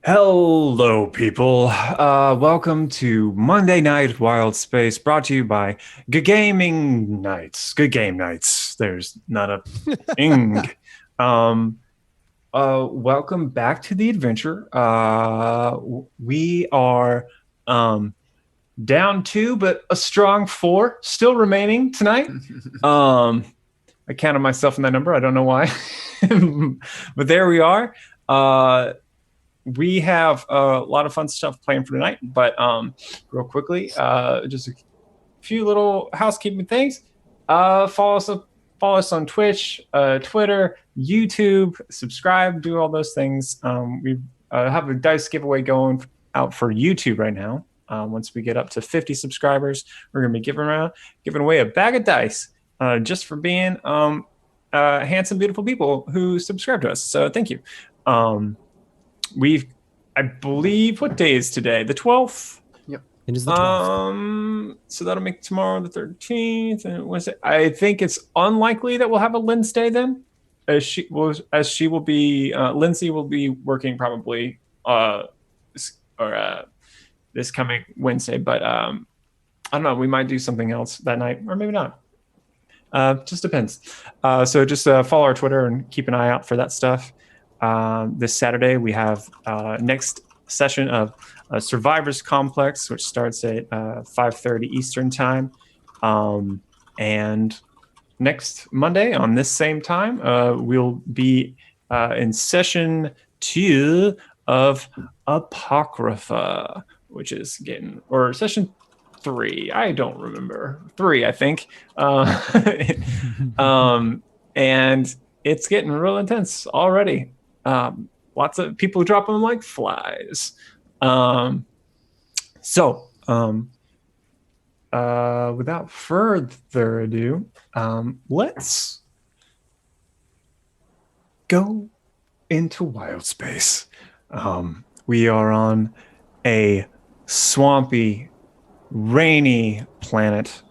Hello, people. Welcome to Monday Night Wildspace, brought to you by GGameKnights. Good Game Nights. There's not a ing. Um, Welcome back to the adventure. We are down two, but a strong four still remaining tonight. I counted myself in that number. I don't know why, but there we are. We have a lot of fun stuff planned for tonight, but real quickly, just a few little housekeeping things. Follow us on Twitch, Twitter, YouTube, subscribe, do all those things. We have a dice giveaway going out for YouTube right now. Once we get up to 50 subscribers, we're going to be giving away a bag of dice just for being handsome, beautiful people who subscribe to us. So thank you. I believe, what day is today? The 12th? Yep. It is the 12th. So that'll make tomorrow the 13th. And Wednesday. I think it's unlikely that we'll have a Wednesday then, as she will be, Lindsay will be working probably, this coming Wednesday. But I don't know. We might do something else that night, or maybe not. Just depends. So just follow our Twitter and keep an eye out for that stuff. This Saturday, we have next session of Survivors Complex, which starts at 5:30 Eastern Time. And next Monday on this same time, we'll be in session 2 of Apocrypha, which is or session 3. I don't remember. 3, I think. And it's getting real intense already. Lots of people dropping them like flies. Without further ado, let's go into Wildspace. We are on a swampy, rainy planet,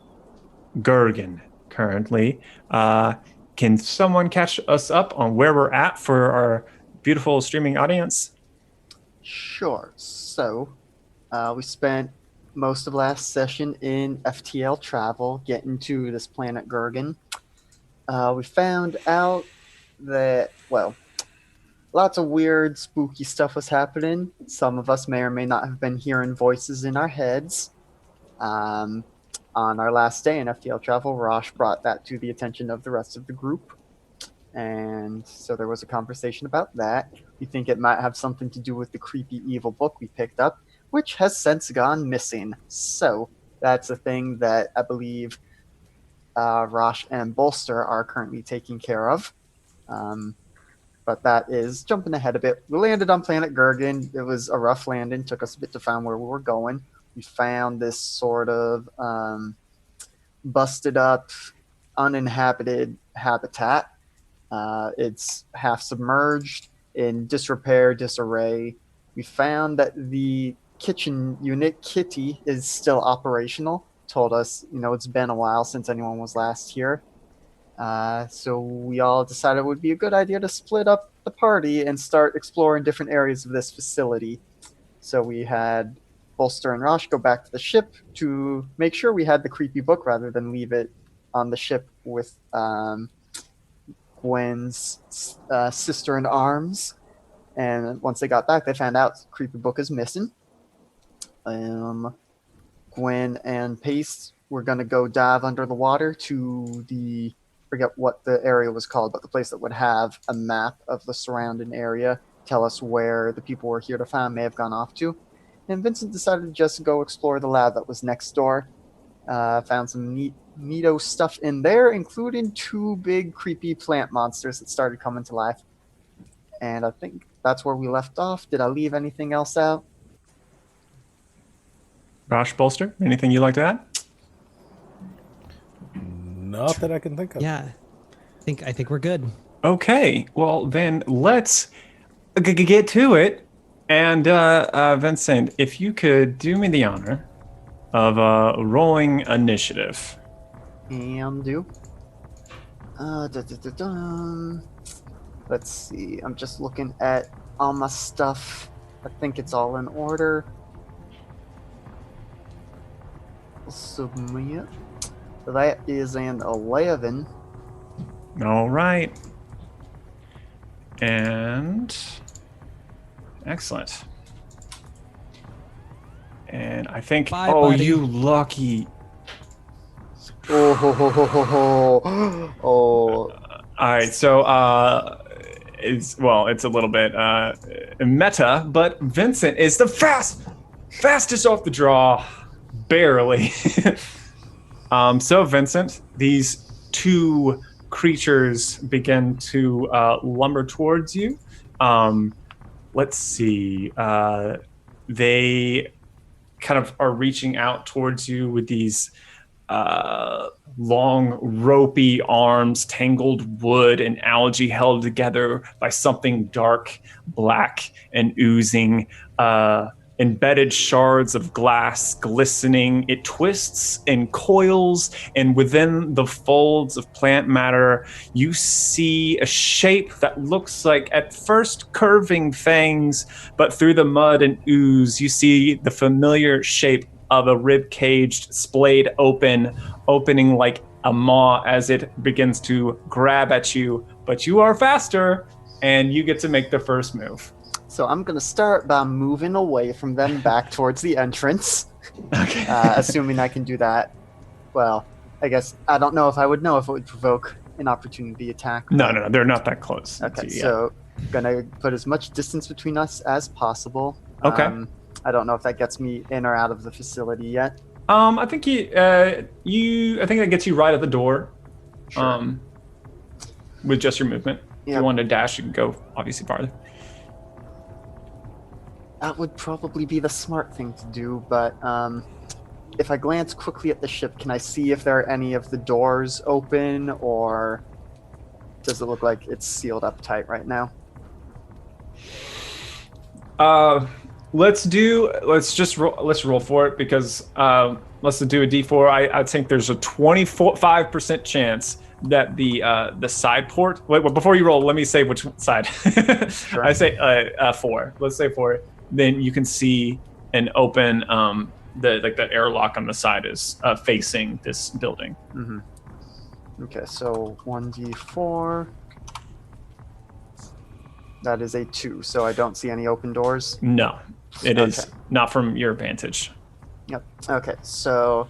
Gergen, currently. Can someone catch us up on where we're at for our beautiful streaming audience? Sure. So, we spent most of last session in FTL travel, getting to this planet Gergen. We found out that, lots of weird, spooky stuff was happening. Some of us may or may not have been hearing voices in our heads. On our last day in FTL travel, Rosh brought that to the attention of the rest of the group. And so there was a conversation about that. We think it might have something to do with the creepy evil book we picked up, which has since gone missing. So that's a thing that I believe Rosh and Bolster are currently taking care of. But that is jumping ahead a bit. We landed on planet Gergen. It was a rough landing. Took us a bit to find where we were going. We found this sort of busted up, uninhabited habitat. It's half submerged, in disrepair, disarray. We found that the kitchen unit, Kitty, is still operational. Told us, it's been a while since anyone was last here. So we all decided it would be a good idea to split up the party and start exploring different areas of this facility. So we had Bolster and Rosh go back to the ship to make sure we had the creepy book rather than leave it on the ship with Gwen's sister-in-arms. And once they got back, they found out the creepy book is missing. Gwen and Pace were going to go dive under the water to forget what the area was called, but the place that would have a map of the surrounding area, tell us where the people we're here to find may have gone off to. And Vincent decided to just go explore the lab that was next door. Found some neato stuff in there, including 2 big creepy plant monsters that started coming to life. And I think that's where we left off. Did I leave anything else out? Rosh, Bolster, anything you'd like to add? Not that I can think of. Yeah, I think we're good. Okay, well then let's get to it. And Vincent, if you could do me the honor of rolling initiative. And do. Let's see. I'm just looking at all my stuff I think it's all in order. Submit. That is an 11. All right. And excellent. And I think, Bye, buddy. you lucky. Oh, ho, ho, ho, ho, ho. Oh. All right, so it's a little bit meta, but Vincent is the fastest off the draw, barely. So Vincent, these two creatures begin to lumber towards you. Let's see. They kind of are reaching out towards you with these long, ropey arms, tangled wood and algae held together by something dark, black, and oozing. Embedded shards of glass glistening. It twists and coils, and within the folds of plant matter, you see a shape that looks like at first curving fangs, but through the mud and ooze, you see the familiar shape of a rib-caged, splayed opening like a maw as it begins to grab at you. But you are faster, and you get to make the first move. So I'm going to start by moving away from them back towards the entrance. Okay. Assuming I can do that. Well, I guess I don't know if I would know if it would provoke an opportunity attack. No, they're not that close. Okay, Yeah. so I'm going to put as much distance between us as possible. Okay. I don't know if that gets me in or out of the facility yet. I think I think that gets you right at the door. Sure. With just your movement. If Yep. you want to dash, you can go obviously farther. That would probably be the smart thing to do, but if I glance quickly at the ship, can I see if there are any of the doors open, or does it look like it's sealed up tight right now? Let's roll for it, because let's do a D4. I think there's a 25% chance that the side port. Wait, before you roll, let me say which side. Sure. I say 4. Let's say 4. Then you can see an open the airlock on the side is facing this building. Mm-hmm. Okay, so 1d4. That is a 2, so I don't see any open doors. No, it is Okay. not from your vantage. Yep. Okay, so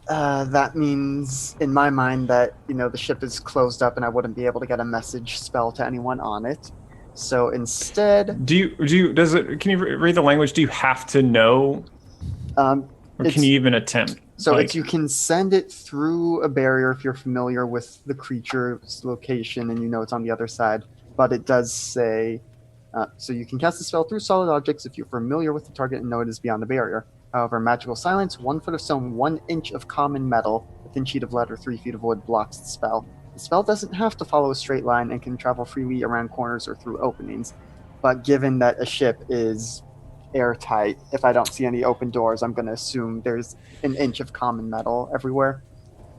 that means in my mind that the ship is closed up and I wouldn't be able to get a message spell to anyone on it. So instead, Can you read the language? Do you have to know, or can you even attempt? So you can send it through a barrier if you're familiar with the creature's location and it's on the other side. But it does say, so you can cast the spell through solid objects if you're familiar with the target and know it is beyond the barrier. However, magical silence, 1 foot of stone, 1 inch of common metal, a thin sheet of lead, or 3 feet of wood blocks the spell. The spell doesn't have to follow a straight line and can travel freely around corners or through openings. But given that a ship is airtight, if I don't see any open doors, I'm going to assume there's an inch of common metal everywhere.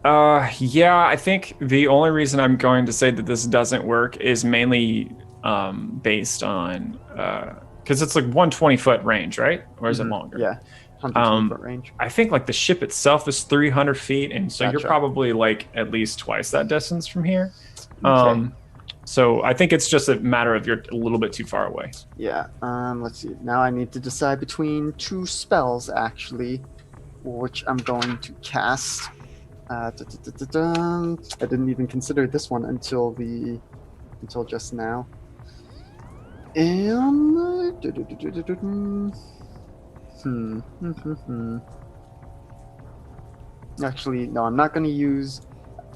Yeah, I think the only reason I'm going to say that this doesn't work is mainly based on because it's like 120-foot range, right? Or is it longer? Yeah, 120-foot range. I think like the ship itself is 300 feet, and so you're Gotcha. probably like at least twice that distance from here. Okay. So I think it's just a matter of you're a little bit too far away. Yeah, let's see. Now I need to decide between 2 spells, actually, which I'm going to cast. I didn't even consider this one until just now. Actually, no, I'm not going to use...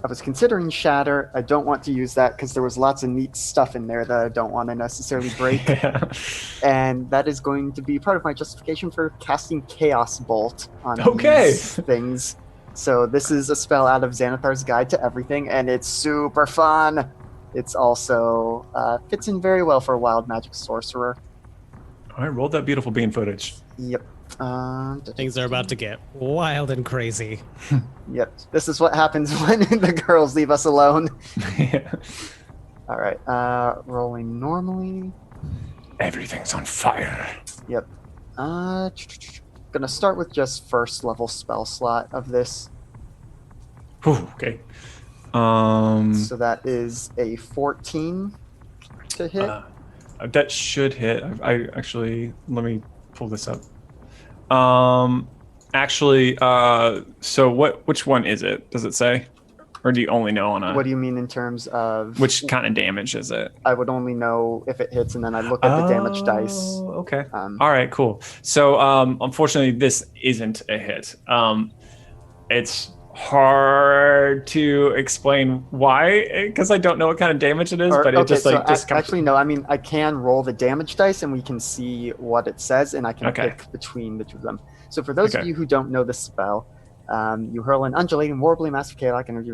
I was considering Shatter. I don't want to use that because there was lots of neat stuff in there that I don't want to necessarily break. And that is going to be part of my justification for casting Chaos Bolt on these things. So this is a spell out of Xanathar's Guide to Everything, and it's super fun. It's also fits in very well for a wild magic sorcerer. All right, roll that beautiful bean footage. Yep. Things are about to get wild and crazy. Yep. This is what happens when the girls leave us alone. Yeah. All right. Rolling normally. Everything's on fire. Yep. Gonna start with just first level spell slot of this. Whew, okay. So that is a 14 to hit. That should hit. I actually, let me pull this up. So which one is it? Does it say? Or do you only know on a... What do you mean in terms of... Which kind of damage is it? I would only know if it hits, and then I look at the damage dice. Okay. All right, cool. So, unfortunately, this isn't a hit. It's hard to explain why, because I don't know what kind of damage it is, but it actually, no. I mean, I can roll the damage dice, and we can see what it says, and I can pick between the two of them. So for those of you who don't know the spell, you hurl an undulating, warbling mass of chaotic energy,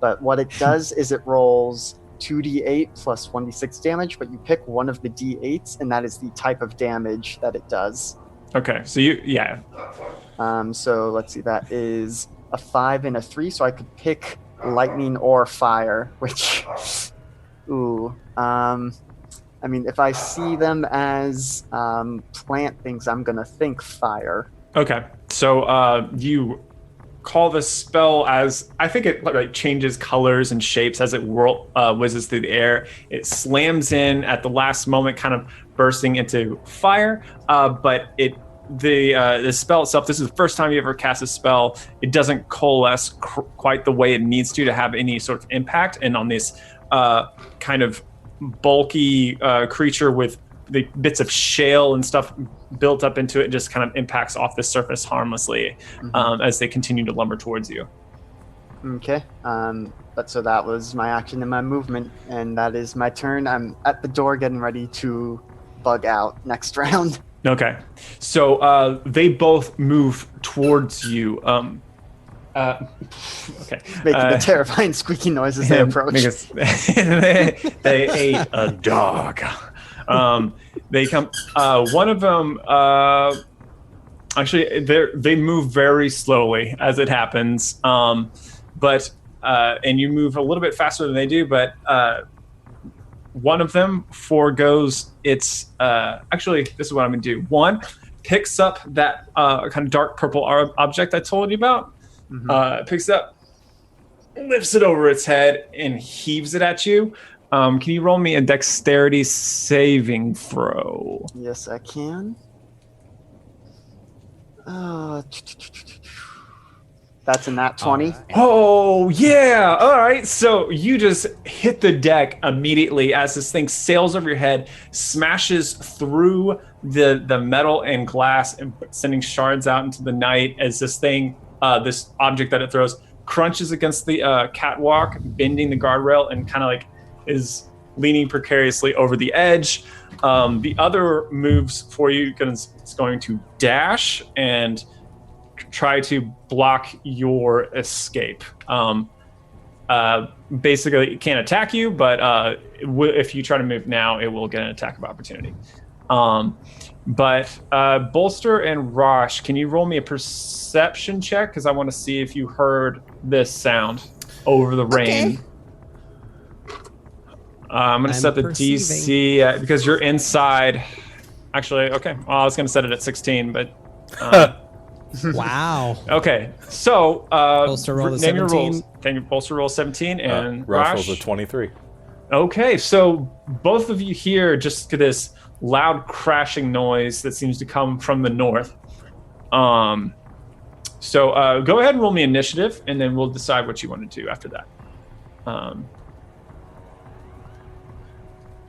but what it does is it rolls 2d8 plus 1d6 damage, but you pick one of the d8s, and that is the type of damage that it does. Okay, so so let's see, that is a 5 and a 3, so I could pick lightning or fire, which, I mean, if I see them as plant things, I'm gonna think fire. Okay, so you call this spell as, I think it like changes colors and shapes as it whizzes through the air. It slams in at the last moment, kind of bursting into fire, but the spell itself, this is the first time you ever cast a spell, it doesn't coalesce quite the way it needs to have any sort of impact. And on this kind of bulky creature with the bits of shale and stuff built up into it, just kind of impacts off the surface harmlessly as they continue to lumber towards you. Okay. But so that was my action and my movement, and that is my turn. I'm at the door getting ready to bug out next round. Okay. So they both move towards you. Okay. Making the terrifying squeaky noise as they approach. They ate a dog. They come. One of them. Actually, they move very slowly as it happens. But you move a little bit faster than they do. But one of them forgoes its. Actually, this is what I'm gonna do. One picks up that kind of dark purple object I told you about. Picks it up, lifts it over its head, and heaves it at you. Can you roll me a dexterity saving throw? Yes, I can. That's a nat 20. Oh, yeah. All right. So you just hit the deck immediately as this thing sails over your head, smashes through the metal and glass, and sending shards out into the night as this thing, this object that it throws, crunches against the catwalk, bending the guardrail, and kind of like is leaning precariously over the edge. The other moves for you is going to dash and try to block your escape. Basically, it can't attack you, but if you try to move now, it will get an attack of opportunity. But Bolster and Rosh, can you roll me a perception check? Because I want to see if you heard this sound over the rain. Okay. I'm going to set the DC because you're inside. Actually, okay. Well, I was going to set it at 16, but... Wow. Okay, so Bolster roll name 17. your rolls. Thank you. Bolster roll 17 and Rosh Rosh rolls a 23. Okay, so both of you hear just this loud crashing noise that seems to come from the north. So go ahead and roll me initiative, and then we'll decide what you want to do after that.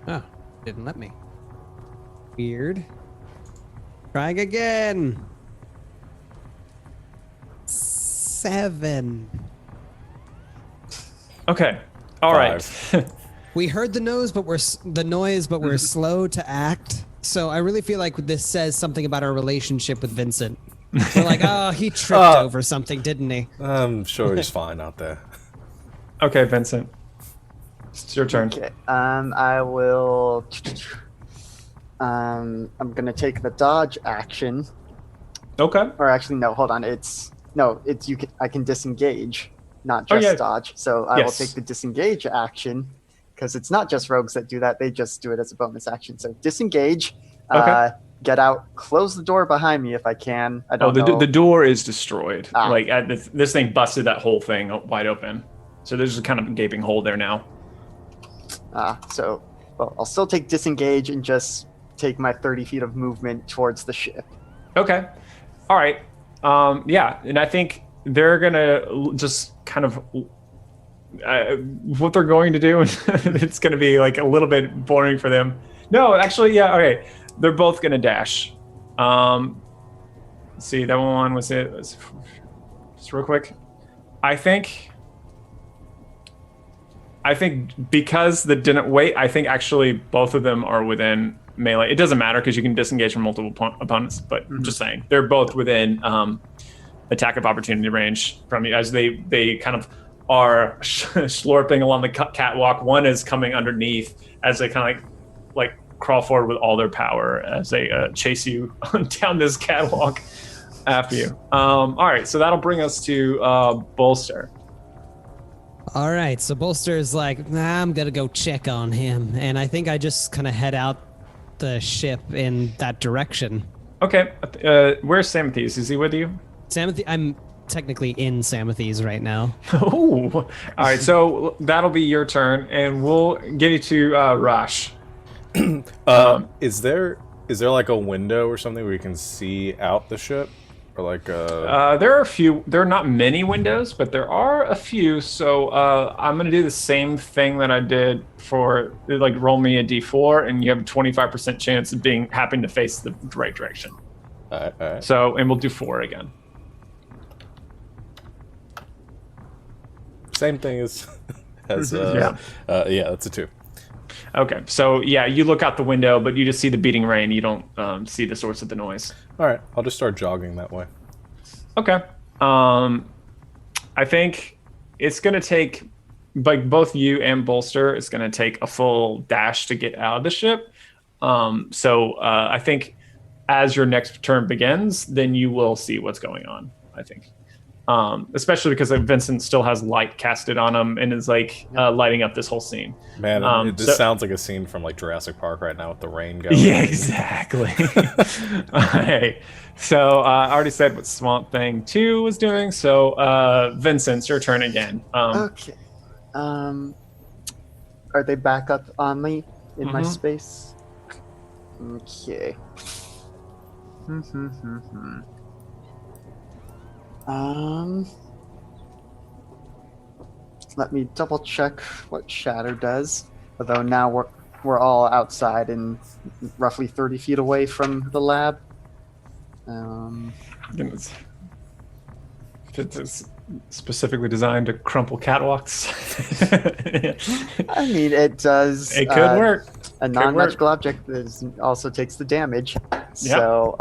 Oh, didn't let me. Weird. Trying again. 7. Okay. All right. We heard the noise, but we're slow to act. So I really feel like this says something about our relationship with Vincent. We're like, oh, he tripped over something, didn't he? I'm sure he's fine out there. Okay, Vincent. It's your turn. Okay. I will. I'm gonna take the dodge action. Okay. Or actually, no. Hold on. I can disengage, not just dodge. So I will take the disengage action because it's not just rogues that do that. They just do it as a bonus action. So disengage, Okay. get out, close the door behind me if I can. I don't the know. the door is destroyed. Ah. Like this thing busted that whole thing wide open. So there's a kind of a gaping hole there now. So I'll still take disengage and just take my 30 feet of movement towards the ship. Okay. All right. Yeah, and I think they're gonna just kind of what they're going to do. It's gonna be like a little bit boring for them. No, actually, yeah. Okay, they're both gonna dash. Let's see, that one was it. Just real quick. I think because the didn't wait, I think actually both of them are within melee. It doesn't matter because you can disengage from multiple opponents, but just saying, they're both within attack of opportunity range from you as they kind of are slurping along the catwalk. One is coming underneath as they kind of like crawl forward with all their power as they chase you down this catwalk after you. All right, so that'll bring us to Bolster. All right, so Bolster is like, I'm gonna go check on him, and I think I just kind of head out the ship in that direction. Okay, where's Samathes? Is he with you? Samathe, I'm technically in Samathes right now. Oh, all right. So that'll be your turn, and we'll get you to Rosh. Is there like a window or something where you can see out the ship, or like there are a few. There are not many windows, but there are a few. So I'm gonna do the same thing that I did for like roll me a d4, and you have a 25% chance of happening to face the right direction. all right. So, and we'll do 4 again. Same thing as Yeah. Yeah, that's a 2. Okay, so yeah, you look out the window, but you just see the beating rain. You don't see the source of the noise. All right, I'll just start jogging that way. Okay. I think it's going to take, like, both you and Bolster, it's going to take a full dash to get out of the ship. So I think as your next turn begins, then you will see what's going on, I think. Especially because Vincent still has light casted on him and is like lighting up this whole scene. Man, this sounds like a scene from like Jurassic Park right now with the rain going. Yeah, exactly. Alright. So I already said what Swamp Thing 2 was doing. So Vincent, it's your turn again. Okay. Are they back up on me in my space? Okay. Let me double check what Shatter does. Although now we're all outside and roughly 30 feet away from the lab. It's specifically designed to crumple catwalks. I mean, it does. It could work. A non-magical object also takes the damage. So,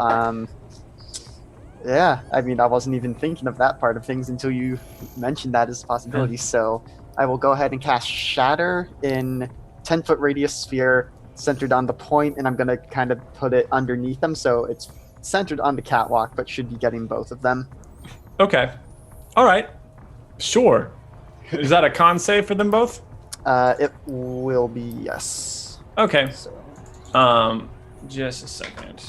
yeah, I mean, I wasn't even thinking of that part of things until you mentioned that as a possibility. So I will go ahead and cast Shatter in 10-foot radius sphere centered on the point, and I'm going to kind of put it underneath them. So it's centered on the catwalk, but should be getting both of them. Okay. All right. Sure. Is that a con save for them both? It will be, yes. Okay. So, just a second.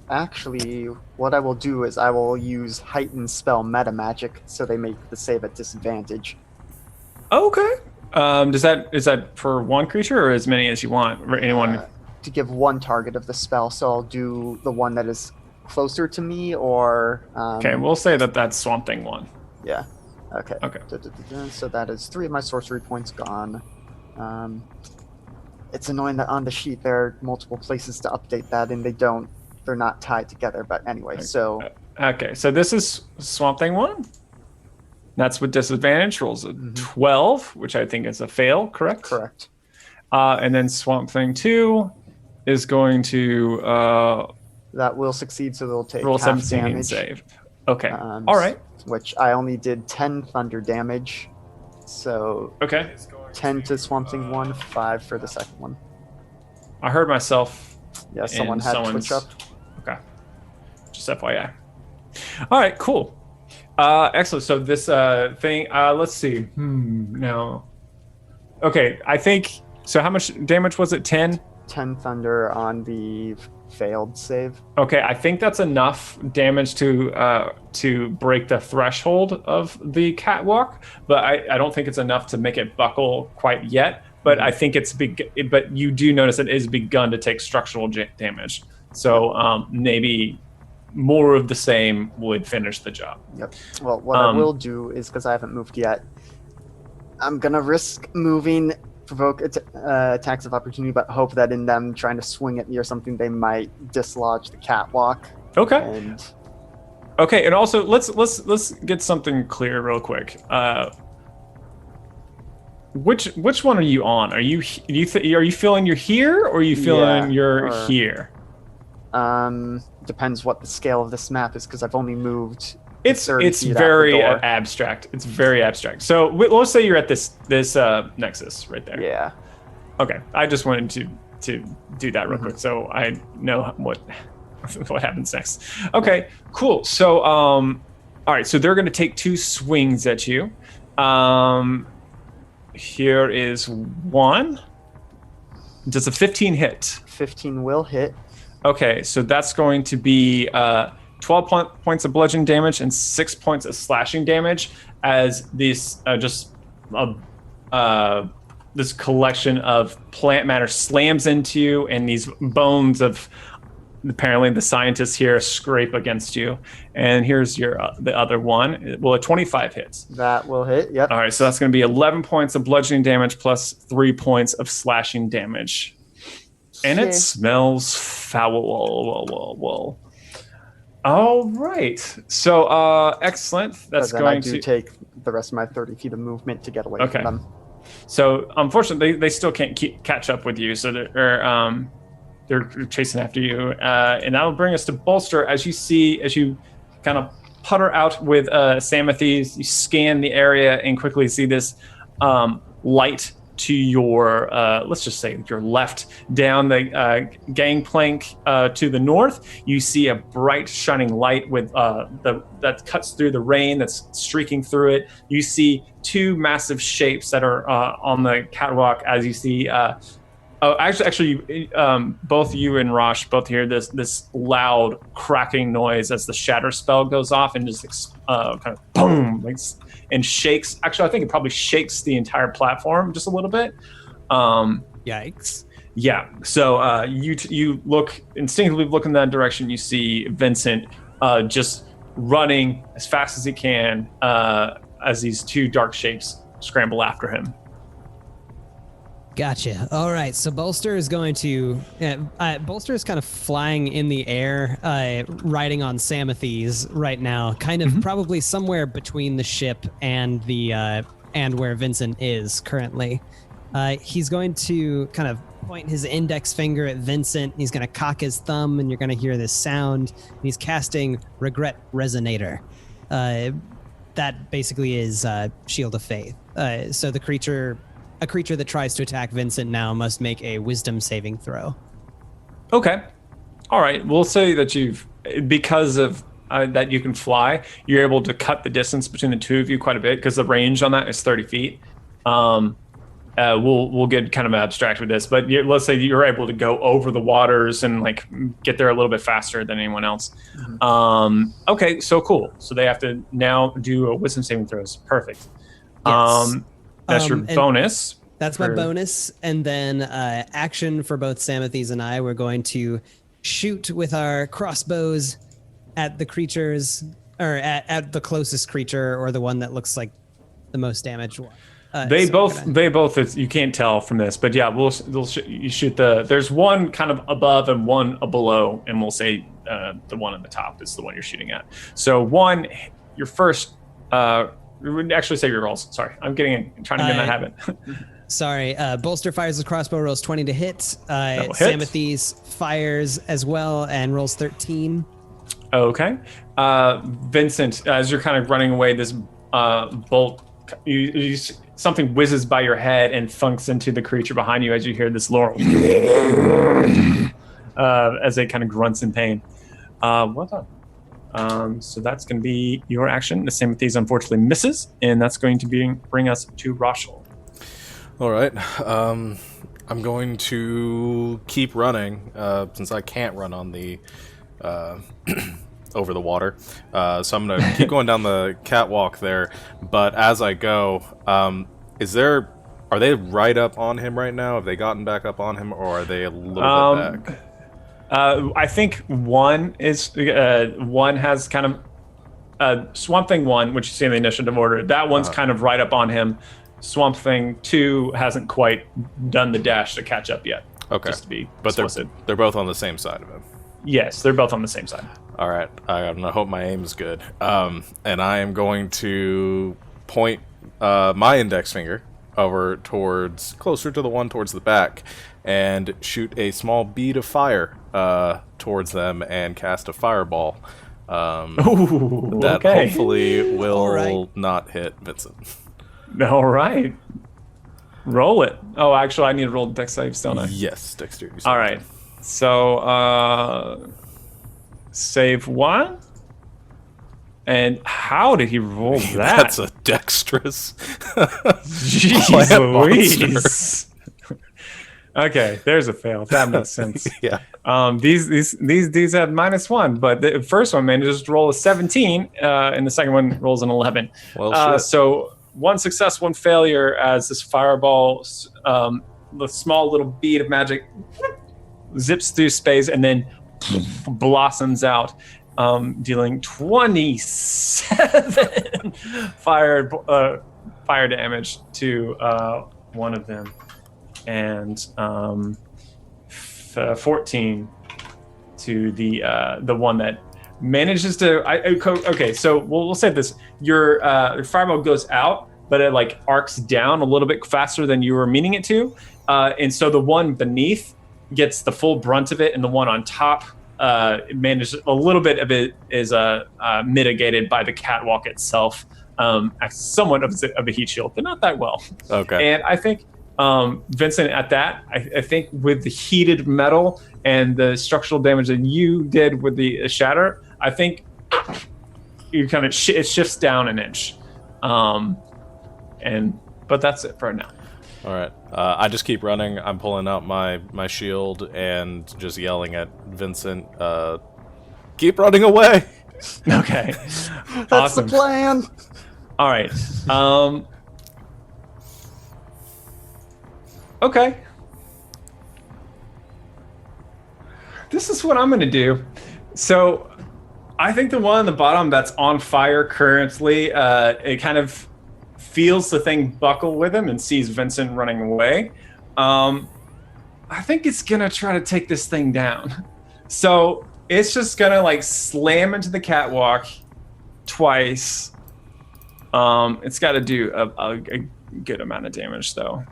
Actually, what I will do is I will use heightened spell meta magic, so they make the save at disadvantage. Okay. Is that for one creature or as many as you want? Or anyone? To give one target of the spell, so I'll do the one that is closer to me, or Okay, we'll say that's Swamp Thing 1. Yeah. Okay. Okay. So that is 3 of my sorcery points gone. It's annoying that on the sheet there are multiple places to update that, and they're not tied together. But anyway, so Okay, so this is Swamp Thing 1. That's with disadvantage. Rolls a 12, which I think is a fail. Correct. correct. And then Swamp Thing 2 is going to That will succeed, so they'll take roll half 17 and damage. save. Okay. Um, All right. Which I only did 10 thunder damage, so Okay. 10 to Swamp Thing 1, 5 for the second one. I heard myself. Yeah, someone had Twitch up. Okay. Just FYI. All right, cool. Excellent. So this thing, let's see. No. Okay, I think. So how much damage was it? 10? 10 thunder on the failed save. Okay, I think that's enough damage to break the threshold of the catwalk, but I don't think it's enough to make it buckle quite yet. But I think it's big. But you do notice it is begun to take structural damage. So maybe more of the same would finish the job. Yep. Well, what I will do is, because I haven't moved yet, I'm gonna risk moving, provoke attacks of opportunity, but hope that in them trying to swing at me or something, they might dislodge the catwalk. Okay. Okay, and also let's get something clear real quick. Which one are you on? Are you feeling you're here, or are you feeling you're here? Depends what the scale of this map is, because I've only moved. It's very abstract. It's very abstract. So let's say you're at this nexus right there. Yeah. Okay. I just wanted to do that real quick, so I know what happens next. Okay. Cool. So all right. So they're going to take 2 swings at you. Here is one. Does a 15 hit? 15 will hit. Okay. So that's going to be 12 points of bludgeoning damage and 6 points of slashing damage as these this collection of plant matter slams into you, and these bones of apparently the scientists here scrape against you. And here's your the other one. Well, a 25 hits. That will hit. Yep. All right, so that's going to be 11 points of bludgeoning damage plus 3 points of slashing damage. And it smells foul. All right. So, excellent. That's going to take the rest of my 30 feet of movement to get away from them. So, unfortunately, they still can't catch up with you. So they're chasing after you, and that'll bring us to Bolster. As you kind of putter out with Samathes, you scan the area and quickly see this light to your, let's just say your left, down the gangplank to the north. You see a bright shining light with that cuts through the rain that's streaking through it. You see 2 massive shapes that are on the catwalk. As you see, both you and Rosh both hear this loud cracking noise as the shatter spell goes off and just kind of boom, and shakes. Actually, I think it probably shakes the entire platform just a little bit. Yikes. Yeah. So you instinctively look in that direction. You see Vincent just running as fast as he can as these 2 dark shapes scramble after him. Gotcha. All right. So Bolster is going to. Bolster is kind of flying in the air, riding on Samathes right now, kind of probably somewhere between the ship and the and where Vincent is currently. He's going to kind of point his index finger at Vincent. He's going to cock his thumb, and you're going to hear this sound. He's casting Regret Resonator. That basically is Shield of Faith. So a creature that tries to attack Vincent now must make a wisdom saving throw. Okay. All right. We'll say that because of that you can fly, you're able to cut the distance between the 2 of you quite a bit, because the range on that is 30 feet. We'll get kind of abstract with this, but let's say you're able to go over the waters and get there a little bit faster than anyone else. Okay. So cool. So they have to now do a wisdom saving throws. Perfect. Yes. That's your bonus. That's my bonus. And then action for both Samathes and I, we're going to shoot with our crossbows at the creatures, or at the closest creature, or the one that looks like the most damaged one. They both, you can't tell from this, but yeah, you shoot there's one kind of above and one below, and we'll say the one at the top is the one you're shooting at. So your first, we would actually say your rolls. Sorry, I'm trying to get in that habit. Sorry, Bolster fires the crossbow, rolls 20 to hit. Samathes fires as well and rolls 13. Okay. Vincent, as you're kind of running away, this bolt, something whizzes by your head and thunks into the creature behind you as you hear this laurel as it kind of grunts in pain. Well done. So that's going to be your action. The same with these, unfortunately, misses, and that's going to bring us to Roshel. All right. I'm going to keep running since I can't run on the over the water. So I'm going to keep going down the catwalk there. But as I go, are they right up on him right now? Have they gotten back up on him, or are they a little bit back? I think one has kind of Swamp Thing 1, which you see in the initiative order. That one's kind of right up on him. Swamp Thing 2 hasn't quite done the dash to catch up yet. Okay, just to be but explicit. they're both on the same side of him. Yes, they're both on the same side. All right, I hope my aim is good. And I am going to point my index finger over closer to the one towards the back, and shoot a small bead of fire towards them and cast a fireball. That hopefully will not hit Vincent. All right. Roll it. Oh, actually, I need to roll the dex save, don't I? Yes, dexterity. All right. So, save 1. And how did he roll that? That's a dexterous. Jeez Louise. Okay, there's a fail. That makes sense. Yeah. These have -1, but the first one manages to roll a 17, and the second one rolls an 11. Well, so 1 success, 1 failure, as this fireball, the small little bead of magic, zips through space and then blossoms out, dealing 27 fire damage to one of them, and 14 to the one that manages to. Okay, so we'll say this: your fireball goes out, but it like arcs down a little bit faster than you were meaning it to, and so the one beneath gets the full brunt of it, and the one on top manages a little bit of it is mitigated by the catwalk itself, somewhat of a heat shield, but not that well. Okay. And I think Vincent, at that, I think with the heated metal and the structural damage that you did with the shatter, I think you kind of it shifts down an inch, but that's it for right now. All right. I just keep running. I'm pulling out my shield and just yelling at Vincent, keep running away. Okay. That's Awesome. the plan. All right. Okay. This is what I'm going to do. So I think the one on the bottom that's on fire currently, it kind of feels the thing buckle with him and sees Vincent running away. I think it's going to try to take this thing down. So it's just going to like slam into the catwalk twice. It's got to do a good amount of damage though.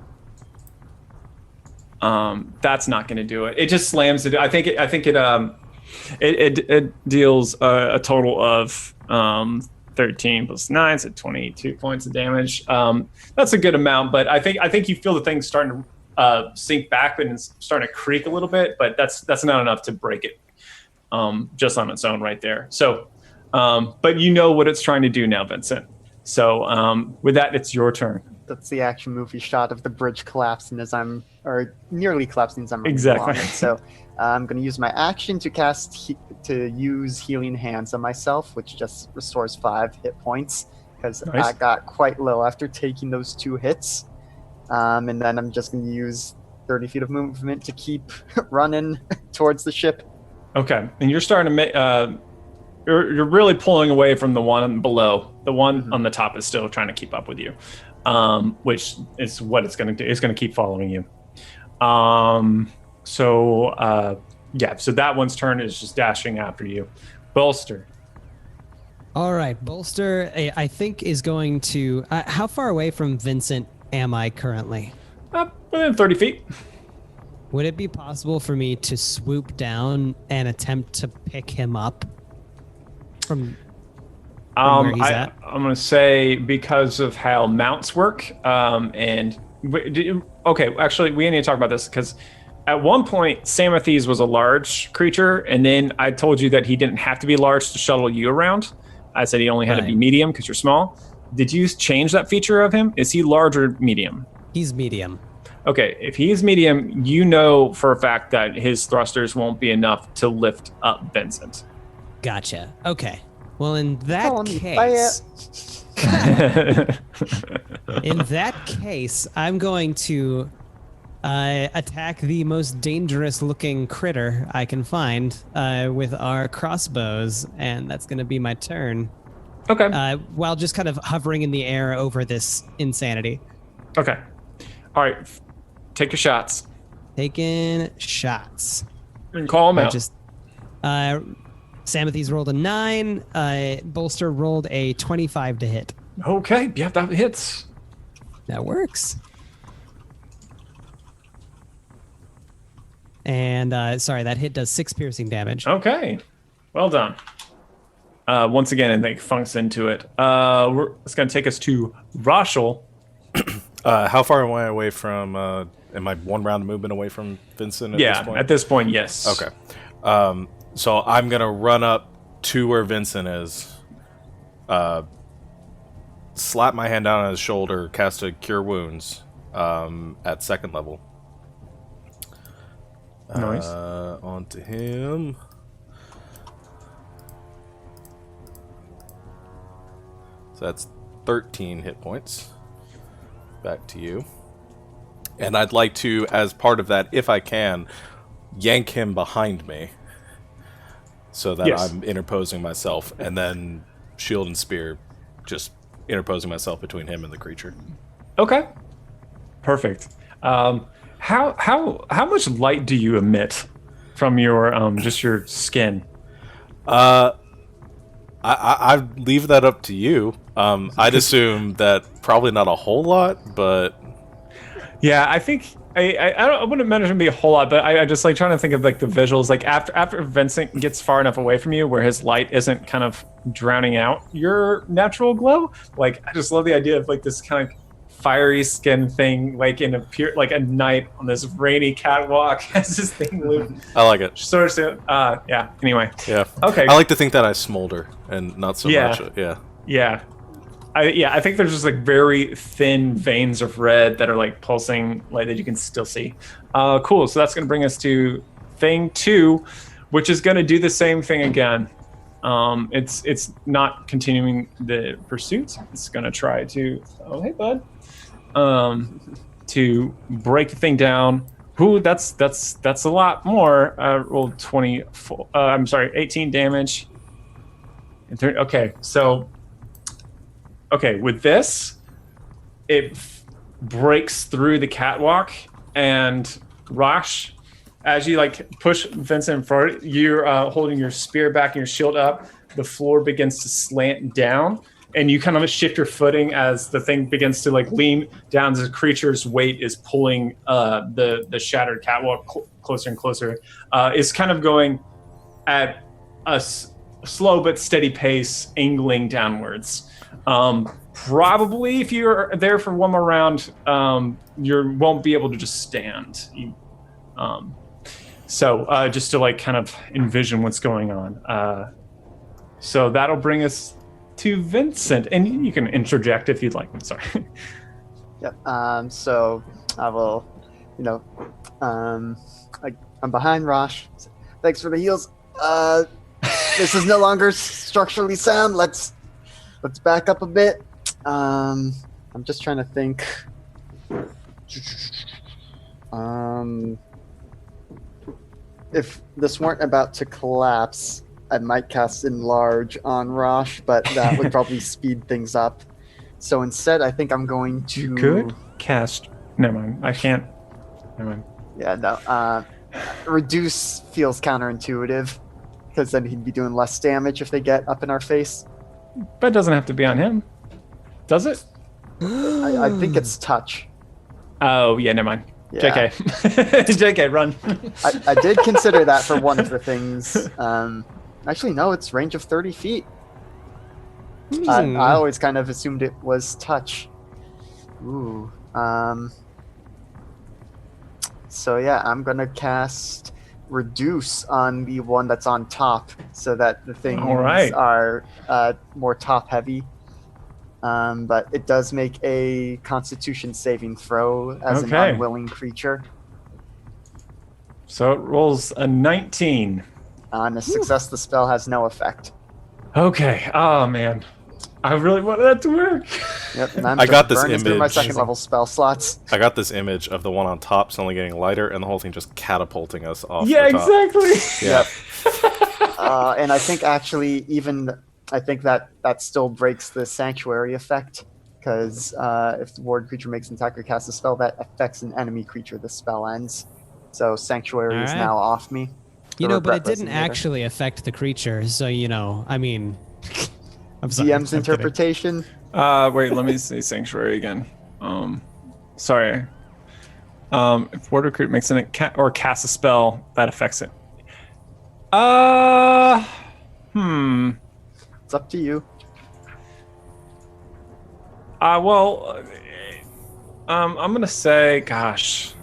That's not going to do it. It just slams it. I think it deals a total of 13 plus 9, so 22 points of damage. That's a good amount, but I think you feel the thing starting to sink back and it's starting to creak a little bit, but that's not enough to break it just on its own right there. So, but you know what it's trying to do now, Vincent. So with that, it's your turn. That's the action movie shot of the bridge collapsing or nearly collapsing as I'm running Exactly. along it. So I'm going to use my action to use Healing Hands on myself, which just restores 5 hit points because Nice. I got quite low after taking those 2 hits. And then I'm just going to use 30 feet of movement to keep running towards the ship. Okay, and you're starting to make. You're really pulling away from the one below. The one on the top is still trying to keep up with you, which is what it's going to do. It's going to keep following you. So that one's turn is just dashing after you. Bolster. All right, Bolster, I think is going to. How far away from Vincent am I currently? Within 30 feet. Would it be possible for me to swoop down and attempt to pick him up from where he's at? I'm going to say because of how mounts work, actually, we need to talk about this because at one point, Samathes was a large creature, and then I told you that he didn't have to be large to shuttle you around. I said he only had to be medium because you're small. Did you change that feature of him? Is he large or medium? He's medium. Okay, if he is medium, you know for a fact that his thrusters won't be enough to lift up Vincent. Gotcha. Okay. Well, in that case, I'm going to attack the most dangerous-looking critter I can find with our crossbows, and that's going to be my turn. Okay. While just kind of hovering in the air over this insanity. Okay. All right. Take your shots. Taking shots. And call them out. Samathes rolled a 9. Bolster rolled a 25 to hit. Okay. Yeah, that hits. That works. And sorry, that hit does 6 piercing damage. Okay. Well done. Once again, I think Funk's into it. It's going to take us to Roshel. How far am I away from... am I one round of movement away from Vincent at this point? At this point, yes. Okay. So I'm going to run up to where Vincent is, slap my hand down on his shoulder, cast a Cure Wounds at 2nd level. Nice. Onto him. So that's 13 hit points. Back to you. And I'd like to, as part of that, if I can, yank him behind me so that I'm interposing myself, and then shield and spear, just interposing myself between him and the creature. Okay. Perfect. How much light do you emit from your just your skin? I leave that up to you. I'd assume that probably not a whole lot, but yeah, I think I wouldn't imagine it to be a whole lot, but I just like trying to think of like the visuals. Like after Vincent gets far enough away from you where his light isn't kind of drowning out your natural glow. Like I just love the idea of like this kind of fiery skin thing, like in a night on this rainy catwalk as this thing loop. I like it. Sort of. Yeah. Anyway. Yeah. Okay. I like to think that I smolder and not so much. Yeah. Yeah. I think there's just like very thin veins of red that are like pulsing, like that you can still see. Cool. So that's going to bring us to thing 2, which is going to do the same thing again. It's not continuing the pursuit. It's going to try to. Oh, hey, bud. To break the thing down. Ooh, that's a lot more. Rolled 24. I'm sorry, 18 damage. Okay, so. Okay, with this, it breaks through the catwalk, and Rosh, as you like push Vincent forward, you're holding your spear back and your shield up. The floor begins to slant down, and you kind of shift your footing as the thing begins to like lean down. As the creature's weight is pulling the shattered catwalk closer and closer. It's kind of going at a slow but steady pace, angling downwards. Probably if you're there for one more round, you won't be able to just stand. So just to like kind of envision what's going on. So that'll bring us to Vincent, and you can interject if you'd like. I'm sorry. Yep. So I will, I'm behind Rosh. Thanks for the heals. This is no longer structurally sound. Let's back up a bit. I'm just trying to think. If this weren't about to collapse, I might cast Enlarge on Rosh, but that would probably speed things up. So instead, I think I'm going to... You could cast... Never mind. I can't... Never mind. Yeah, no. Reduce feels counterintuitive, because then he'd be doing less damage if they get up in our face. But it doesn't have to be on him. Does it? I think it's touch. Oh, yeah, never mind. Yeah. JK. JK, run. I did consider that for one of the things. Actually, no, it's range of 30 feet. I always kind of assumed it was touch. Ooh. So yeah, I'm gonna cast Reduce on the one that's on top, so that the things All right. are more top heavy. But it does make a Constitution saving throw as an Okay. unwilling creature. So it rolls a 19. On a success, the spell has no effect. Okay. Oh man, I really wanted that to work. Yep, and I'm I just got this burning through my image. second level spell slots. I got this image of the one on top suddenly getting lighter, and the whole thing just catapulting us off Yeah, the top. exactly. Yeah. And I think actually I think that still breaks the Sanctuary effect, because if the ward creature makes an attack or casts a spell that affects an enemy creature, the spell ends. So Sanctuary is Alright. now off me. You The know, but Regret it didn't Resonator. actually affect the creature, so I mean, I'm sorry. DM's I'm kidding. interpretation. Wait, let me say Sanctuary again. Sorry. If ward recruit makes an or casts a spell that affects it. It's up to you. Well, I'm gonna say, gosh.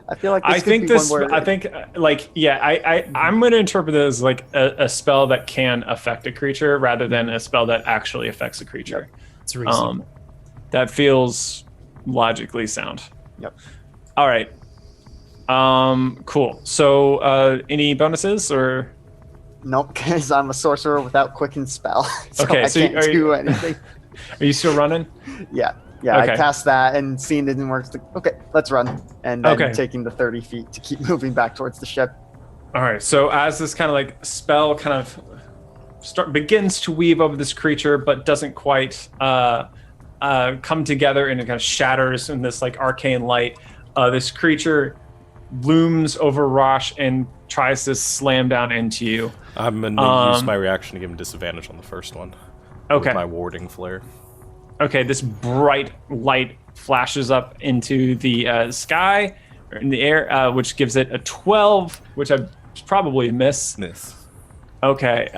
I feel like this I could think be this. one where I think, I'm going to interpret it as like a spell that can affect a creature rather than a spell that actually affects a creature. It's reasonable. That feels logically sound. Yep. All right. Cool. So, any bonuses or? Nope, because I'm a sorcerer without quicken spell, so Okay, I so can't are you- do anything. Are you still running? Yeah, Okay. I cast that and seeing it didn't work. It's like, okay, let's run, and then Okay. taking the 30 feet to keep moving back towards the ship. All right. So as this kind of like spell kind of begins to weave over this creature, but doesn't quite come together, and it kind of shatters in this like arcane light. This creature looms over Rosh and tries to slam down into you. I'm going to use my reaction to give him disadvantage on the first one. Okay. With my warding flare. Okay, this bright light flashes up into the sky, or in the air, which gives it a 12, which I probably miss. Okay,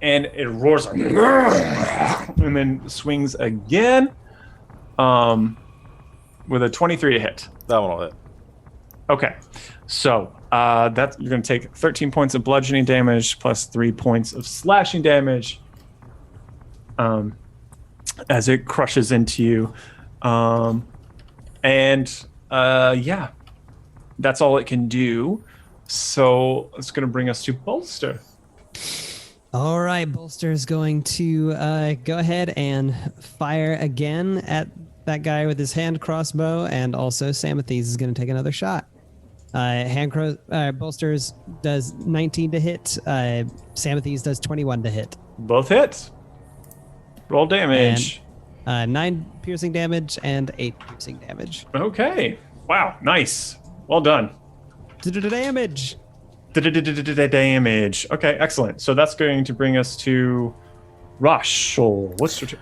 and it roars like, and then swings again, with a 23 to hit. That one will hit. Okay, so that you're going to take 13 points of bludgeoning damage plus 3 points of slashing damage. As it crushes into you. Yeah, that's all it can do. So it's going to bring us to Bolster. All right, Bolster is going to go ahead and fire again at that guy with his hand crossbow, and also Samathes is going to take another shot. Bolsters does 19 to hit. Samathes does 21 to hit. Both hits. Roll damage. And 9 piercing damage and 8 piercing damage. Okay. Wow. Nice. Well done. Damage. Damage. Okay. Excellent. So that's going to bring us to Rush. What's your turn?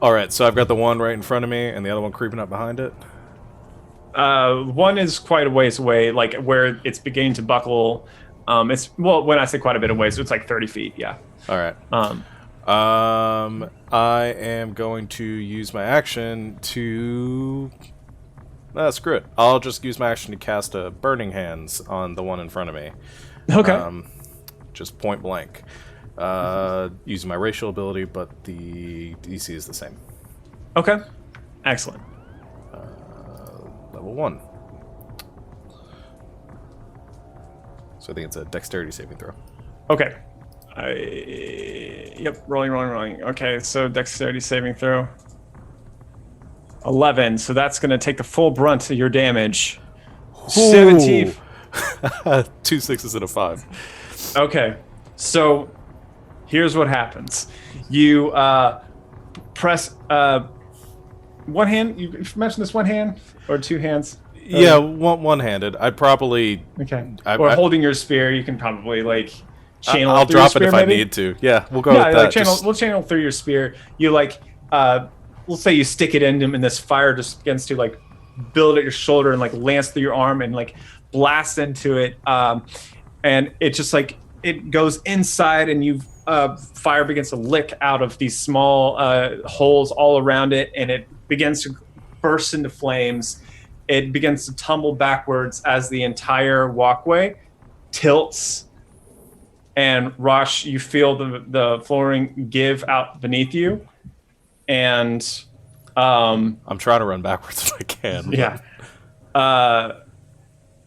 All right, so I've got the one right in front of me and the other one creeping up behind it. One is quite a ways away, like where it's beginning to buckle. When I say quite a bit away, so it's like 30 feet. Yeah. All right. I am going to use my action to... screw it. I'll just use my action to cast a Burning Hands on the one in front of me. Okay. Just point blank. Using my racial ability, but the DC is the same. Okay. Excellent. Level 1. So I think it's a dexterity saving throw. Okay. Yep. Rolling. Okay, so dexterity saving throw. 11. So that's going to take the full brunt of your damage. 17. 2 6s and a 5. Okay. So here's what happens. You press one hand. You mentioned this one hand or two hands? Yeah, one-handed. I'd probably... Okay. I- Or I- holding your spear, you can probably like channel. I'll through your drop it spear, if I maybe? need to. Yeah, we'll go Yeah, with like that. channel. Just- We'll channel through your spear. You like, let's say you stick it in him, and this fire just begins to like build at your shoulder and like lance through your arm and like blast into it. And it just like it goes inside, and you fire begins to lick out of these small holes all around it, and it begins to bursts into flames. It begins to tumble backwards as the entire walkway tilts. And Rosh, you feel the flooring give out beneath you. And I'm trying to run backwards if I can. Yeah.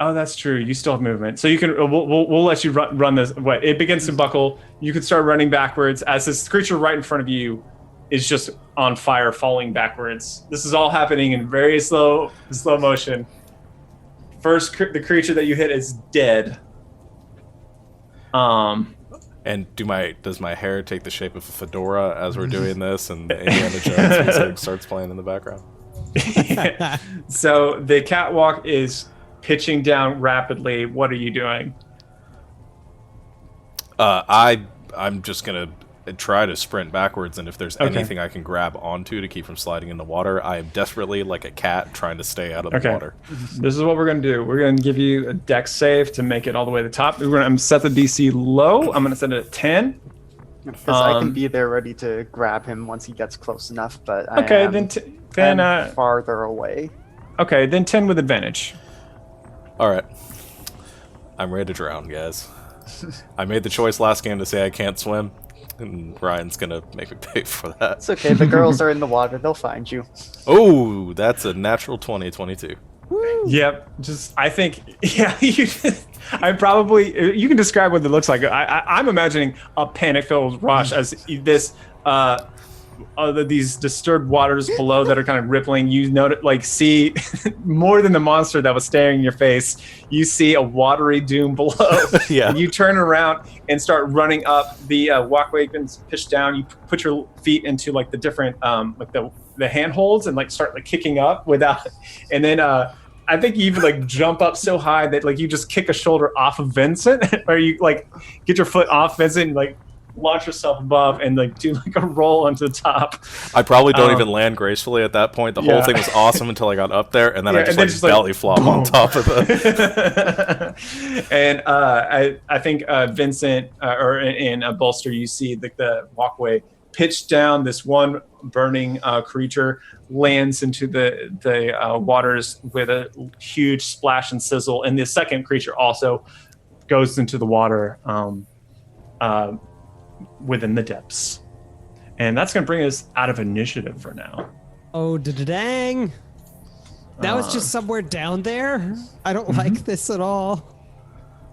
Oh, that's true. You still have movement, so you can. We'll let you run this. What? It begins to buckle. You can start running backwards as this creature right in front of you is just on fire, falling backwards. This is all happening in very slow motion. First, the creature that you hit is dead. And does my hair take the shape of a fedora as we're doing this, and the Indiana Jones music starts playing in the background? So the catwalk is pitching down rapidly. What are you doing? I'm just gonna try to sprint backwards, and if there's anything I can grab onto to keep from sliding in the water, I am desperately like a cat trying to stay out of the water. This is what we're gonna do. We're gonna give you a dex save to make it all the way to the top. We're gonna set the DC low. I'm gonna set it at 10. Because I can be there ready to grab him once he gets close enough, but I'm farther away. Okay, then 10 with advantage. All right, I'm ready to drown, guys. I made the choice last game to say I can't swim, and Ryan's gonna make me pay for that. It's okay. The girls are in the water. They'll find you. Oh, that's a natural 2022. Woo. Yep. I think, yeah. I probably. You can describe what it looks like. I'm imagining a panic-filled Rush as this. These disturbed waters below that are kind of rippling. You see more than the monster that was staring in your face. You see a watery doom below. Yeah. And you turn around and start running up. The walkway gets pitched down. You put your feet into like the different the handholds and start kicking up without. And then I think you even jump up so high that you just kick a shoulder off of Vincent, or you get your foot off Vincent and launch yourself above and do a roll onto the top. I probably don't even land gracefully at that point. The whole thing was awesome until I got up there, and then I just belly flop on top of it. And I think Vincent or in a bolster, you see the walkway pitch down. This one burning creature lands into the waters with a huge splash and sizzle, and the second creature also goes into the water within the depths. And that's going to bring us out of initiative for now. Oh, dang. That was just somewhere down there? I don't like this at all.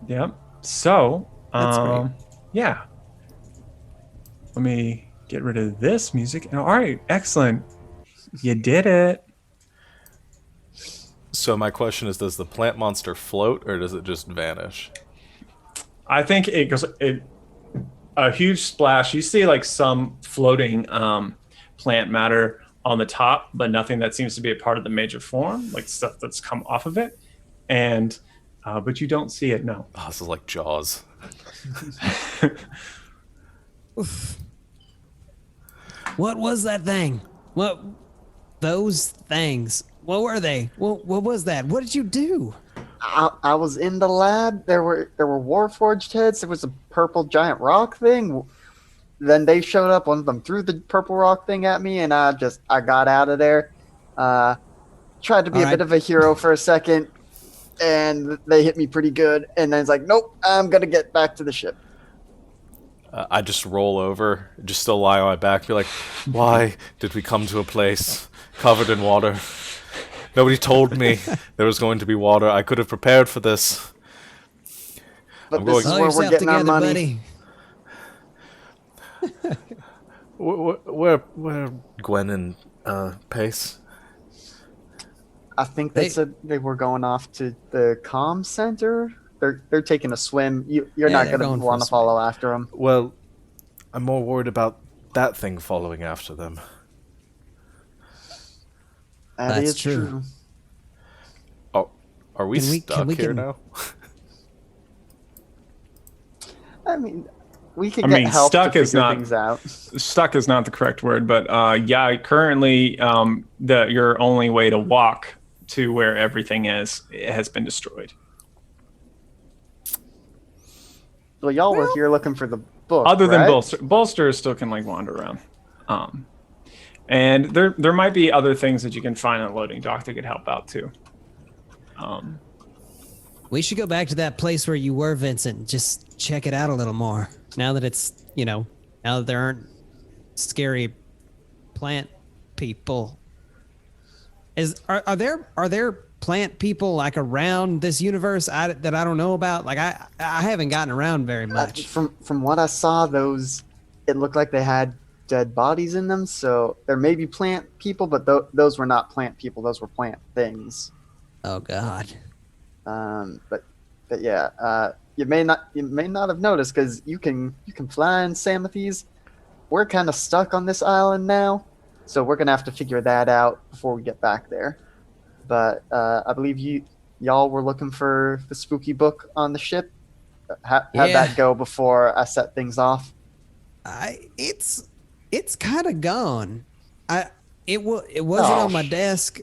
Yep. So, that's great. Yeah. Let me get rid of this music. All right, excellent. You did it. So my question is, does the plant monster float, or does it just vanish? I think it goes... a huge splash. You see some floating plant matter on the top, but nothing that seems to be a part of the major form, stuff that's come off of it. And but you don't see it, no. Oh, this is like Jaws. What was that thing? Those things? What were they? What was that? What did you do? I was in the lab. There were Warforged heads. There was a purple giant rock thing. Then they showed up. One of them threw the purple rock thing at me, and I got out of there. Tried to be a bit of a hero for a second, and they hit me pretty good. And then it's nope, I'm gonna get back to the ship. I just roll over, just still lie on my back, be like, why did we come to a place covered in water? Nobody told me there was going to be water. I could have prepared for this. But this is where we're getting our money. Where Gwen and Pace? I think they said they were going off to the comm center. They're taking a swim. You're not going to want to follow after them. Well, I'm more worried about that thing following after them. That's true. Oh, are we stuck here now? I mean, we can get help to figure things out. Stuck is not the correct word, but currently your only way to walk to where everything is has been destroyed. Well, y'all were here looking for the book, other than right? Bolster still can wander around. And there might be other things that you can find on loading dock that could help out too. We should go back to that place where you were, Vincent. Just check it out a little more. Now that it's, now that there aren't scary plant people. Are there plant people like around this universe that I don't know about? Like I haven't gotten around very much. From what I saw, it looked like they had dead bodies in them. So there may be plant people, but those were not plant people. Those were plant things. Oh God. But yeah, you may not have noticed because you can fly in Samathes. We're kind of stuck on this island now, so we're gonna have to figure that out before we get back there. But I believe y'all were looking for the spooky book on the ship. How'd that go before I set things off? It's kind of gone. It wasn't on my desk,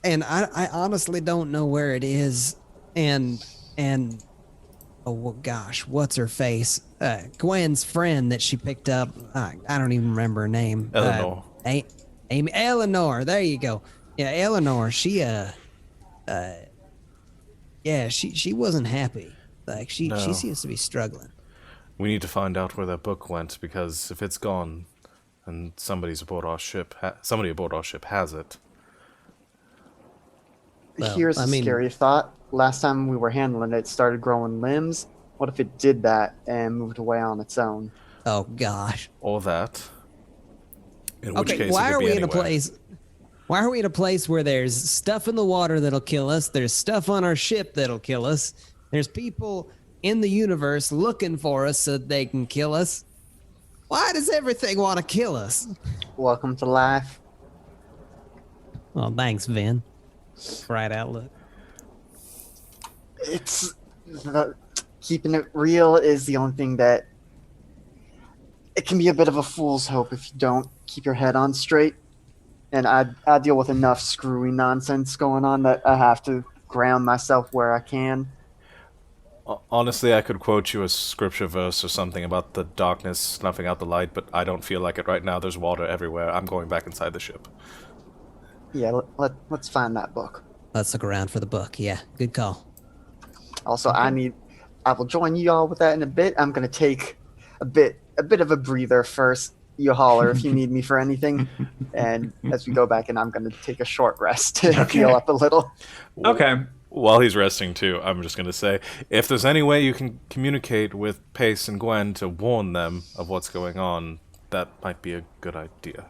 and I honestly don't know where it is. And oh gosh, what's her face? Gwen's friend that she picked up. I don't even remember her name. Eleanor. Amy. Eleanor. There you go. Yeah, Eleanor. She she wasn't happy. Like she seems to be struggling. We need to find out where that book went, because if it's gone, and somebody aboard our ship has it. Well, Here's a scary thought. Last time we were handling it, it started growing limbs. What if it did that and moved away on its own? Oh gosh. Or that. In which case, why it could are be we anywhere. in a place? Why are we in a place where there's stuff in the water that'll kill us? There's stuff on our ship that'll kill us. There's people in the universe looking for us so that they can kill us. Why does everything want to kill us? Welcome to life. Well, thanks, Vin. Right outlook. Keeping it real is the only thing that it can be a bit of a fool's hope if you don't keep your head on straight. And I deal with enough screwy nonsense going on that I have to ground myself where I can. Honestly, I could quote you a scripture verse or something about the darkness snuffing out the light, but I don't feel like it right now. There's water everywhere. I'm going back inside the ship. Yeah, let's find that book. Let's look around for the book. Yeah, good call. Also, I will join you all with that in a bit. I'm gonna take a bit of a breather first. You holler if you need me for anything, and as we go back in, I'm gonna take a short rest to heal up a little. Okay. While he's resting too, I'm just going to say, if there's any way you can communicate with Pace and Gwen to warn them of what's going on, that might be a good idea.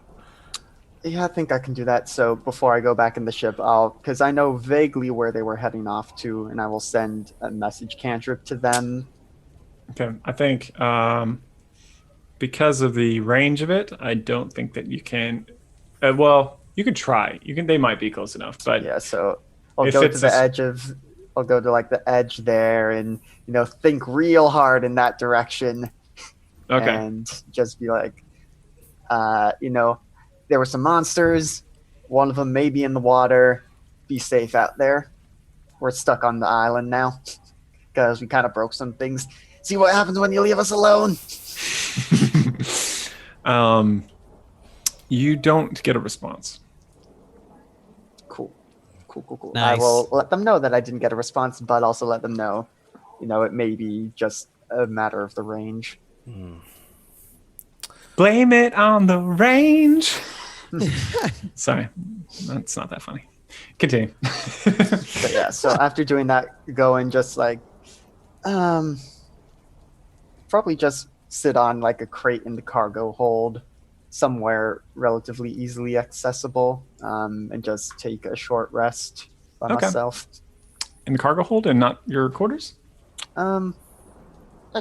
Yeah, I think I can do that. So before I go back in the ship, because I know vaguely where they were heading off to, and I will send a message cantrip to them. Okay. I think because of the range of it, I don't think that you can. Well, you could try. They might be close enough, but Yeah, so I'll If go to it's the a- edge of, I'll go to like the edge there, and think real hard in that direction, okay. and just be like, there were some monsters. One of them may be in the water. Be safe out there. We're stuck on the island now because we kind of broke some things. See what happens when you leave us alone. You don't get a response. Cool. Nice. I will let them know that I didn't get a response, but also let them know, it may be just a matter of the range. Blame it on the range. Sorry, that's not that funny. Continue. But yeah, so after doing that, go and just probably just sit on like a crate in the cargo hold somewhere relatively easily accessible, and just take a short rest by myself. In the cargo hold and not your quarters? Actually,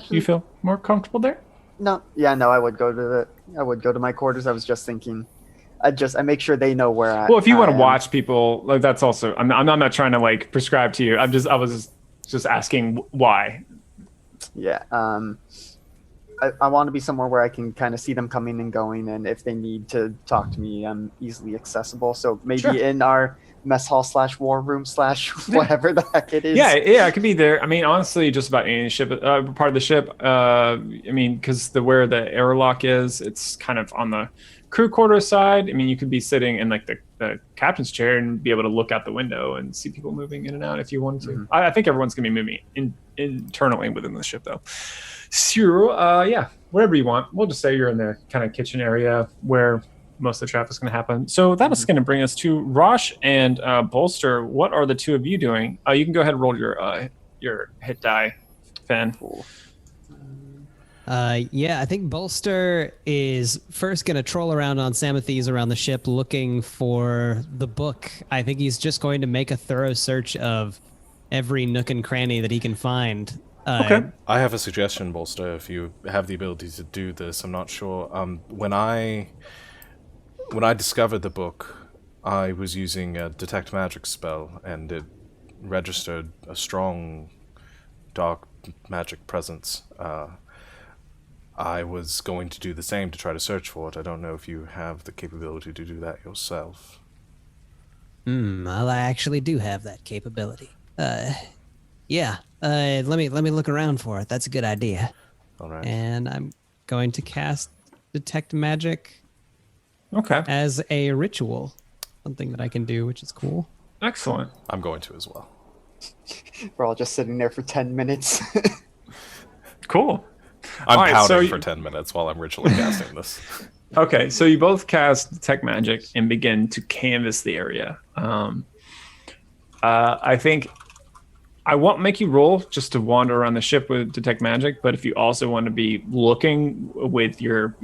You feel more comfortable there? no, I would go to my quarters. I was just thinking, I make sure they know where I. Well, if you want to am. watch people, like that's also. I'm not trying to like prescribe to you. I was just asking why. Yeah. I want to be somewhere where I can kind of see them coming and going, and if they need to talk to me, I'm easily accessible. So maybe Sure. in our mess hall / war room / whatever the heck it is. Yeah, it could be there. I mean, honestly, just about any ship, part of the ship. I mean, because where the airlock is, it's kind of on the crew quarters side, I mean, you could be sitting in like the captain's chair and be able to look out the window and see people moving in and out if you wanted to. I think everyone's gonna be moving internally within the ship though. So yeah, whatever you want. We'll just say you're in the kind of kitchen area where most of the traffic's going to happen. So that is going to bring us to Rosh and Bolster. What are the two of you doing? You can go ahead and roll your hit die, Finn. Yeah, I think Bolster is first going to troll around on Samathes around the ship looking for the book. I think he's just going to make a thorough search of every nook and cranny that he can find. Okay. I have a suggestion, Bolster, if you have the ability to do this. I'm not sure. When I discovered the book, I was using a detect magic spell, and it registered a strong dark magic presence. I was going to do the same to try to search for it. I don't know if you have the capability to do that yourself. Well, I actually do have that capability. Yeah. Let me look around for it. That's a good idea. All right. And I'm going to cast detect magic. Okay. As a ritual, something that I can do, which is cool. Excellent. I'm going to as well. We're all just sitting there for 10 minutes. Cool. I'm All right, pouting so for 10 minutes while I'm ritually casting this. Okay, so you both cast detect magic and begin to canvas the area. I think I won't make you roll just to wander around the ship with detect magic, but if you also want to be looking with your,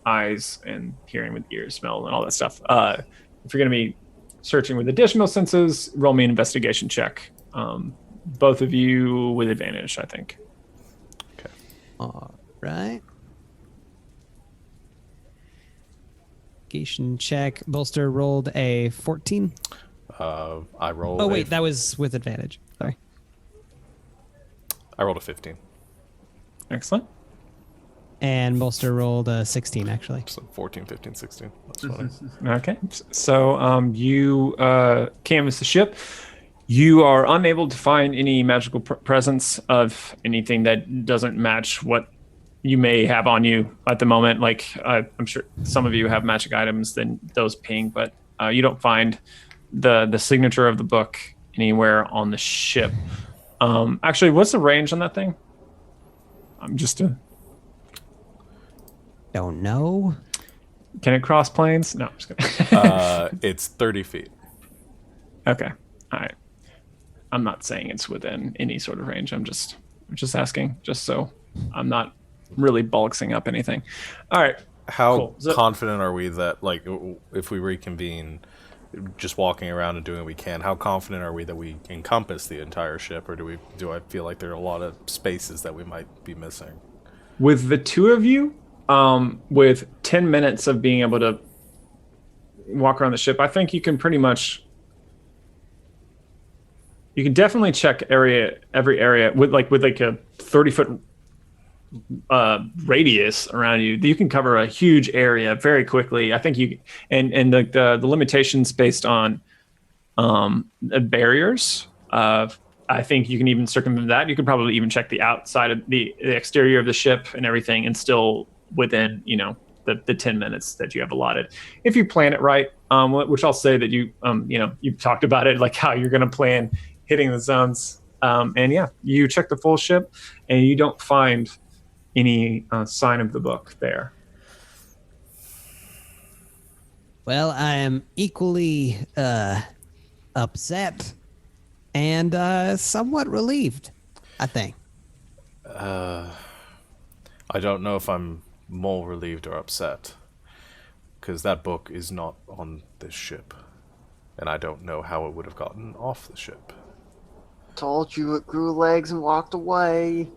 eyes and hearing with ears, smell, and all that stuff, if you're going to be searching with additional senses, roll me an investigation check. Both of you with advantage, I think. Okay. All right. Investigation check. Bolster rolled a 14. I rolled. Oh wait, that was with advantage. Sorry. I rolled a 15. Excellent. And Bolster rolled a 16, actually. So 14, 15, 16. That's funny. Okay, so you canvas the ship. You are unable to find any magical presence of anything that doesn't match what you may have on you at the moment. Like I'm sure some of you have magic items, then those ping, but you don't find the signature of the book anywhere on the ship. Actually, what's the range on that thing? I'm just Don't know. Can it cross planes? No, I'm just kidding. It's 30 feet. Okay. All right. I'm not saying it's within any sort of range. I'm just asking, just so I'm not really bulksing up anything. All right. How Cool. So- confident are we that, like, if we reconvene, just walking around and doing what we can, how confident are we that we encompass the entire ship, or do I feel like there are a lot of spaces that we might be missing? With the two of you, with 10 minutes of being able to walk around the ship, I think you can pretty much. You can definitely check every area with like a 30-foot radius around you. You can cover a huge area very quickly. I think you and the limitations based on barriers. I think you can even circumvent that. You could probably even check the outside of the exterior of the ship and everything, and still within the 10 minutes that you have allotted, if you plan it right. Which I'll say that you've talked about it, like how you're going to plan hitting the zones. And yeah, you check the full ship and you don't find any sign of the book there. Well, I am equally upset and somewhat relieved, I think. I don't know if I'm more relieved or upset, because that book is not on this ship, and I don't know how it would have gotten off the ship. Told you it grew legs and walked away.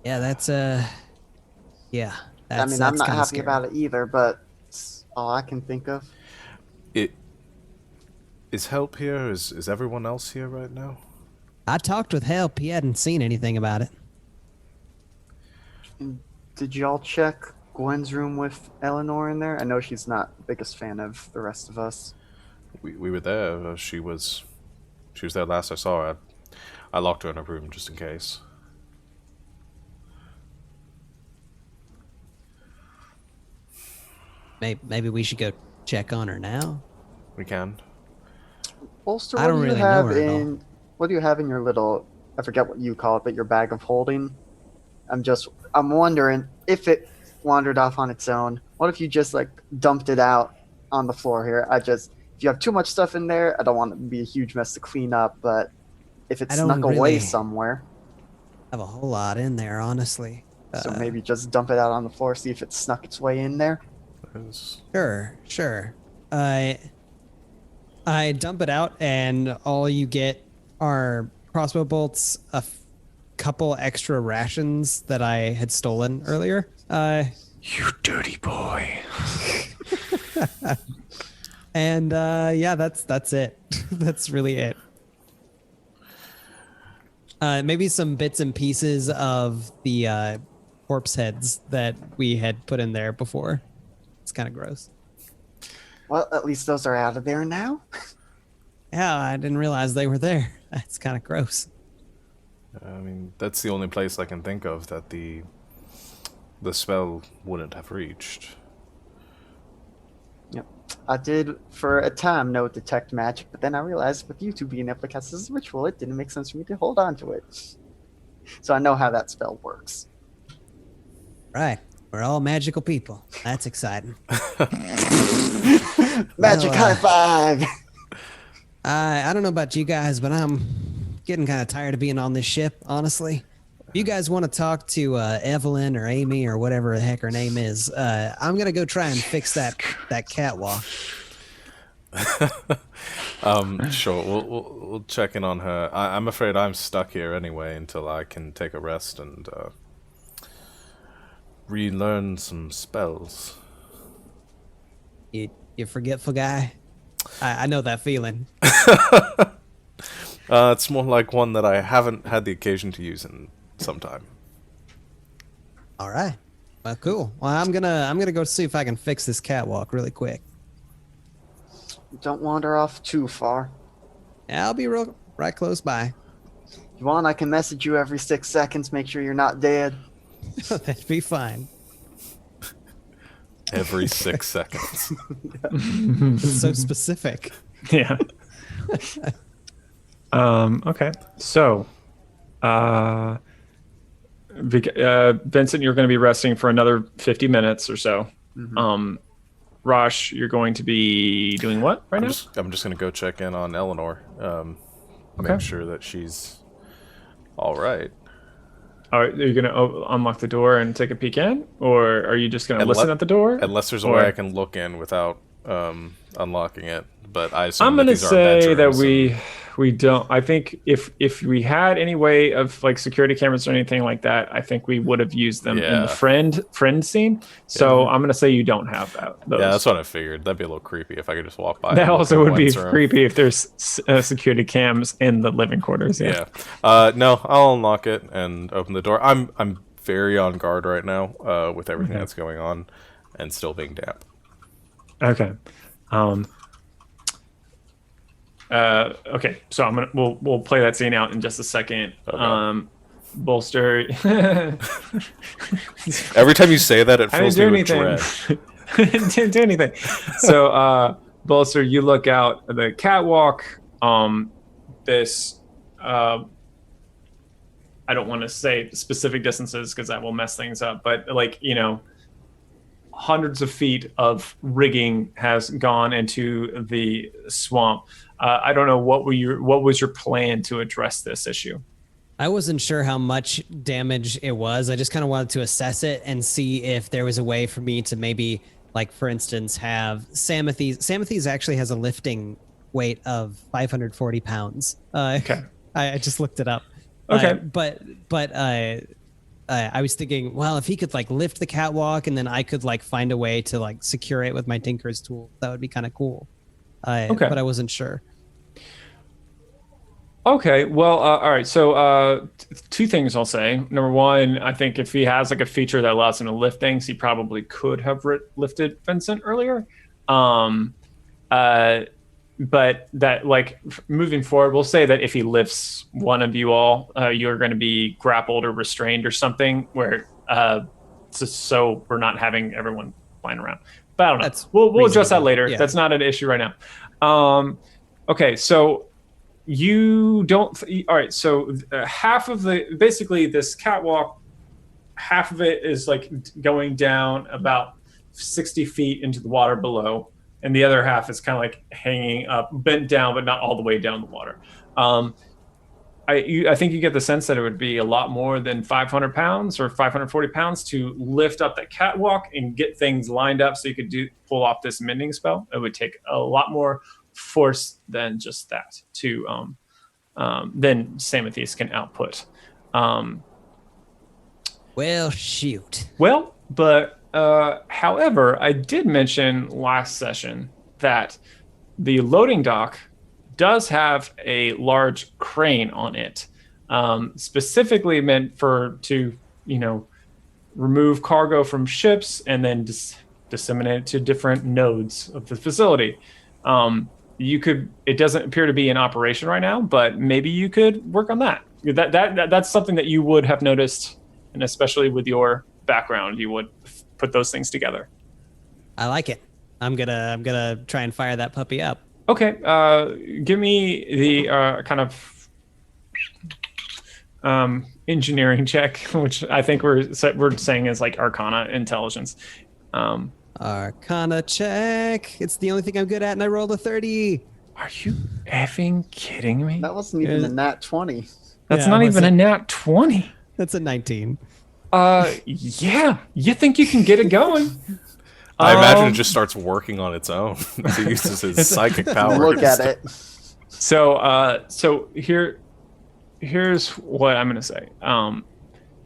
Yeah, that's yeah. I'm That's not kinda happy scary. about it either, but it's all I can think of. Is help here? Is everyone else here right now? I talked with Help. He hadn't seen anything about it. Did y'all check Gwen's room with Eleanor in there? I know she's not the biggest fan of the rest of us. We were there. She was there last I saw her. I locked her in a room just in case. Maybe we should go check on her now. We can. Bolster, I what don't do you really know have her at all. in what do you have in your little, I forget what you call it, but your bag of holding? I'm wondering if it wandered off on its own. What if you just like dumped it out on the floor here? If you have too much stuff in there, I don't want it to be a huge mess to clean up, but if it I don't snuck away really somewhere, have a whole lot in there, honestly. so maybe just dump it out on the floor, see if it snuck its way in there. Sure. I dump it out, and all you get are crossbow bolts, couple extra rations that I had stolen earlier. You dirty boy. And yeah, that's it. That's really it. Maybe some bits and pieces of the corpse heads that we had put in there before. It's kind of gross. Well, at least those are out of there now. Yeah, I didn't realize they were there. That's kind of gross. I mean, that's the only place I can think of that the spell wouldn't have reached. Yep. I did for a time know detect magic, but then I realized with you two being able to cast this as a ritual, it didn't make sense for me to hold on to it. So I know how that spell works. Right. We're all magical people. That's exciting. Magic high five! I don't know about you guys, but I'm getting kind of tired of being on this ship, honestly. If you guys want to talk to Evelyn or Amy or whatever the heck her name is, I'm going to go try and fix that catwalk. Sure, we'll check in on her. I'm afraid I'm stuck here anyway until I can take a rest and relearn some spells. You forgetful guy? I know that feeling. It's more like one that I haven't had the occasion to use in some time. All right. Well, cool. Well, I'm gonna go see if I can fix this catwalk really quick. Don't wander off too far. Yeah, I'll be right close by. If you want, I can message you every 6 seconds, make sure you're not dead. That'd be fine. Every 6 seconds. It's so specific. Yeah. Okay. So, Vincent, you're going to be resting for another 50 minutes or so. Mm-hmm. Rosh, you're going to be doing what right now? I'm just going to go check in on Eleanor. Okay. Make sure that she's all right. Are you going to unlock the door and take a peek in? Or are you just going to listen at the door? Unless there's a way I can look in without unlocking it. But I assume I'm going to these are say that bedrooms we don't. I think if we had any way of like security cameras or anything like that, I think we would have used them in the friend scene. So I'm going to say you don't have those. Yeah, that's what I figured. That'd be a little creepy if I could just walk by. That also would be creepy if there's security cams in the living quarters. Yeah. No, I'll unlock it and open the door. I'm very on guard right now with everything that's going on, and still being damp. Okay. Okay, so we'll play that scene out in just a second. Okay. Bolster. Every time you say that, it fills me with dread. Didn't do anything. So, Bolster, you look out the catwalk. This, I don't want to say specific distances because that will mess things up. But like hundreds of feet of rigging has gone into the swamp. I don't know what was your plan to address this issue? I wasn't sure how much damage it was. I just kind of wanted to assess it and see if there was a way for me to maybe, like, for instance, have Samathes. Samathes actually has a lifting weight of 540 pounds. Okay. I just looked it up. Okay. But I was thinking, well, if he could like lift the catwalk and then I could like find a way to like secure it with my tinker's tool, that would be kind of cool. Okay. But I wasn't sure. Okay, well, all right. So, two things I'll say. Number one, I think if he has like a feature that allows him to lift things, he probably could have lifted Vincent earlier. But that, like, moving forward, we'll say that if he lifts one of you all, you're going to be grappled or restrained or something, where so we're not having everyone flying around. But I don't know. That's We'll address that reasonable. later. Yeah. That's not an issue right now. Okay, so you don't. All right, so half of basically this catwalk, half of it is like going down about 60 feet into the water below, and the other half is kind of like hanging up, bent down, but not all the way down the water. I think you get the sense that it would be a lot more than 500 pounds or 540 pounds to lift up that catwalk and get things lined up so you could pull off this mending spell. It would take a lot more force than just that than Samathias can output. Well, shoot. Well, but however, I did mention last session that the loading dock does have a large crane on it, specifically meant to remove cargo from ships and then disseminate it to different nodes of the facility. It doesn't appear to be in operation right now, but maybe you could work on that. That's something that you would have noticed, and especially with your background, you would put those things together. I like it. I'm gonna try and fire that puppy up. Okay, give me the kind of engineering check, which I think we're saying is like Arcana intelligence. Arcana check. It's the only thing I'm good at, and I rolled a 30. Are you effing kidding me? That wasn't even a nat 20. That's not even a nat 20. That's a 19. Yeah. You think you can get it going? I imagine it just starts working on its own. It uses its psychic power. Look at it. So here's what I'm gonna say.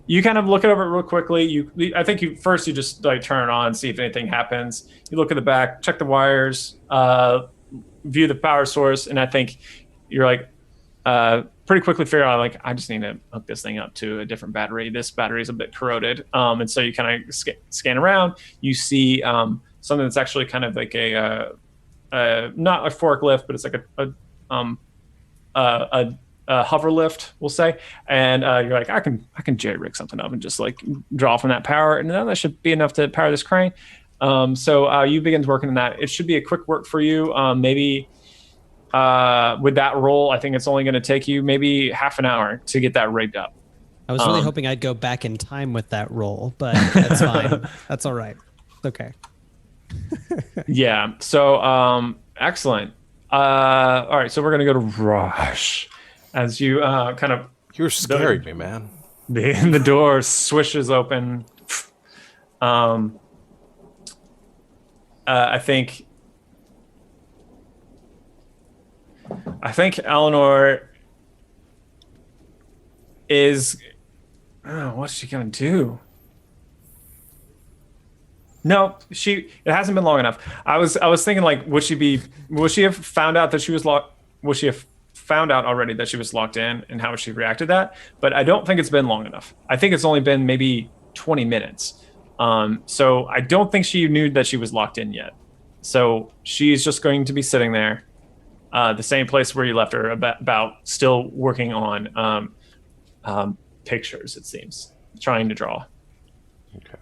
You kind of look it over real quickly. I think you just like turn it on, see if anything happens. You look at the back, check the wires, view the power source, and I think you're like pretty quickly figure out like I just need to hook this thing up to a different battery. This battery is a bit corroded, and so you kind of scan around. You see something that's actually kind of like a not a forklift, but it's like a hover lift, we'll say, and you're like, I can jerry rig something up and just like draw from that power, and then that should be enough to power this crane. So you begin working on that. It should be a quick work for you. Maybe with that roll, I think it's only going to take you maybe half an hour to get that rigged up. I was really hoping I'd go back in time with that roll, but that's fine. That's all right. Okay. Yeah. So excellent. All right. So we're going to go to Rush. As you kind of... You're scaring me, man. The door swishes open. I think Eleanor is... what's she going to do? No, it hasn't been long enough. I was thinking like, will she have found out that she was locked? Will she have found out already that she was locked in, and how would she react to that? But I don't think it's been long enough. I think it's only been maybe 20 minutes. So I don't think she knew that she was locked in yet. So she's just going to be sitting there, the same place where you left her, about still working on pictures, it seems, trying to draw. Okay.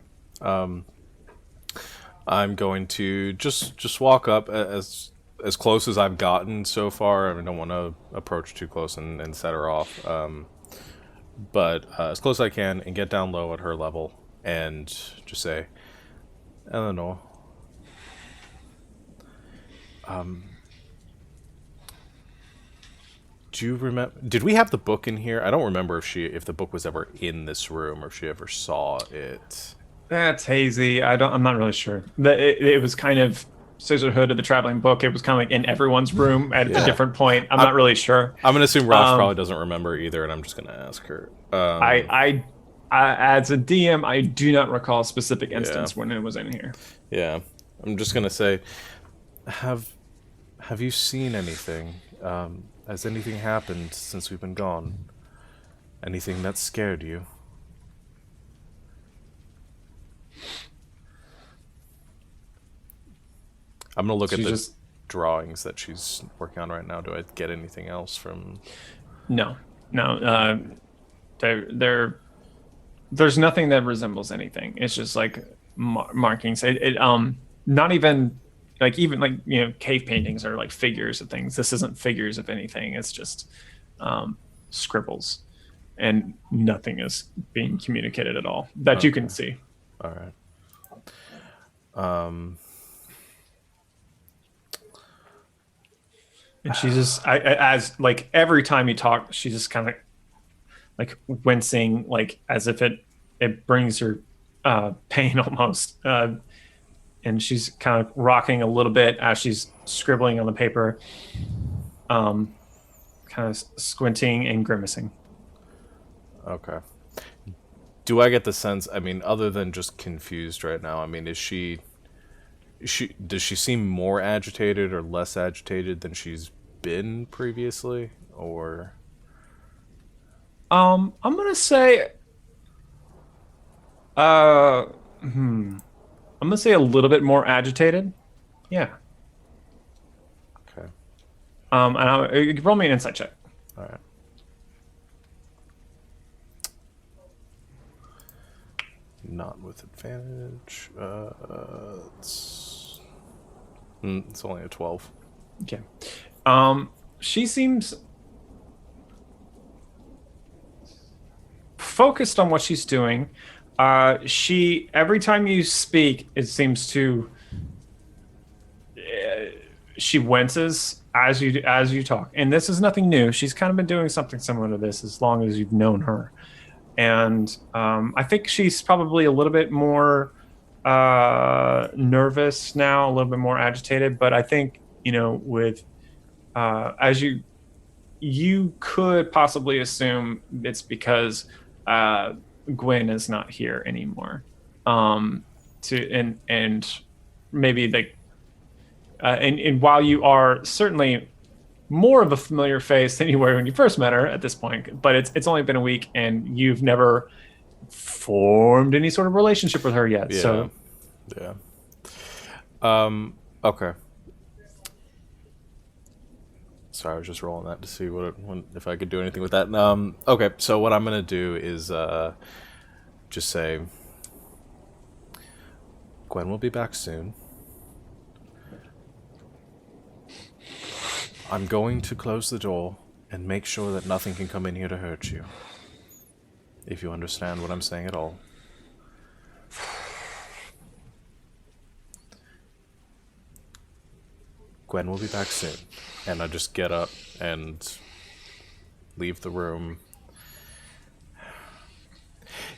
I'm going to just walk up as close as I've gotten so far. I don't want to approach too close and set her off. But as close as I can and get down low at her level and just say, Eleanor, do you remember? Did we have the book in here? I don't remember if the book was ever in this room or if she ever saw it. That's hazy. I'm not really sure. It was kind of Sisterhood of the Traveling Book. It was kind of like in everyone's room at a different point. I'm not really sure. I'm gonna assume Rosh probably doesn't remember either, and I'm just gonna ask her. I as a DM, I do not recall a specific instance when it was in here. Yeah, I'm just gonna say, have you seen anything? Has anything happened since we've been gone? Anything that scared you? I'm gonna look at the drawings that she's working on right now. Do I get anything else from? No. There's nothing that resembles anything. It's just like markings. not even cave paintings are like figures of things. This isn't figures of anything. It's just scribbles, and nothing is being communicated at all that you can see. All right. And she's just, as like every time you talk, she's just kind of like wincing, like as if it brings her pain almost. And she's kind of rocking a little bit as she's scribbling on the paper, kind of squinting and grimacing. Okay. Do I get the sense? I mean, other than just confused right now, I mean, does she seem more agitated or less agitated than she's been previously, or? I'm gonna say, I'm gonna say a little bit more agitated. Yeah. Okay. You can roll me an insight check. All right. Not with advantage. It's only a 12. Okay. She seems focused on what she's doing. She, every time you speak, it seems to she winces as you talk, and this is nothing new. She's kind of been doing something similar to this as long as you've known her, and I think she's probably a little bit more nervous now, a little bit more agitated. But I think with as you could possibly assume it's because Gwen is not here anymore. And maybe like and while you are certainly more of a familiar face than you were when you first met her at this point, but it's only been a week and you've never formed any sort of relationship with her yet. Yeah. So yeah. Okay. Sorry, I was just rolling that to see if I could do anything with that. Okay, so what I'm gonna do is just say, Gwen will be back soon. I'm going to close the door and make sure that nothing can come in here to hurt you. If you understand what I'm saying at all. Gwen will be back soon. And I just get up and leave the room.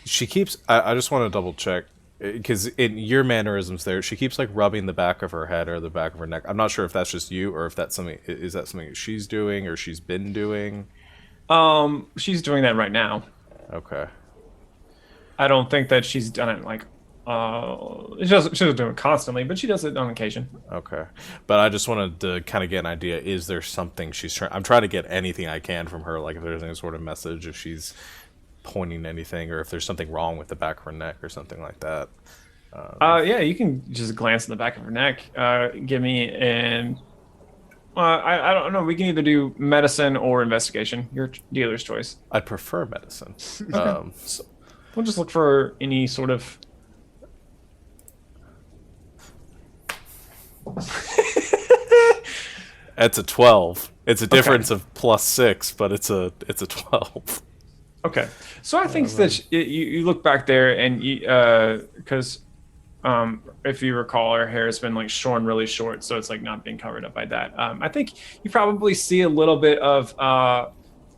She keeps... I just want to double check. Because in your mannerisms there, she keeps like rubbing the back of her head or the back of her neck. I'm not sure if that's just you or if that's something... Is that something she's doing or she's been doing? She's doing that right now. Okay. I don't think that she's done it like... she doesn't do it constantly, but she does it on occasion. Okay. But I just wanted to kind of get an idea. Is there something she's trying... I'm trying to get anything I can from her, like if there's any sort of message, if she's pointing anything, or if there's something wrong with the back of her neck or something like that. Yeah, you can just glance in the back of her neck. Give me an... I don't know. We can either do medicine or investigation. Your dealer's choice. I'd prefer medicine. Okay. So we'll just look for any sort of... It's a 12. It's a difference of +6, but it's a 12. Okay, so I think that you look back there and you because if you recall, her hair has been like shorn really short, so it's like not being covered up by that. I think you probably see a little bit of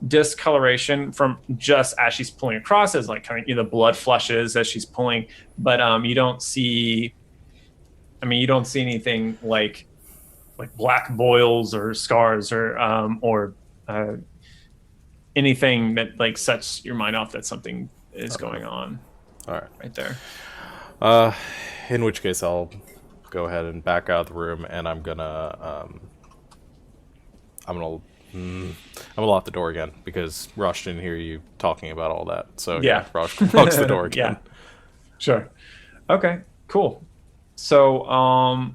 discoloration from just as she's pulling across, as like kind of the blood flushes as she's pulling, but you don't see. I mean, you don't see anything like black boils or scars or anything that like sets your mind off that something is going on. All right there. In which case, I'll go ahead and back out of the room, and I'm gonna lock the door again because Rosh didn't hear you talking about all that. So yeah, Rosh locks the door again. Yeah, sure. Okay, cool. So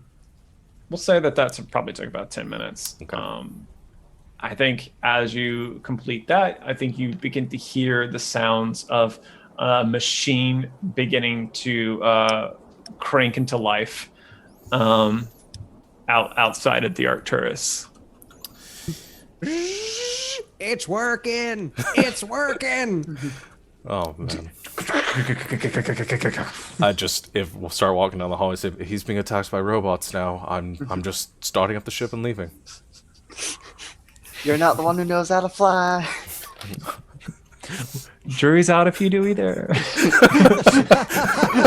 we'll say that's probably took about 10 minutes. Okay. I think as you complete that, I think you begin to hear the sounds of a machine beginning to crank into life. outside of the Arcturus. It's working. It's working. Oh man. If we'll start walking down the hallway, say he's being attacked by robots now. I'm just starting up the ship and leaving. You're not the one who knows how to fly. Jury's out if you do either.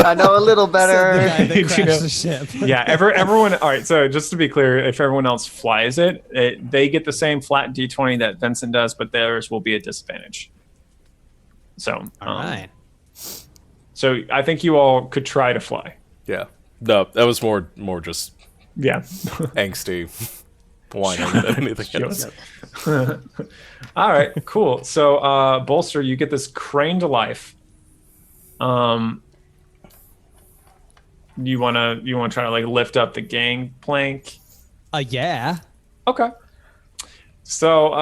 I know a little better. The guy that You crashed know. the ship. Yeah, everyone. All right, so just to be clear, if everyone else flies it, they get the same flat D20 that Vincent does, but theirs will be a disadvantage. So, All right. So I think you all could try to fly. Yeah. No, that was more just Yeah. angsty whining than anything else. All right, cool. So, Bolster, you get this crane to life. You wanna try to like lift up the gangplank? Yeah. Okay. So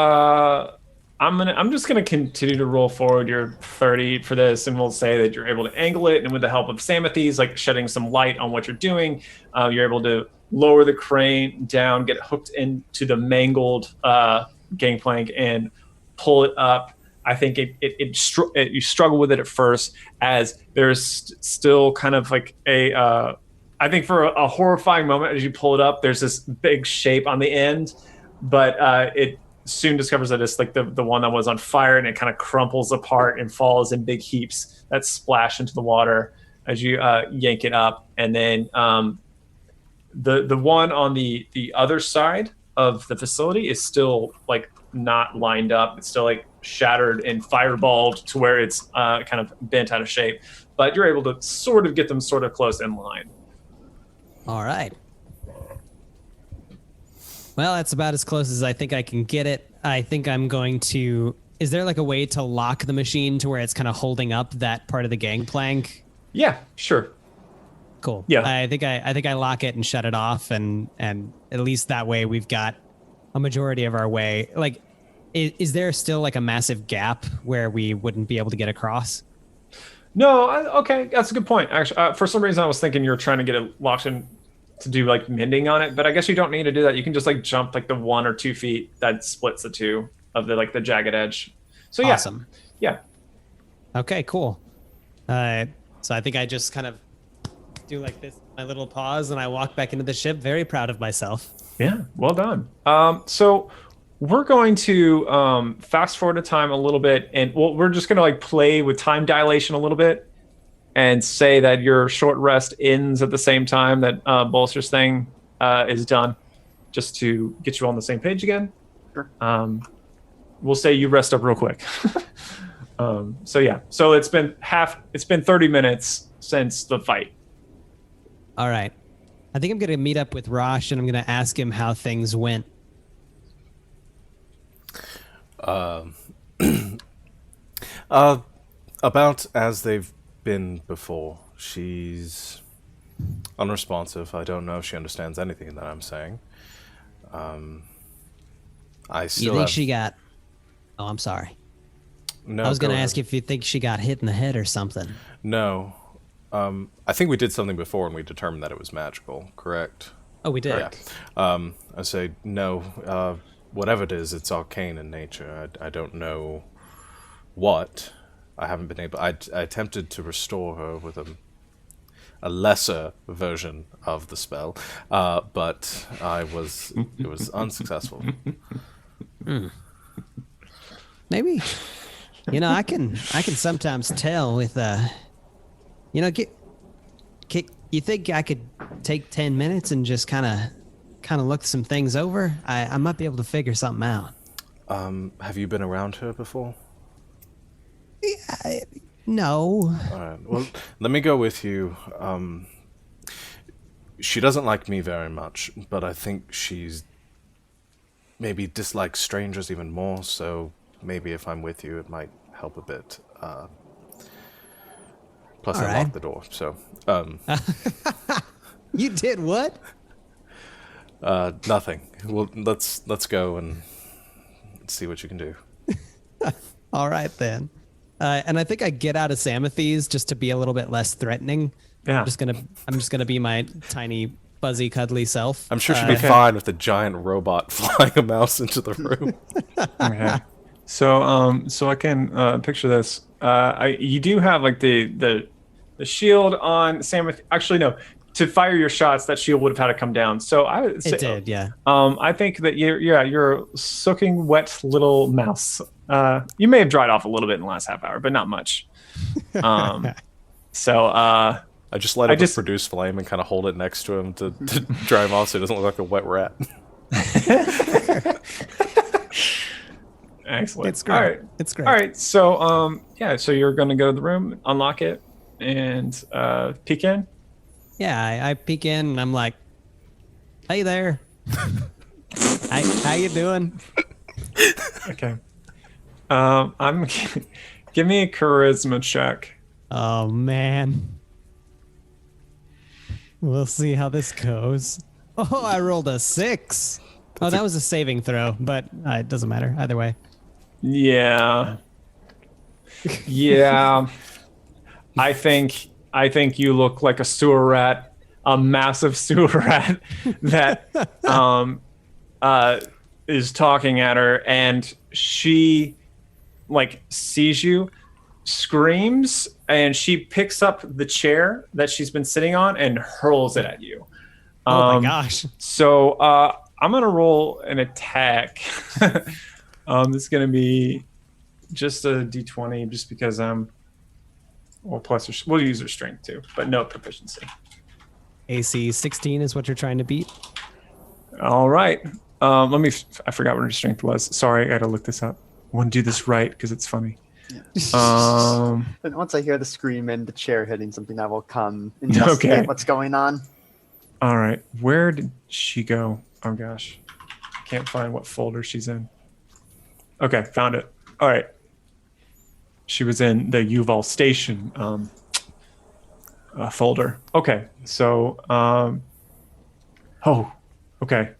I'm just gonna continue to roll forward your 30 for this, and we'll say that you're able to angle it, and with the help of Samathes, like shedding some light on what you're doing, you're able to lower the crane down, get hooked into the mangled gangplank, and pull it up. I think you struggle with it at first, as there's still kind of like I think for a horrifying moment as you pull it up, there's this big shape on the end, but it soon discovers that it's like the one that was on fire, and it kind of crumples apart and falls in big heaps that splash into the water as you yank it up. And then the one on the other side of the facility is still like not lined up. It's still like shattered and fireballed to where it's kind of bent out of shape, but you're able to sort of get them sort of close in line. All right. Well, that's about as close as I think I can get it. I think I'm going to... Is there like a way to lock the machine to where it's kind of holding up that part of the gangplank? Yeah, sure. Cool. Yeah. I think I lock it and shut it off, and at least that way we've got a majority of our way. Like, is there still like a massive gap where we wouldn't be able to get across? No, okay, that's a good point. Actually, for some reason I was thinking you were trying to get it locked in to do like mending on it, but I guess you don't need to do that. You can just like jump like the 1 or 2 feet that splits the two of the like the jagged edge. So yeah, Awesome. Yeah. Okay, cool. So I think I just kind of do like this, my little pause, and I walk back into the ship, very proud of myself. Yeah, well done. So we're going to fast forward to time a little bit, and we're just going to like play with time dilation a little bit and say that your short rest ends at the same time that Bolster's thing is done, just to get you on the same page again. Sure. We'll say you rest up real quick. So yeah, so it's been 30 minutes since the fight. All right. I think I'm going to meet up with Rosh, and I'm going to ask him how things went. About as they've been before. She's unresponsive. I don't know if she understands anything that I'm saying. I still You think have... she got... Oh, I'm sorry. No, I was going go to ahead. ask if you think she got hit in the head or something. No. I think we did something before and we determined that it was magical, correct? Oh, we did. Yeah. I say, no, whatever it is, it's arcane in nature. I don't know what. I haven't been able... I attempted to restore her with a lesser version of the spell, but it was unsuccessful. Maybe. You know, I can sometimes tell with you know, you think I could take 10 minutes and just kind of look some things over? I might be able to figure something out. Have you been around her before? No. All right. Well, let me go with you. She doesn't like me very much, but I think she's maybe dislikes strangers even more, so maybe if I'm with you, it might help a bit. Plus, All I right. locked the door, so... You did what? Nothing. Well, let's go and see what you can do. All right, then. And I think I get out of Samathes just to be a little bit less threatening. Yeah. I'm just gonna be my tiny fuzzy, cuddly self. I'm sure she'd be fine with a giant robot flying a mouse into the room. Okay. So I can picture this. You do have like the shield on Sam. Actually, no. To fire your shots, that shield would have had to come down. So I would say, It did, yeah. I think that you're a soaking wet little mouse. You may have dried off a little bit in the last half hour, but not much. I just light up a produce flame and kind of hold it next to him to dry him off so he doesn't look like a wet rat. Excellent. It's great. All right. It's great. All right. So so you're gonna go to the room, unlock it, and peek in. Yeah, I peek in and I'm like, "Hey there, how you doing?" Okay. Give me a charisma check. Oh man, we'll see how this goes. Oh, I rolled a 6. Oh, that was a saving throw, but it doesn't matter either way. Yeah. Yeah. I think you look like a sewer rat, a massive sewer rat that is talking at her, and she like sees you, screams, and she picks up the chair that she's been sitting on and hurls it at you. Oh my gosh. So I'm gonna roll an attack. This is gonna be just a d20, just because we'll use her strength too, but no proficiency. AC 16 is what you're trying to beat. All right. I forgot what her strength was. Sorry, I gotta look this up. I want to do this right because it's funny. Yeah. And once I hear the scream and the chair hitting something, I will come investigate what's going on. All right. Where did she go? Oh gosh, can't find what folder she's in. Okay, found it. All right. She was in the Yuval Station folder. Okay, so okay,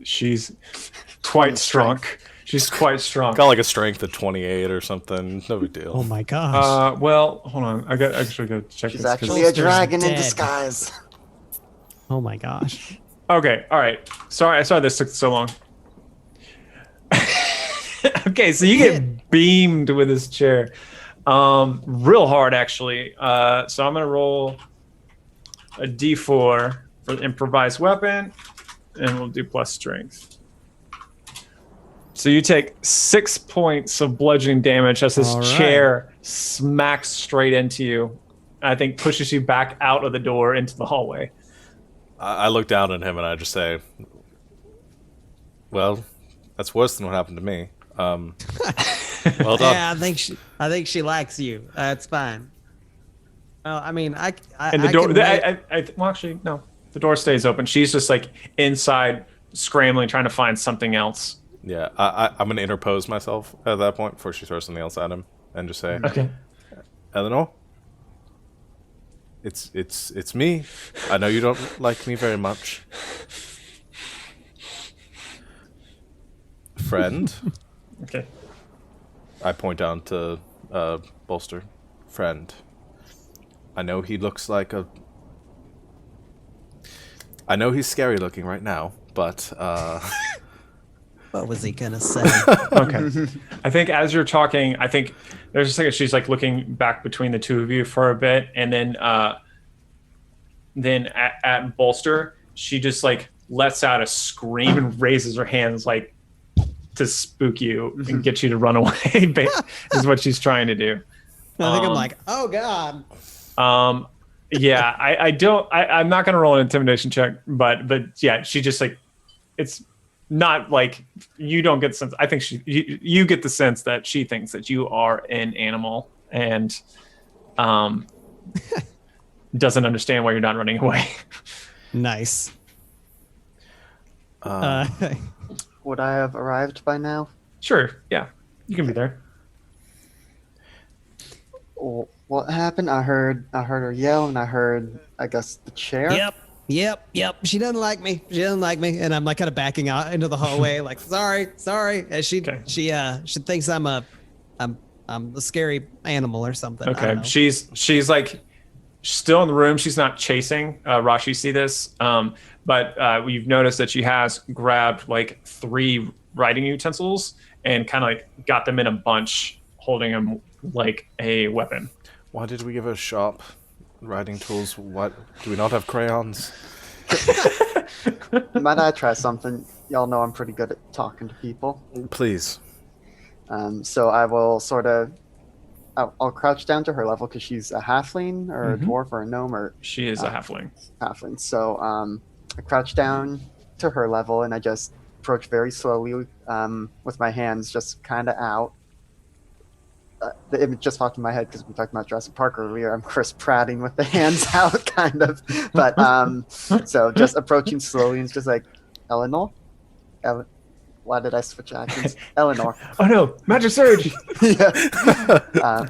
she's quite strong. She's quite strong. Got like a strength of 28 or something. No big deal. Oh my gosh. Well, hold on. I got to check. She's this, actually a dragon in dead. disguise. Oh my gosh. Okay, all right. Sorry this took so long. Okay, so you get beamed with this chair. Real hard, actually. So I'm going to roll a d4 for the improvised weapon, and we'll do plus strength. So you take 6 points of bludgeoning damage as this chair smacks straight into you. I think pushes you back out of the door into the hallway. I look down at him and I just say, well, that's worse than what happened to me. Well done. Yeah, I think she likes you. That's fine. Well, I mean, and the door. Well, actually, no. The door stays open. She's just like inside, scrambling, trying to find something else. Yeah, I'm gonna interpose myself at that point before she throws something else at him, and just say, "Okay, Eleanor, it's me. I know you don't like me very much, friend." Okay. I point down to Bolster. Friend. I know he looks like a... I know he's scary looking right now, but... What was he gonna say? Okay. I think as you're talking, I think there's a second she's like looking back between the two of you for a bit, and then at Bolster, she just like lets out a scream and raises her hands like to spook you and get you to run away. Is what she's trying to do. I think I'm like, oh god. Yeah, I'm not gonna roll an intimidation check, but yeah, she just like, it's not like you don't get the sense. I think you get the sense that she thinks that you are an animal and doesn't understand why you're not running away. Nice. Would I have arrived by now? Sure, yeah, you can be there. What happened? I heard her yell, and I heard, I guess, the chair. Yep. She doesn't like me. And I'm like kind of backing out into the hallway, like sorry. And she thinks I'm a scary animal or something. Okay, she's like, still in the room. She's not chasing. Rosh, you see this, but you've noticed that she has grabbed like 3 writing utensils and kind of like got them in a bunch, holding them like a weapon. Why did we give her sharp writing tools? What do we not have crayons? Might I try something? Y'all know I'm pretty good at talking to people. Please. So I will sort of, I'll crouch down to her level because she's a halfling or a dwarf or a gnome or. She is a halfling. Halfling. So I crouch down to her level and I just approach very slowly with my hands just kind of out. The image just popped in my head because we talked about Jurassic Park earlier. I'm Chris Pratting with the hands out, kind of. But so just approaching slowly and it's just like, Eleanor? Why did I switch actions? Eleanor. Oh no, magic surge! Yeah.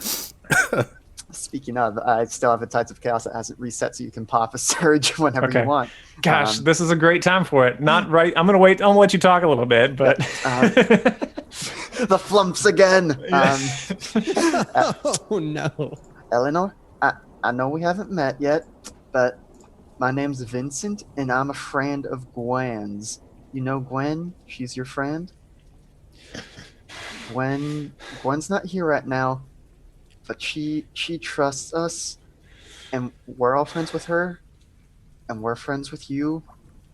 Speaking of, I still have a Tides of Chaos that hasn't reset, so you can pop a surge whenever you want. Gosh, this is a great time for it. Not right. I'm gonna wait. I'm gonna let you talk a little bit, but the flumps again. Oh no, Eleanor, I know we haven't met yet, but my name's Vincent, and I'm a friend of Gwen's. You know Gwen? She's your friend? Gwen's not here right now, but she trusts us, and we're all friends with her, and we're friends with you.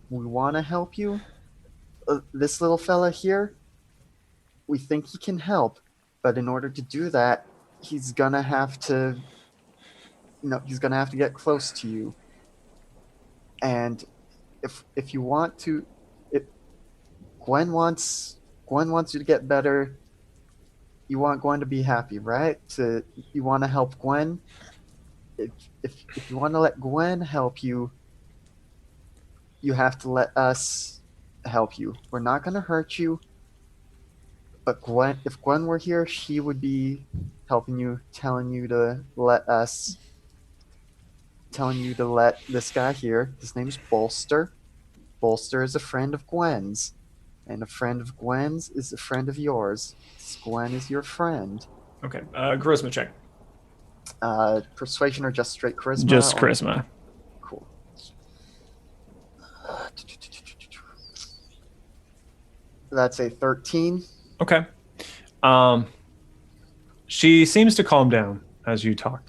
We want to help you. This little fella here, we think he can help, but in order to do that, he's gonna have to, he's gonna have to get close to you. And if you want to, Gwen wants you to get better. You want Gwen to be happy, right? You want to help Gwen. If you want to let Gwen help you, you have to let us help you. We're not going to hurt you, but if Gwen were here, she would be helping you, telling you to let this guy here. His name's Bolster. Bolster is a friend of Gwen's. And a friend of Gwen's is a friend of yours. Gwen is your friend. Okay. Charisma check. Persuasion or just straight charisma? Just charisma. Cool. That's a 13. Okay. She seems to calm down as you talk.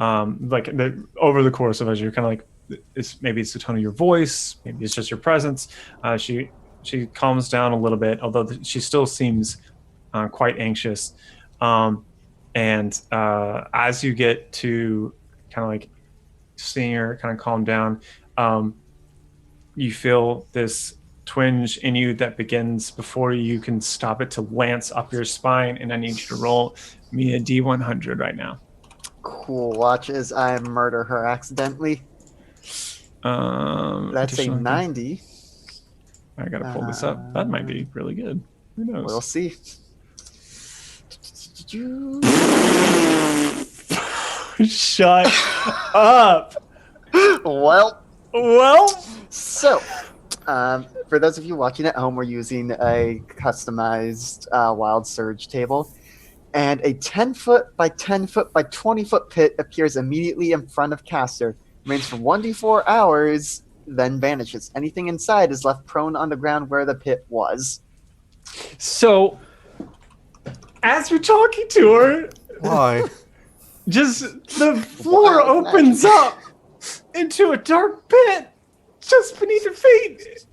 Over the course of as you're kind of like, maybe it's the tone of your voice, maybe it's just your presence. She calms down a little bit, although she still seems quite anxious. And as you get to kind of like seeing her kind of calm down, you feel this twinge in you that begins before you can stop it to lance up your spine. And I need you to roll me a D100 right now. Cool. Watch as I murder her accidentally. That's a 90. I gotta pull this up. That might be really good. Who knows? We'll see. Shut up. Well. So, for those of you watching at home, we're using a customized Wild Surge table. And a 10-foot by 10-foot by 20-foot pit appears immediately in front of caster. Remains for 1d4 hours, then vanishes. Anything inside is left prone on the ground where the pit was. So, as you're talking to her, why? Just the floor opens up into a dark pit just beneath her feet.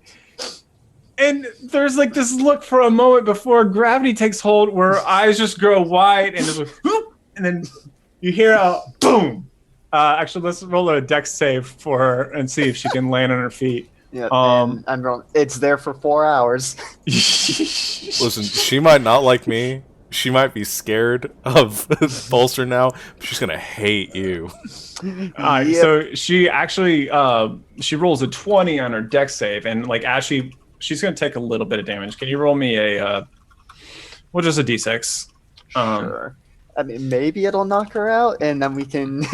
And there's like this look for a moment before gravity takes hold where her eyes just grow wide and, and then you hear a boom. Actually, let's roll a dex save for her and see if she can land on her feet. Yeah, I'm rolling. It's there for 4 hours. Listen, she might not like me. She might be scared of Bolster now, but she's gonna hate you. Yep. So she actually she rolls a 20 on her dex save, and like as she's gonna take a little bit of damage. Can you roll me just a d6? Sure. I mean, maybe it'll knock her out, and then we can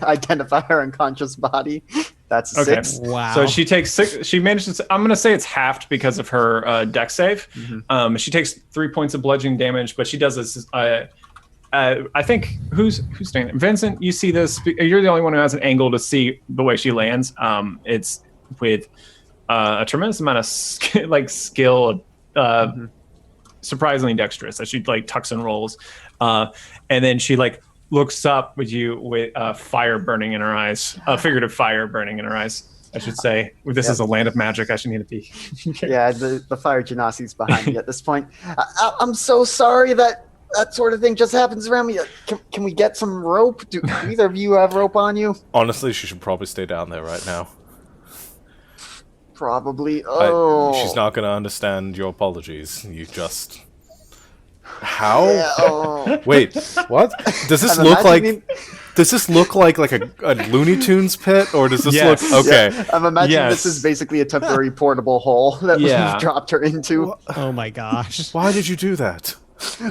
identify her unconscious body. That's a 6. Wow. So she takes 6. She manages. I'm gonna say it's halved because of her dex save. Mm-hmm. She takes 3 points of bludgeoning damage, but she does this I think who's staying there? Vincent, you see this. You're the only one who has an angle to see the way she lands. It's with a tremendous amount of skill, surprisingly dexterous. As she like tucks and rolls, and then she like looks up with you with fire burning in her eyes, figurative fire burning in her eyes. I should say. This is a land of magic. I should need to be. Yeah, the fire genasi's behind me at this point. I'm so sorry that sort of thing just happens around me. Can we get some rope? Do either of you have rope on you? Honestly, she should probably stay down there right now. Probably. Oh. She's not going to understand your apologies. You just... How? Yeah, oh. Wait, what? Does this look like... Does this look like a Looney Tunes pit, or does this look okay? Yeah, I'm imagining this is basically a temporary portable hole that we've dropped her into. Oh my gosh! Why did you do that,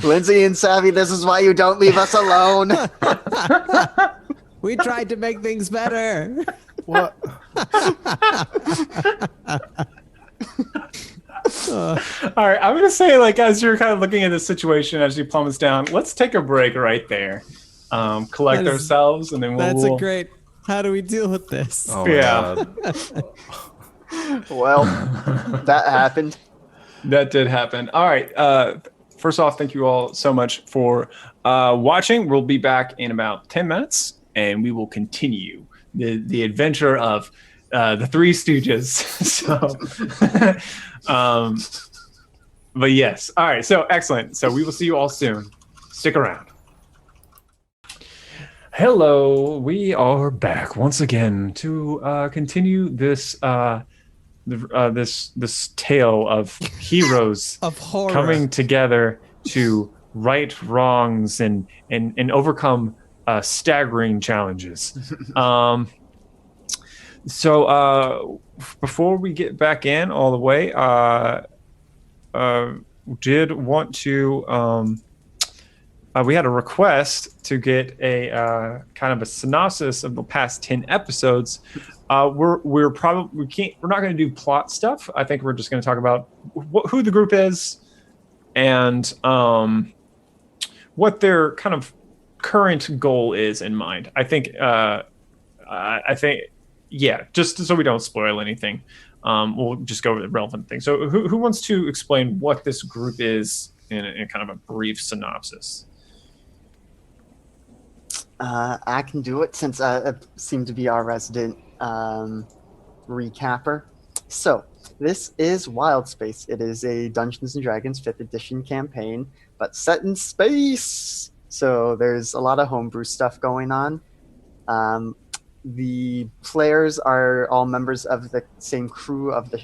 Lindsay and Savvy? This is why you don't leave us alone. We tried to make things better. What? All right, I'm gonna say, like, as you're kind of looking at the situation as you plummets down, let's take a break right there. Collect ourselves, and then that's a great. How do we deal with this? Oh yeah. Well, that happened. That did happen. All right. First off, thank you all so much for watching. We'll be back in about 10 minutes, and we will continue the adventure of the Three Stooges. So, but yes. All right. So excellent. So we will see you all soon. Stick around. Hello, we are back once again to continue this this tale of heroes of horror coming together to right wrongs and overcome staggering challenges. So before we get back in all the way, did want to. We had a request to get a kind of a synopsis of the past 10 episodes. We're not going to do plot stuff. I think we're just going to talk about who the group is and what their kind of current goal is in mind. I think just so we don't spoil anything, we'll just go over the relevant things. So who wants to explain what this group is in kind of a brief synopsis? I can do it since I seem to be our resident recapper. So, this is Wildspace. It is a Dungeons & Dragons 5th edition campaign, but set in space! So, there's a lot of homebrew stuff going on. The players are all members of the same crew of the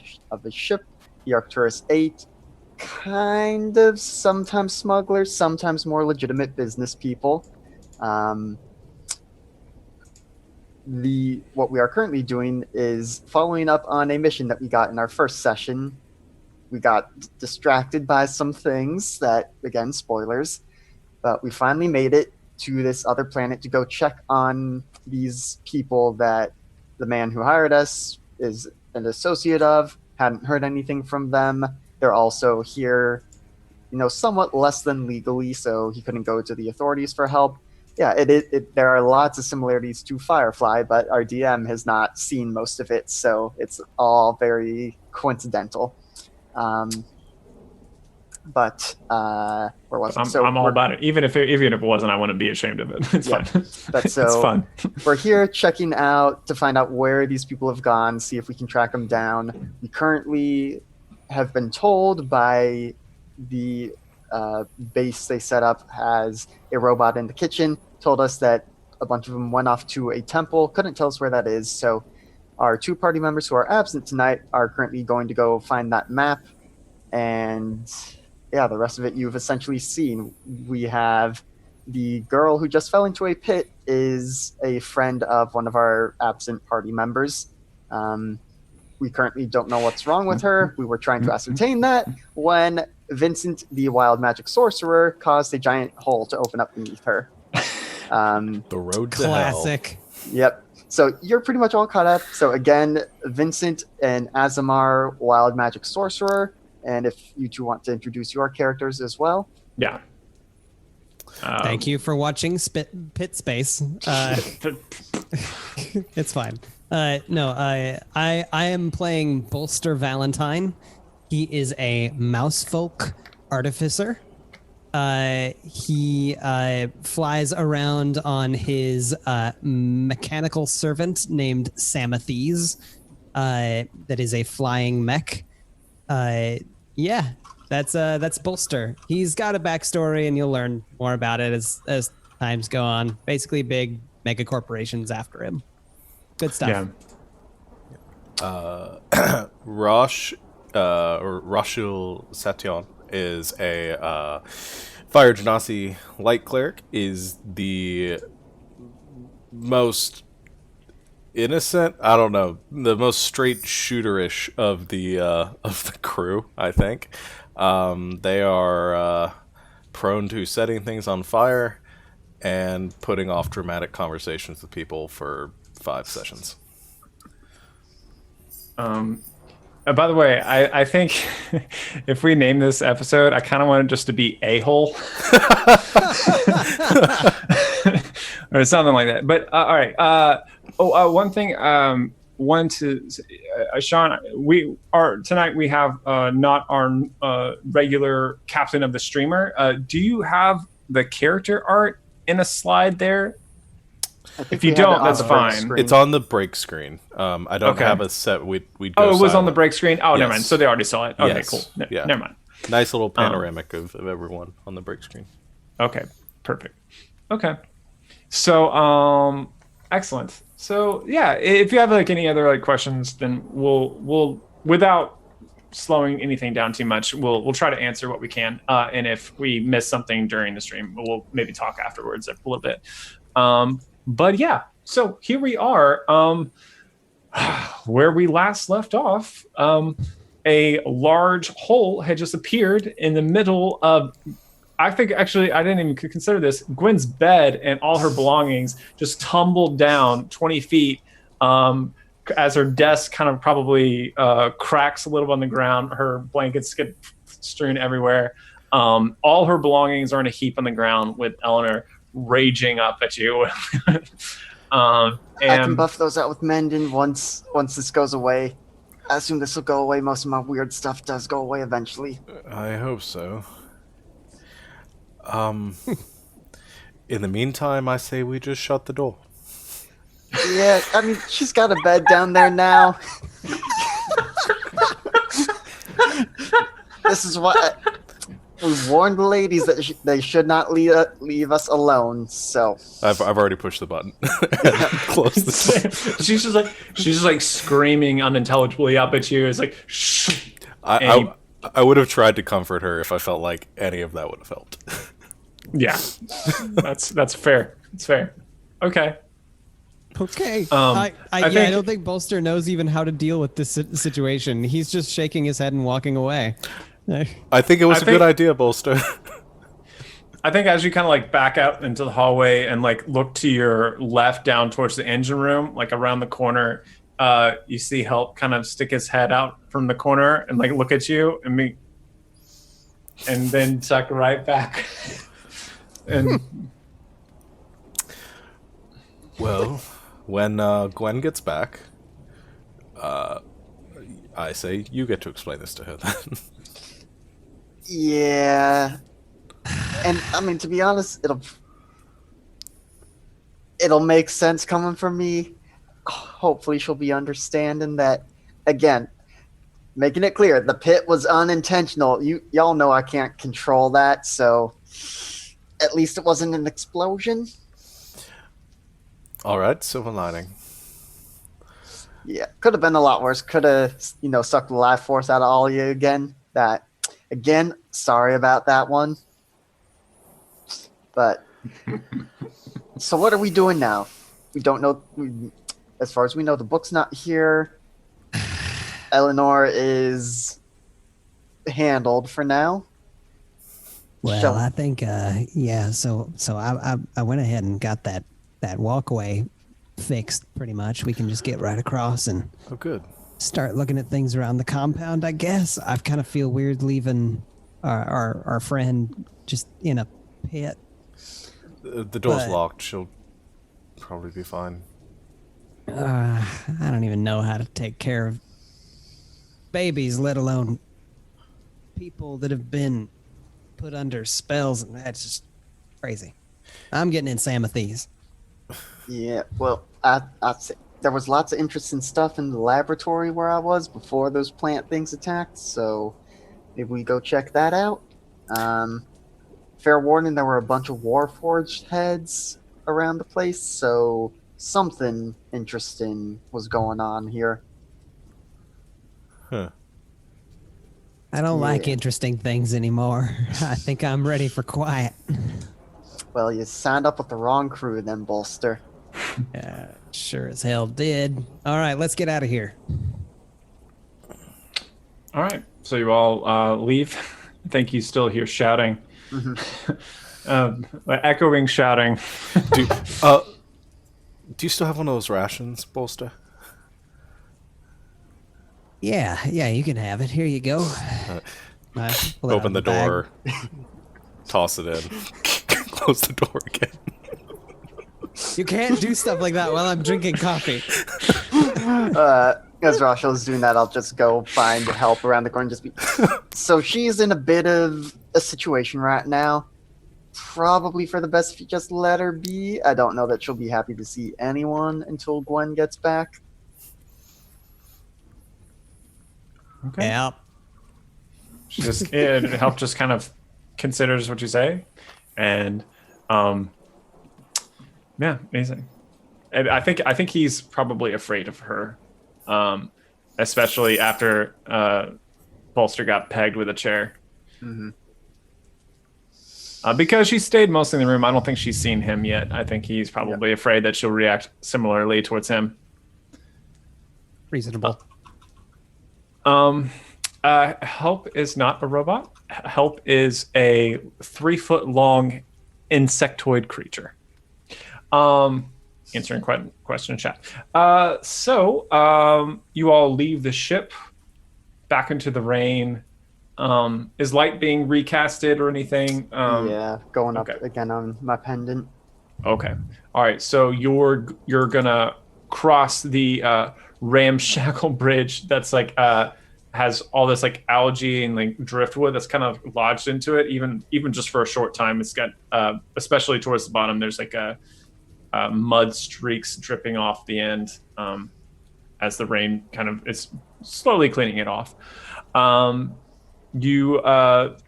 ship, the Arcturus 8. Kind of sometimes smugglers, sometimes more legitimate business people. What we are currently doing is following up on a mission that we got in our first session. We got distracted by some things that, again, spoilers, but we finally made it to this other planet to go check on these people that the man who hired us is an associate of. Hadn't heard anything from them. They're also here, somewhat less than legally, so he couldn't go to the authorities for help. Yeah, there are lots of similarities to Firefly, but our DM has not seen most of it, so it's all very coincidental. But where was it? I'm all about it. Even if it wasn't, I wouldn't be ashamed of it. It's fun. But so it's fun. We're here checking out to find out where these people have gone, see if we can track them down. We currently have been told by the base they set up has a robot in the kitchen, told us that a bunch of them went off to a temple, couldn't tell us where that is, so our two party members who are absent tonight are currently going to go find that map, and yeah, the rest of it you've essentially seen. We have the girl who just fell into a pit is a friend of one of our absent party members. We currently don't know what's wrong with her. We were trying to ascertain that when Vincent, the wild magic sorcerer, caused a giant hole to open up beneath her. The road to classic. hell. Yep. So you're pretty much all caught up. So again, Vincent and Azamar, wild magic sorcerer. And if you two want to introduce your characters as well. Yeah. Thank you for watching Pit Space. It's fine. No, I am playing Bolster Valentine. He is a mousefolk artificer. He flies around on his mechanical servant named Samathes. That is a flying mech. Yeah, that's Bolster. He's got a backstory, and you'll learn more about it as times go on. Basically, big mega corporations after him. Good stuff. Yeah. Rosh or Rashul Satyon is a Fire Genasi light cleric. Is the most innocent, I don't know, the most straight shooterish of the crew, I think. They are prone to setting things on fire and putting off dramatic conversations with people for 5 sessions. By the way, I think if we name this episode, I kind of want it just to be A-hole. Or something like that. But all right. One thing, Sean, tonight we have not our regular captain of the streamer. Do you have the character art in a slide there? If you don't, that's fine. It's on the break screen. I don't have a set. We'd go it was silent. On the break screen? Oh, yes. Never mind. So they already saw it. Okay, yes. Cool. Yeah. Never mind. Nice little panoramic of everyone on the break screen. Okay, perfect. Okay. So, excellent. So, yeah, if you have like any other like questions, then we'll without slowing anything down too much, we'll try to answer what we can. And if we miss something during the stream, we'll maybe talk afterwards a little bit. But yeah, so here we are, where we last left off. A large hole had just appeared in the middle of, I think actually I didn't even consider this, Gwen's bed, and all her belongings just tumbled down 20 feet as her desk kind of probably cracks a little on the ground. Her blankets get strewn everywhere. All her belongings are in a heap on the ground with Eleanor raging up at you. I can buff those out with Mendon once this goes away. I assume this will go away. Most of my weird stuff does go away eventually. I hope so. In the meantime, I say we just shut the door. Yeah, I mean, she's got a bed down there now. This is what we've warned the ladies that they should not leave us alone. So I've already pushed the button. Close the door. she's just like screaming unintelligibly up at you. It's like shh. I would have tried to comfort her if I felt like any of that would have helped. Yeah, that's fair. It's fair. Okay. Okay. I don't think Bolster knows even how to deal with this situation. He's just shaking his head and walking away. I think it was a good idea, Bolster. I think as you kind of like back out into the hallway and like look to your left down towards the engine room, like around the corner, you see Help kind of stick his head out from the corner and like look at you and then tuck right back. And well, when Gwen gets back, I say you get to explain this to her then. Yeah, and I mean, to be honest, it'll make sense coming from me. Hopefully, she'll be understanding that. Again, making it clear, the pit was unintentional. Y'all know I can't control that, so at least it wasn't an explosion. All right, silver lining. Yeah, could have been a lot worse. Could have, sucked the life force out of all of you again. Again, sorry about that one. But, so what are we doing now? We don't know. As far as we know, the book's not here. Eleanor is handled for now. Well, I think, yeah. So I went ahead and got that walkway fixed pretty much. We can just get right across and good. Start looking at things around the compound, I guess. I kind of feel weird leaving our friend just in a pit. The door's But- locked. She'll probably be fine. I don't even know how to take care of babies, let alone people that have been put under spells, and that's just crazy. I'm getting in Samothese. Yeah, well, I'd say there was lots of interesting stuff in the laboratory where I was before those plant things attacked, so maybe we go check that out. Fair warning, there were a bunch of Warforged heads around the place, so something interesting was going on here. Huh. I don't like Yeah. interesting things anymore. I think I'm ready for quiet. Well, you signed up with the wrong crew then, Bolster. Sure as hell did. All right, let's get out of here. All right, so you all leave. I think you still hear shouting, echoing shouting. Do you still have one of those rations, Bolster? Yeah, you can have it. Here you go. I pull it out Open of the bag. door, toss it in, close the door again. You can't do stuff like that while I'm drinking coffee. As Rashal's doing that, I'll just go find help around the corner and just be... So she's in a bit of a situation right now. Probably for the best if you just let her be. I don't know that she'll be happy to see anyone until Gwen gets back. Okay. Yeah. She just help just kind of considers what you say, and yeah, amazing. And I think he's probably afraid of her, especially after Bolster got pegged with a chair. Mm-hmm. Because she stayed mostly in the room, I don't think she's seen him yet. I think he's probably afraid that she'll react similarly towards him. Reasonable. Help is not a robot. Help is a 3-foot-long insectoid creature. Answering question in chat. So you all leave the ship back into the rain. Is light being recasted or anything? Yeah, going up okay. again on my pendant. Okay. All right. So you're gonna cross the ramshackle bridge that's like has all this like algae and like driftwood that's kind of lodged into it. Even just for a short time, it's got especially towards the bottom. There's like a mud streaks dripping off the end as the rain kind of is slowly cleaning it off. You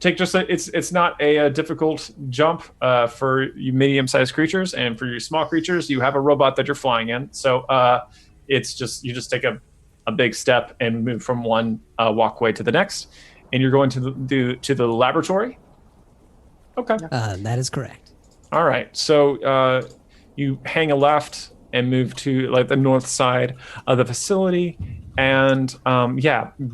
take just it's not a difficult jump for you medium-sized creatures, and for your small creatures, you have a robot that you're flying in. So it's just you just take a big step and move from one walkway to the next, and you're going to the laboratory. Okay. That is correct. All right. So you hang a left and move to like the north side of the facility. And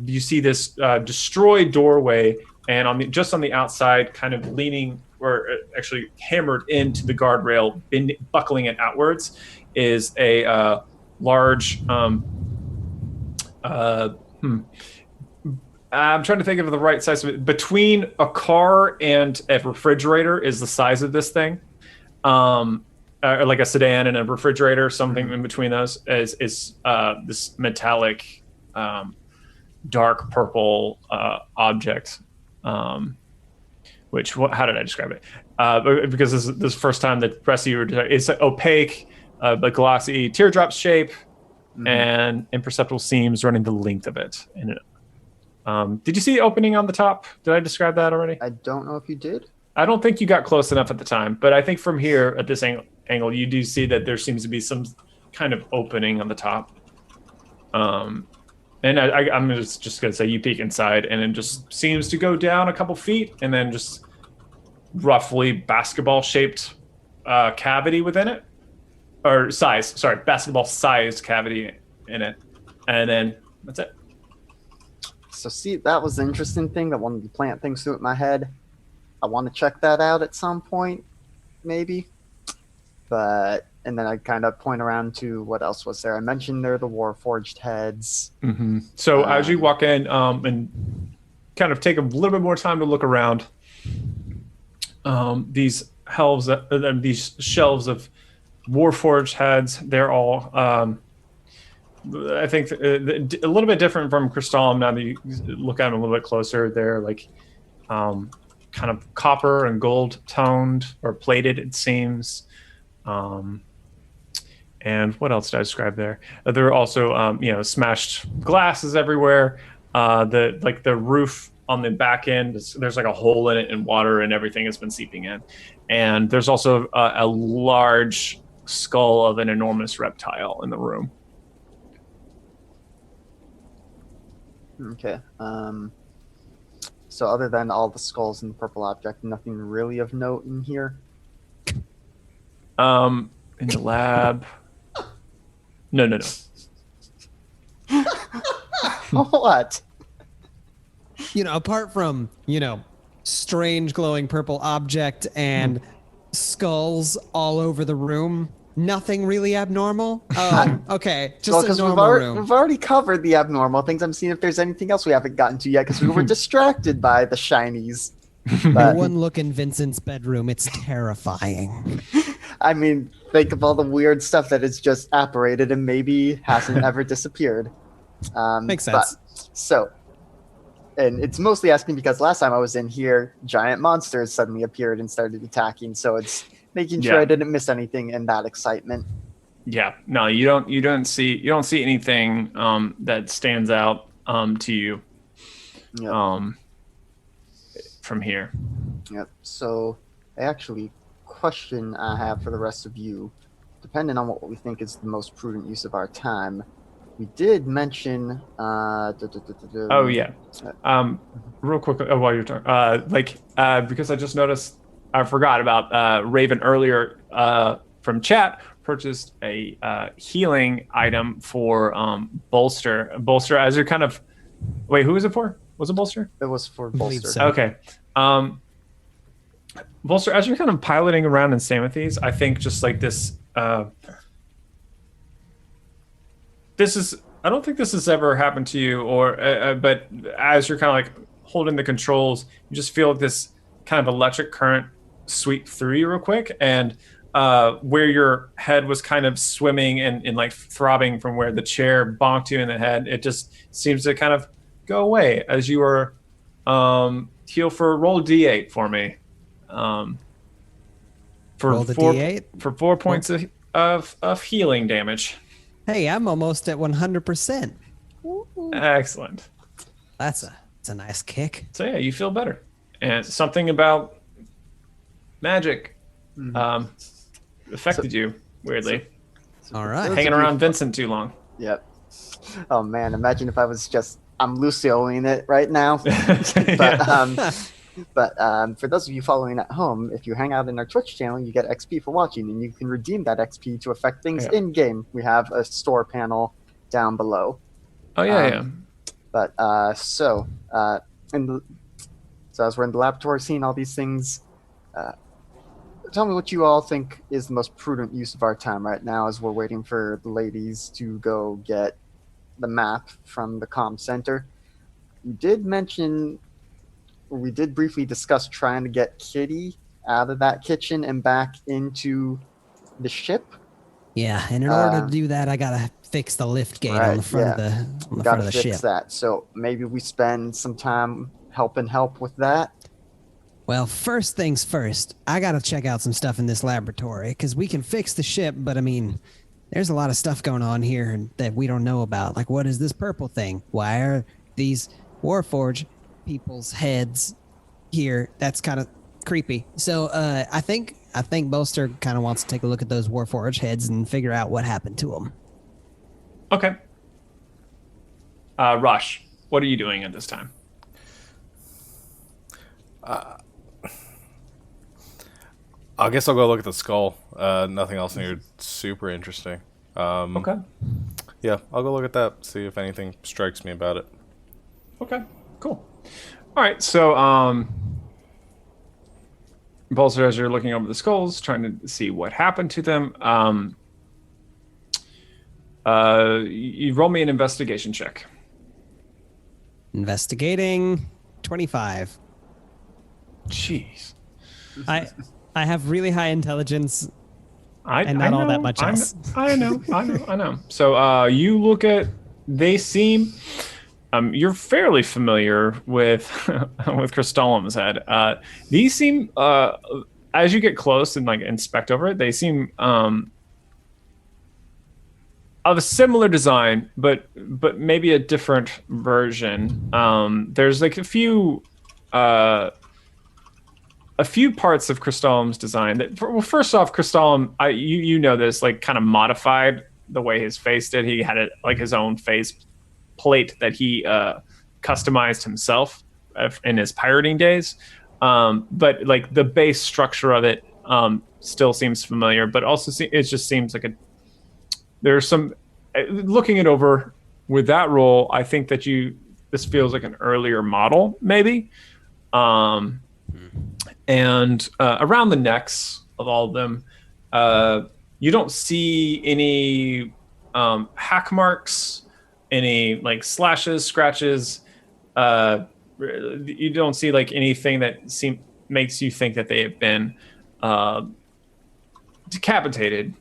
you see this destroyed doorway, and just on the outside, kind of leaning or actually hammered into the guardrail, buckling it outwards, is a large. I'm trying to think of the right size of it. Between a car and a refrigerator is the size of this thing. Like a sedan and a refrigerator, something in between those is this metallic, dark purple object. How did I describe it? Because this is the first time that the rest of you were, it's opaque, but glossy, teardrop shape, and imperceptible seams running the length of it. And did you see the opening on the top? Did I describe that already? I don't know if you did. I don't think you got close enough at the time, but I think from here at this angle, you do see that there seems to be some kind of opening on the top. And I'm just going to say you peek inside, and it just seems to go down a couple feet, and then just roughly basketball-shaped cavity within it. Or basketball-sized cavity in it. And then that's it. So see, that was the interesting thing that one of the plant things through at my head. I want to check that out at some point, maybe. And then I kind of point around to what else was there. I mentioned there the Warforged heads. Mm-hmm. So as you walk in and kind of take a little bit more time to look around, these these shelves of Warforged heads. They're all, I think, a little bit different from Crystalline. Now that you look at them a little bit closer, they're like kind of copper and gold toned or plated, it seems. And what else did I describe there? There are also, smashed glasses everywhere. The roof on the back end, there's like a hole in it, and water and everything has been seeping in. And there's also a large skull of an enormous reptile in the room. Okay. So other than all the skulls and the purple object, nothing really of note in here? In the lab... No. What? Apart from, strange glowing purple object and skulls all over the room, nothing really abnormal. Okay, just a normal room. We've already covered the abnormal things. I'm seeing if there's anything else we haven't gotten to yet because we were distracted by the shinies. But one look in Vincent's bedroom. It's terrifying. I mean, think of all the weird stuff that is just apparated and maybe hasn't ever disappeared. Makes sense. And it's mostly asking because last time I was in here, giant monsters suddenly appeared and started attacking. So it's making sure I didn't miss anything in that excitement. Yeah, no, you don't see anything that stands out to you from here. Yep. So question I have for the rest of you, depending on what we think is the most prudent use of our time, we did mention oh yeah real quick while you're talking because I just noticed I forgot about Raven earlier from chat purchased a healing item for Bolster as you're kind of who was it for? Was it Bolster? It was for Bolster. So. Okay. Bolster, as you're kind of piloting around in Samathes, I think just like this, I don't think this has ever happened to you, but as you're kind of like holding the controls, you just feel this kind of electric current sweep through you real quick, and where your head was kind of swimming and like throbbing from where the chair bonked you in the head, it just seems to kind of go away as you were heal for roll D8 for me. Roll the D8 for 4 points of healing damage. Hey, I'm almost at 100%. Excellent. That's a nice kick. So yeah, you feel better, and something about magic affected you weirdly. All right, hanging around Vincent too long. Yep. Oh man, imagine if I was I'm Lucioing it right now. But for those of you following at home, if you hang out in our Twitch channel, you get XP for watching, and you can redeem that XP to affect things in game. We have a store panel down below. Oh yeah. But so as we're in the laboratory seeing all these things, tell me what you all think is the most prudent use of our time right now as we're waiting for the ladies to go get the map from the comm center. You did mention, we did briefly discuss trying to get Kitty out of that kitchen and back into the ship. Yeah, and in order to do that, I gotta fix the lift gate on the front of the ship. That. So maybe we spend some time help with that. Well, first things first, I gotta check out some stuff in this laboratory because we can fix the ship, but I mean, there's a lot of stuff going on here that we don't know about. Like, what is this purple thing? Why are these Warforged people's heads here? That's kind of creepy. So I think Bolster kind of wants to take a look at those Warforged heads and figure out what happened to them. Okay. Rush, what are you doing at this time? I guess I'll go look at the skull. Nothing else in here super interesting. Okay. Yeah, I'll go look at that, see if anything strikes me about it. Okay, cool. All right, so Bolster, as you're looking over the skulls, trying to see what happened to them, you roll me an investigation check. Investigating 25. Jeez. I have really high intelligence and I not all that know, much else. I know. So you look at, they seem, you're fairly familiar with with Crystallum's head. These seem, as you get close and like inspect over it, they seem of a similar design, but maybe a different version. There's like a few parts of Crystallum's design that, well, first off, Crystallum, you know this, like kind of modified the way his face did. He had it like his own face plate that he customized himself in his pirating days. But like the base structure of it still seems familiar, but also it just seems like there's some, looking it over with that roll, I think that this feels like an earlier model, maybe. And around the necks of all of them, you don't see any hack marks, any like slashes, scratches. You don't see like anything that makes you think that they have been decapitated.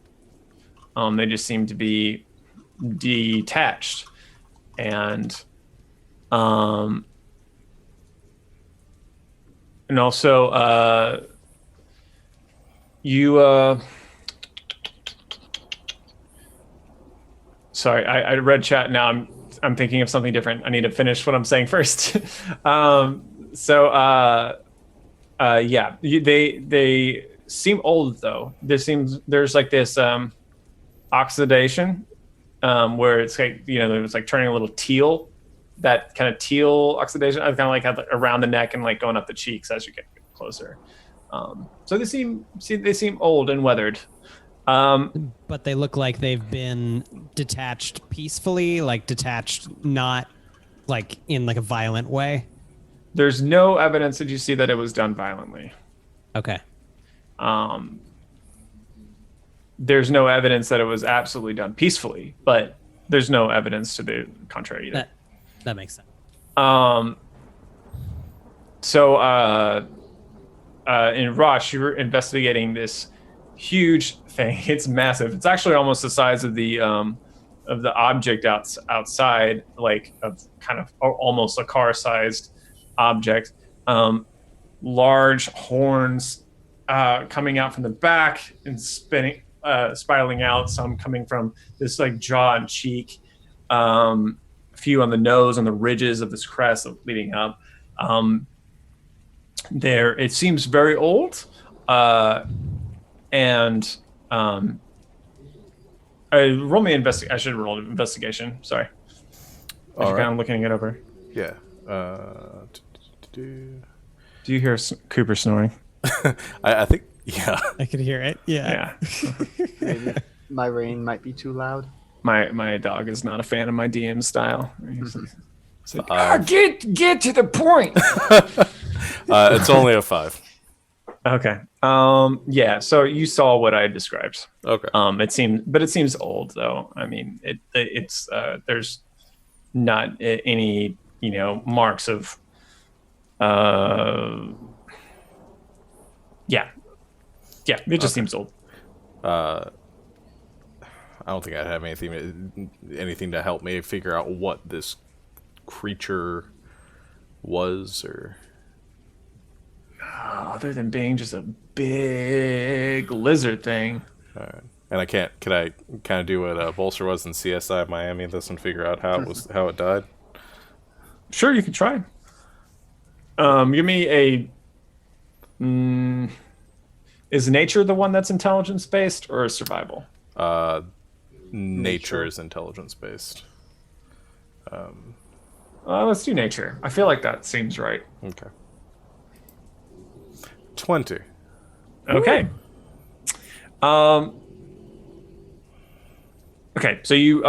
They just seem to be detached, and also sorry, I read chat. Now I'm thinking of something different. I need to finish what I'm saying first. Yeah, they seem old though. There's like this oxidation where it's like, it was like turning a little teal. That kind of teal oxidation, I kind of like have around the neck and like going up the cheeks as you get closer. So they seem old and weathered. But they look like they've been detached peacefully, like detached not like in like a violent way. There's no evidence that you see that it was done violently. Okay. There's no evidence that it was absolutely done peacefully, but there's no evidence to the contrary either. That makes sense. So in Rosh, you were investigating this huge thing. It's massive. It's actually almost the size of the object outside, like of kind of almost a car-sized object. Large horns coming out from the back and spinning, spiraling out. Some coming from this like jaw and cheek. A few on the nose, on the ridges of this crest leading up. It seems very old, and roll me I should roll an investigation. Sorry, as you're kind of looking it over. Yeah. Do you hear Cooper snoring? I think, yeah. I could hear it. Yeah. Maybe my rain might be too loud. My dog is not a fan of my DM style. It's like, get to the point. It's only a 5. Okay. Yeah. So you saw what I described. Okay. It seems old though. I mean, it's there's not any marks of. Yeah. It just seems old. I don't think I'd have anything to help me figure out what this creature was, or other than being just a big lizard thing. All right. And can I kind of do what Bolster was in CSI Miami this and figure out how it died? Sure, you can try. Give me is nature the one that's intelligence based or survival? Nature is intelligence based. Let's do nature. I feel like that seems right. Okay. 20. Okay. Okay, so you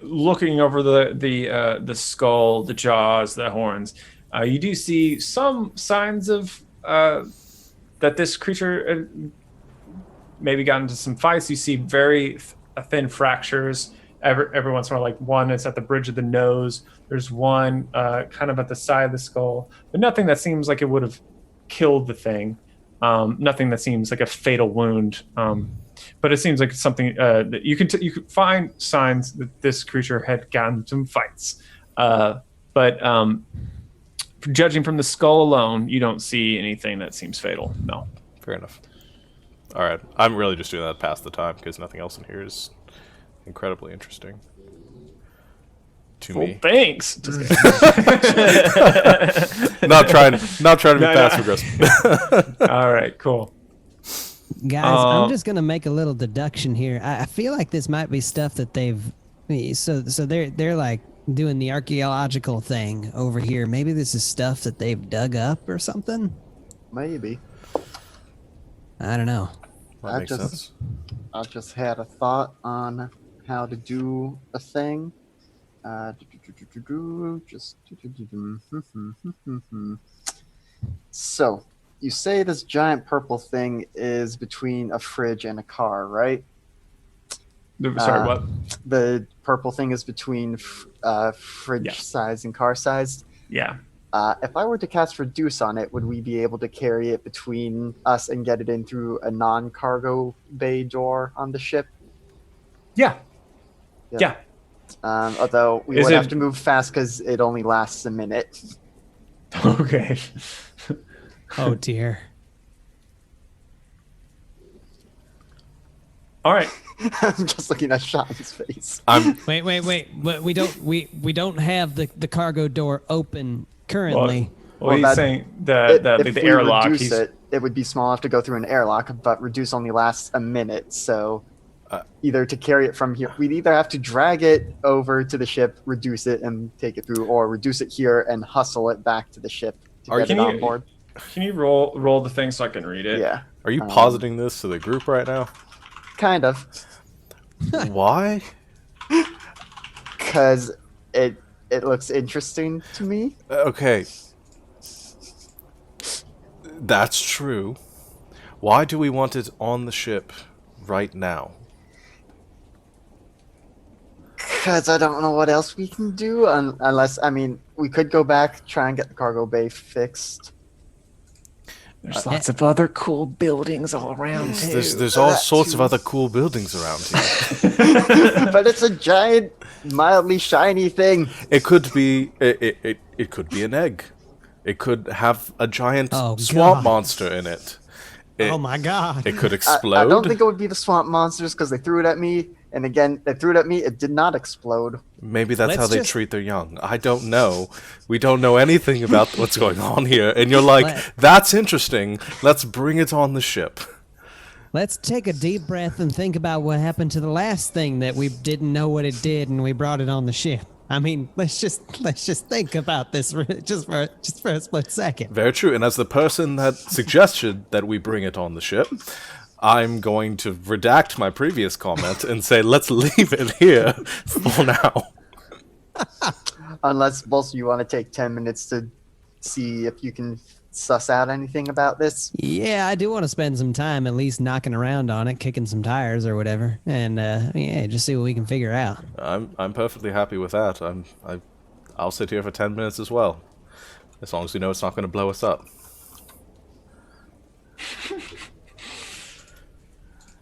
looking over the skull, the jaws, the horns, you do see some signs of that this creature maybe got into some fights. You see very thin fractures every once in a while, like one is at the bridge of the nose. There's one kind of at the side of the skull, but nothing that seems like it would have killed the thing. Nothing that seems like a fatal wound. But it seems like something that you could find signs that this creature had gotten some fights. But judging from the skull alone, you don't see anything that seems fatal. No. Fair enough. All right, I'm really just doing that to pass the time because nothing else in here is incredibly interesting to me. Thanks. Not trying to be passive aggressive. All right, cool. Guys, I'm just gonna make a little deduction here. I feel like this might be stuff that they've so they're like doing the archaeological thing over here. Maybe this is stuff that they've dug up or something. Maybe. I don't know. That makes sense. I just had a thought on how to do a thing. So, you say this giant purple thing is between a fridge and a car, right? Sorry, what? The purple thing is between fridge size and car size. Yeah. If I were to cast Reduce on it, would we be able to carry it between us and get it in through a non-cargo bay door on the ship? Yeah. Although we would have to move fast because it only lasts a minute. Okay. Oh dear. All right. I'm just looking at Sean's face. Wait. But we don't have the cargo door open currently. Well, he's saying the airlock. Reduce it would be small enough to go through an airlock, but Reduce only lasts a minute. So either to carry it from here, we'd either have to drag it over to the ship, reduce it, and take it through, or reduce it here and hustle it back to the ship to get it on board. Can you roll the thing so I can read it? Yeah. Are you positing this to the group right now? Kind of. Why? Because it looks interesting to me. Okay. That's true. Why do we want it on the ship right now? Because I don't know what else we can do unless, I mean, we could go back, try and get the cargo bay fixed. There's lots of other cool buildings all around too. There's all sorts of other cool buildings around here. But it's a giant, mildly shiny thing. It could be it could be an egg. It could have a giant swamp monster in it. Oh my god. It could explode. I don't think it would be the swamp monsters because they threw it at me. And again, they threw it at me. It did not explode. Maybe that's how they treat their young. I don't know. We don't know anything about what's going on here. And you're like, that's interesting. Let's bring it on the ship. Let's take a deep breath and think about what happened to the last thing that we didn't know what it did and we brought it on the ship. I mean, let's just think about this just for a split second. Very true. And as the person that suggested that we bring it on the ship, I'm going to redact my previous comment and say, let's leave it here for now. Unless, both of you want to take 10 minutes to see if you can suss out anything about this. Yeah, I do want to spend some time at least knocking around on it, kicking some tires or whatever, and just see what we can figure out. I'm perfectly happy with that. I'll sit here for 10 minutes as well, as long as we know it's not going to blow us up.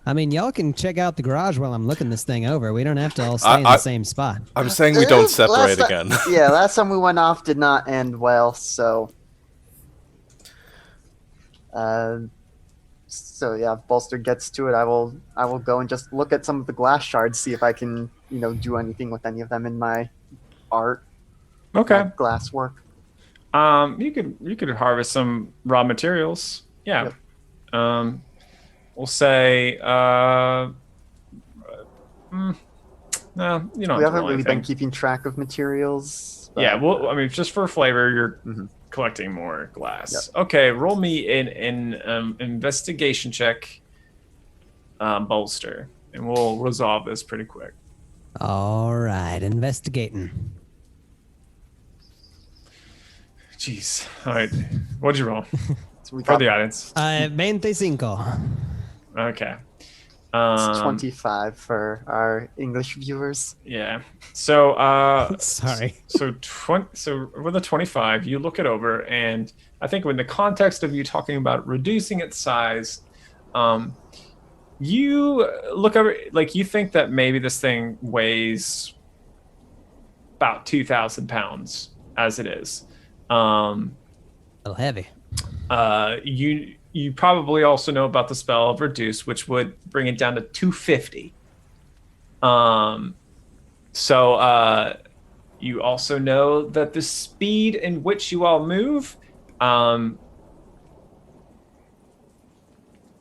I mean, y'all can check out the garage while I'm looking this thing over. We don't have to all stay in the same spot. I'm saying we don't separate again. Yeah, last time we went off did not end well, so... yeah, if Bolster gets to it, I will go and just look at some of the glass shards, see if I can, do anything with any of them in my art. Okay. Glass work. You could harvest some raw materials. Yeah. Yep. We'll say, no, you don't. We haven't really been keeping track of materials. But, yeah, well, I mean, just for flavor, you're collecting more glass. Yep. Okay, roll me an investigation check, Bolster, and we'll resolve this pretty quick. All right, investigating. Jeez. All right, what'd you roll? For the audience. 25. Okay. It's 25 for our English viewers. Yeah. So sorry. So with a 25, you look it over, and I think in the context of you talking about reducing its size, you look over, like you think that maybe this thing weighs about 2,000 pounds as it is. A little heavy. You probably also know about the spell of reduce, which would bring it down to 250. You also know that the speed in which you all move,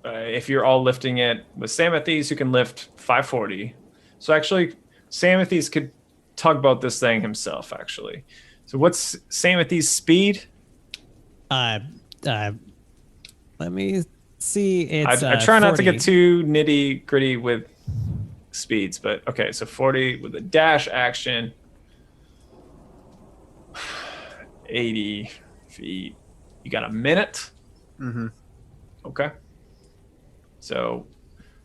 if you're all lifting it with Samathes, who can lift 540. So actually, Samathes could tugboat this thing himself, actually. So what's Samathes' speed? Let me see. It's I try not to 40. get too nitty gritty with speeds, but okay, so 40 with a dash action, 80 feet. You got a minute? Mm-hmm. Okay. So,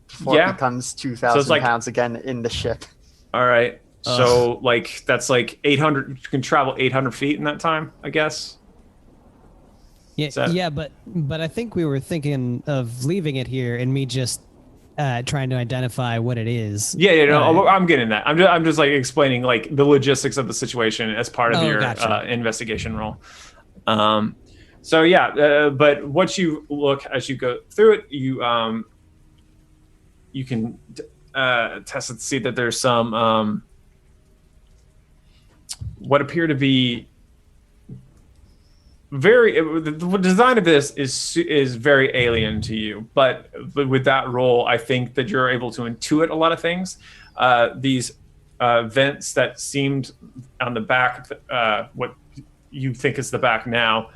Before it becomes 2,000 like, pounds again in the ship. All right. So, like, that's like 800. You can travel 800 feet in that time, I guess. Yeah, but I think we were thinking of leaving it here and me just trying to identify what it is. Yeah, no, I'm getting that. I'm just like explaining like the logistics of the situation as part of your gotcha. investigation role. So yeah, but what you look as you go through it, you can test it to see that there's some what appear to be the design of this is very alien to you, but with that role, I think that you're able to intuit a lot of things. These vents that seemed on the back, what you think is the back now,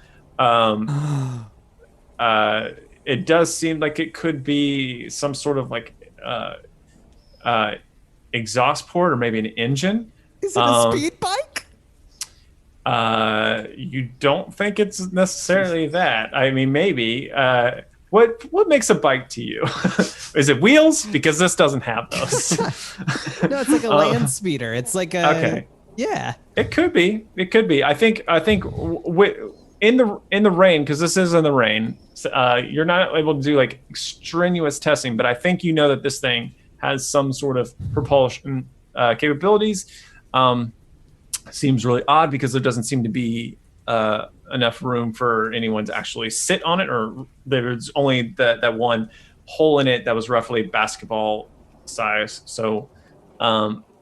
it does seem like it could be some sort of like exhaust port or maybe an engine. Is it a speed bike? You don't think it's necessarily that. I mean, maybe. What makes a bike to you? Is it wheels? Because this doesn't have those. No, it's like a land speeder. It's like a okay. Yeah. It could be. It could be. I think in the rain, because this is in the rain. You're not able to do like strenuous testing, but I think you know that this thing has some sort of propulsion capabilities. Seems really odd because there doesn't seem to be enough room for anyone to actually sit on it, or there's only that one hole in it that was roughly basketball size. So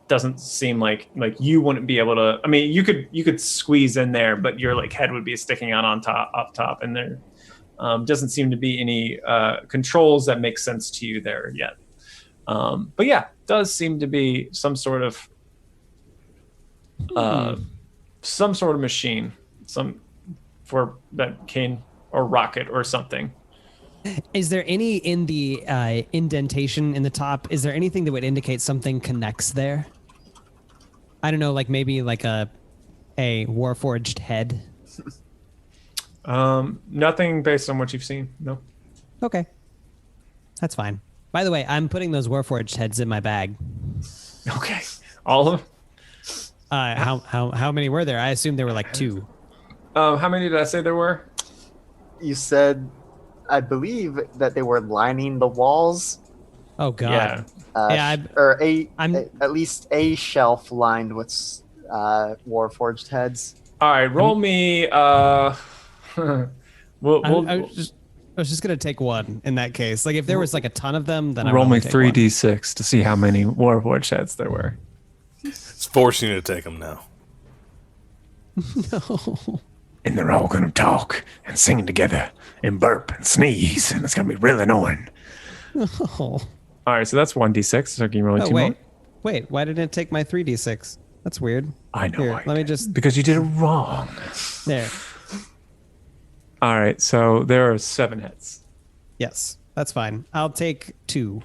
doesn't seem like you wouldn't be able to. I mean, you could squeeze in there, but your like head would be sticking out up top, and there doesn't seem to be any controls that make sense to you there yet. But yeah, does seem to be some sort of machine, for that can, or rocket or something. Is there any in the indentation in the top? Is there anything that would indicate something connects there? I don't know, like maybe like a warforged head. Nothing based on what you've seen. No. Okay, that's fine. By the way, I'm putting those warforged heads in my bag. Okay, all of them. How many were there? I assumed there were like 2. How many did I say there were? You said, I believe that they were lining the walls. Oh God. Yeah. At least a shelf lined with warforged heads. All right, roll me. I was just gonna take one in that case. Like if there was like a ton of them, then I roll me take 3d6 to see how many warforged heads there were. It's forcing you to take them now. No. And they're all going to talk and sing together and burp and sneeze, and it's going to be really annoying. Oh. All right, so that's 1d6. So can you roll 2 more? Wait, why didn't it take my 3d6? That's weird. I know. Here, let me just... Because you did it wrong. There. All right, so there are 7 heads. Yes, that's fine. I'll take 2.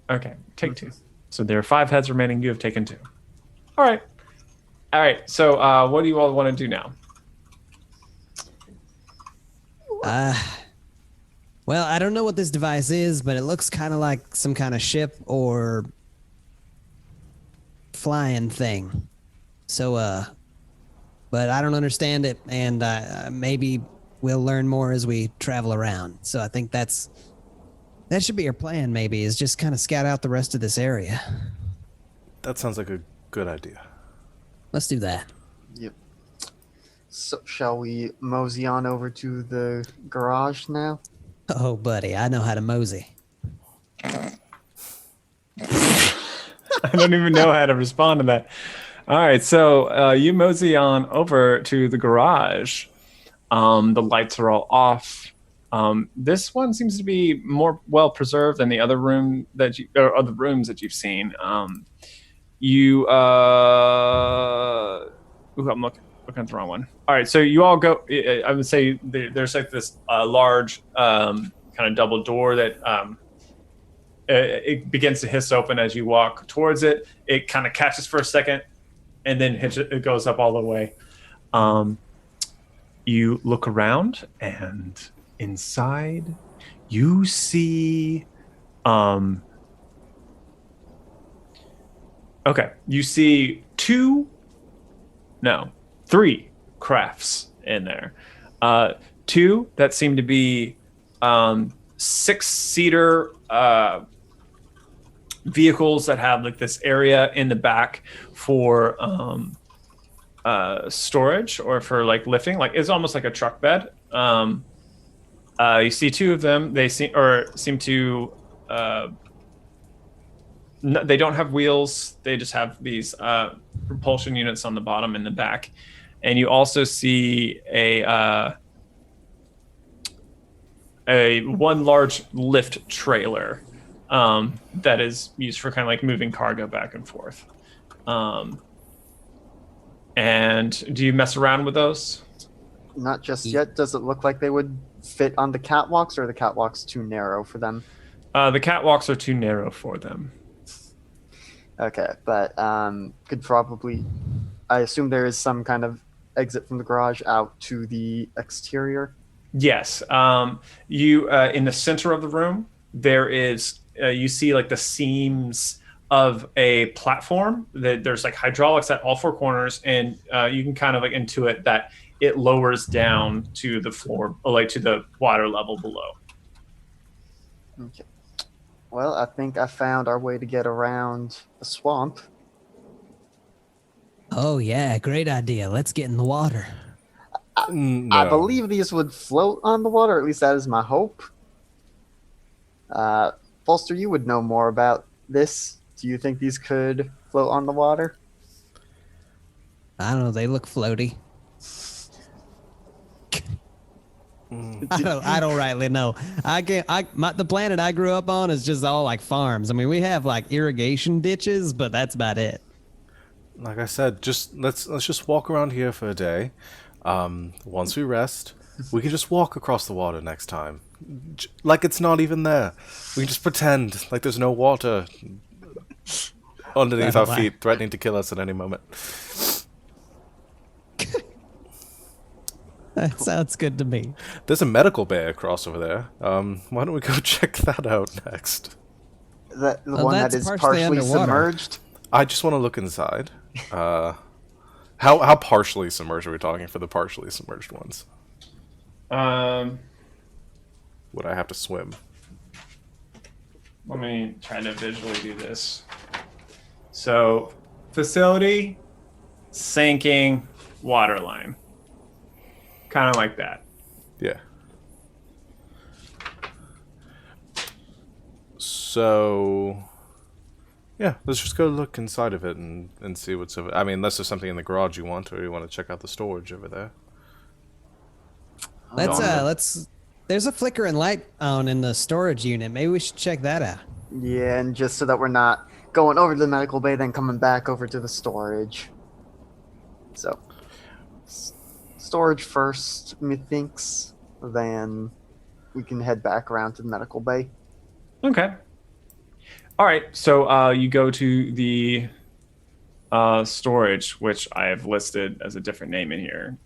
Okay, take 2. So there are 5 heads remaining. You have taken 2. All right. All right, so what do you all want to do now? Well, I don't know what this device is, but it looks kind of like some kind of ship or flying thing. So, but I don't understand it, and maybe we'll learn more as we travel around. So I think that should be our plan. Maybe is just kind of scout out the rest of this area. That sounds like a good idea. Let's do that. Yep. So, shall we mosey on over to the garage now? Oh, buddy, I know how to mosey. I don't even know how to respond to that. All right, so you mosey on over to the garage. The lights are all off. This one seems to be more well preserved than the other room that or other rooms that you've seen. I'm looking at the wrong one. All right, so you all go. I would say there's like this large kind of double door that it begins to hiss open as you walk towards it. It kind of catches for a second, and then it goes up all the way. You look around, and inside you see you see three crafts in there. Two that seem to be 6-seater vehicles that have like this area in the back for storage or for like lifting. Like it's almost like a truck bed. You see two of them. They seem to they don't have wheels. They just have these propulsion units on the bottom and the back. And you also see a one large lift trailer that is used for kind of like moving cargo back and forth. And do you mess around with those? Not just yet. Does it look like they would fit on the catwalks, or are the catwalks too narrow for them? The catwalks are too narrow for them. Okay, but could probably... I assume there is some kind of exit from the garage out to the exterior? Yes. You in the center of the room, there is... you see like the seams of a platform. There's like hydraulics at all four corners, and you can kind of like intuit that it lowers down to the floor, or like to the water level below. Okay. Well, I think I found our way to get around the swamp. Oh yeah, great idea. Let's get in the water. No. I believe these would float on the water, at least that is my hope. Bolster, you would know more about this. Do you think these could float on the water? I don't know. They look floaty. I don't rightly know. The planet I grew up on is just all like farms. I mean, we have like irrigation ditches, but that's about it. Like I said, let's just walk around here for a day. Once we rest, we can just walk across the water next time. Like it's not even there. We can just pretend like there's no water underneath our feet, threatening to kill us at any moment. That sounds good to me. There's a medical bay across over there. Why don't we go check that out next? The one that is partially underwater. submerged? I just want to look inside. How partially submerged are we talking for the partially submerged ones? Would I have to swim? Let me try to visually do this. So, facility, sinking, water line. Kind of like that. Yeah. So, yeah, let's just go look inside of it and see what's over. I mean, unless there's something in the garage you want, or you want to check out the storage over there. Let's. There's a flickering light on in the storage unit. Maybe we should check that out. Yeah, and just so that we're not going over to the medical bay, then coming back over to the storage. So, storage first, methinks, then we can head back around to the medical bay. Okay. All right, so you go to the storage, which I have listed as a different name in here.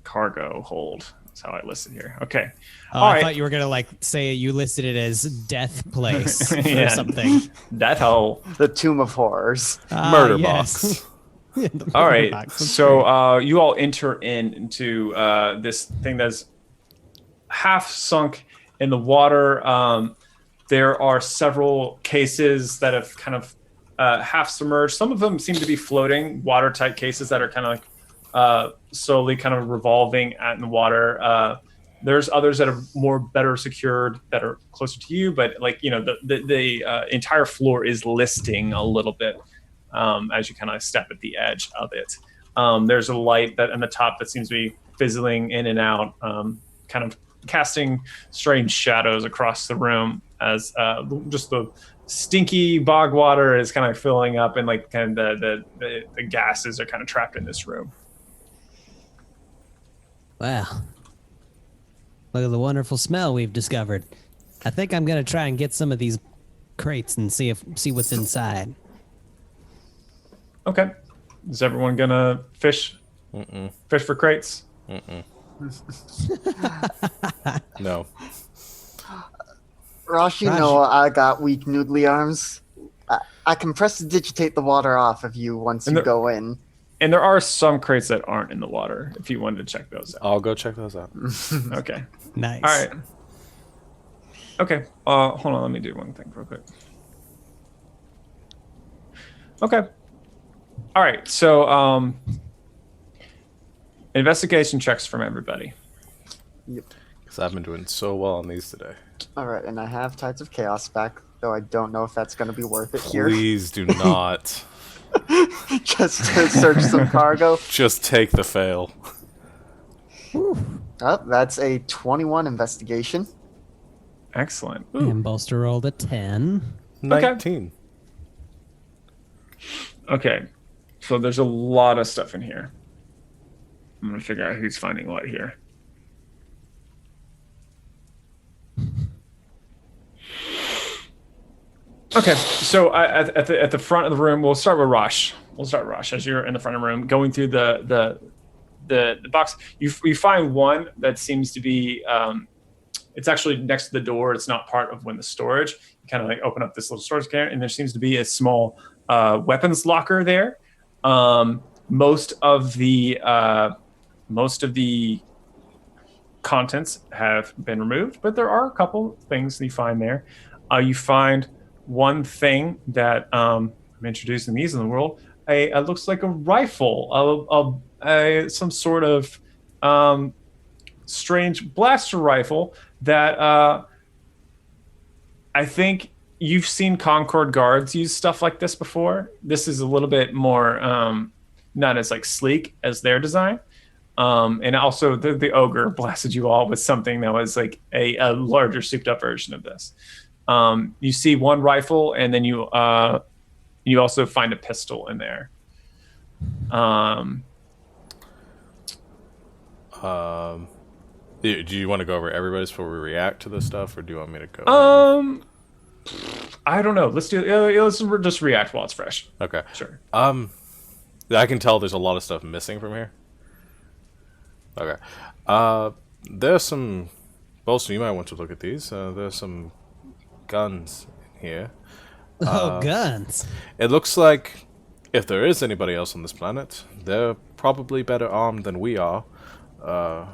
Cargo hold. That's how I listed here. Okay. I thought you were gonna like say you listed it as death place or something. Death hole. The Tomb of Horrors. Murder box. All right. So you all enter into this thing that's half sunk in the water. There are several cases that have kind of half submerged. Some of them seem to be floating, watertight cases that are kind of like slowly kind of revolving in the water. There's others that are better secured that are closer to you, but like the entire floor is listing a little bit as you kind of step at the edge of it. There's a light that on the top that seems to be fizzling in and out, kind of casting strange shadows across the room as just the stinky bog water is kind of filling up, and like kind of the gases are kind of trapped in this room. Wow. Look at the wonderful smell we've discovered. I think I'm gonna try and get some of these crates and see what's inside. Okay. Is everyone gonna fish? Fish for crates? No. Rosh, you know I got weak noodly arms. I can prestidigitate the water off of you once you go in. And there are some crates that aren't in the water if you wanted to check those out. I'll go check those out. Okay. Nice. All right. Okay. Hold on. Let me do one thing real quick. Okay. All right. So, investigation checks from everybody. Yep. Because I've been doing so well on these today. All right, and I have Tides of Chaos back, though I don't know if that's going to be worth it here. Please do not. Just to search some cargo. Just take the fail. Oh, that's a 21 investigation. Excellent. And Bolster rolled a 10. 19. Okay. So there's a lot of stuff in here. I'm going to figure out who's finding what here. Okay, so at the front of the room, we'll start with Rosh. As you're in the front of the room, going through the box. You find one that seems to be it's actually next to the door. It's not part of the storage. You kind of like open up this little storage container, and there seems to be a small weapons locker there. Most of the contents have been removed, but there are a couple things that you find there. You find one thing that I'm introducing these in the world. It looks like a rifle, some sort of strange blaster rifle that I think you've seen Concord guards use stuff like this before. This is a little bit more not as like sleek as their design. And also the ogre blasted you all with something that was like a larger souped up version of this. You see one rifle, and then you also find a pistol in there. Do you want to go over everybody's before we react to this stuff, or do you want me to go? I don't know. Let's just react while it's fresh. Okay. Sure. I can tell there's a lot of stuff missing from here. Okay. There's some... Bolster, you might want to look at these. There's some guns in here. Guns. It looks like if there is anybody else on this planet, they're probably better armed than we are. And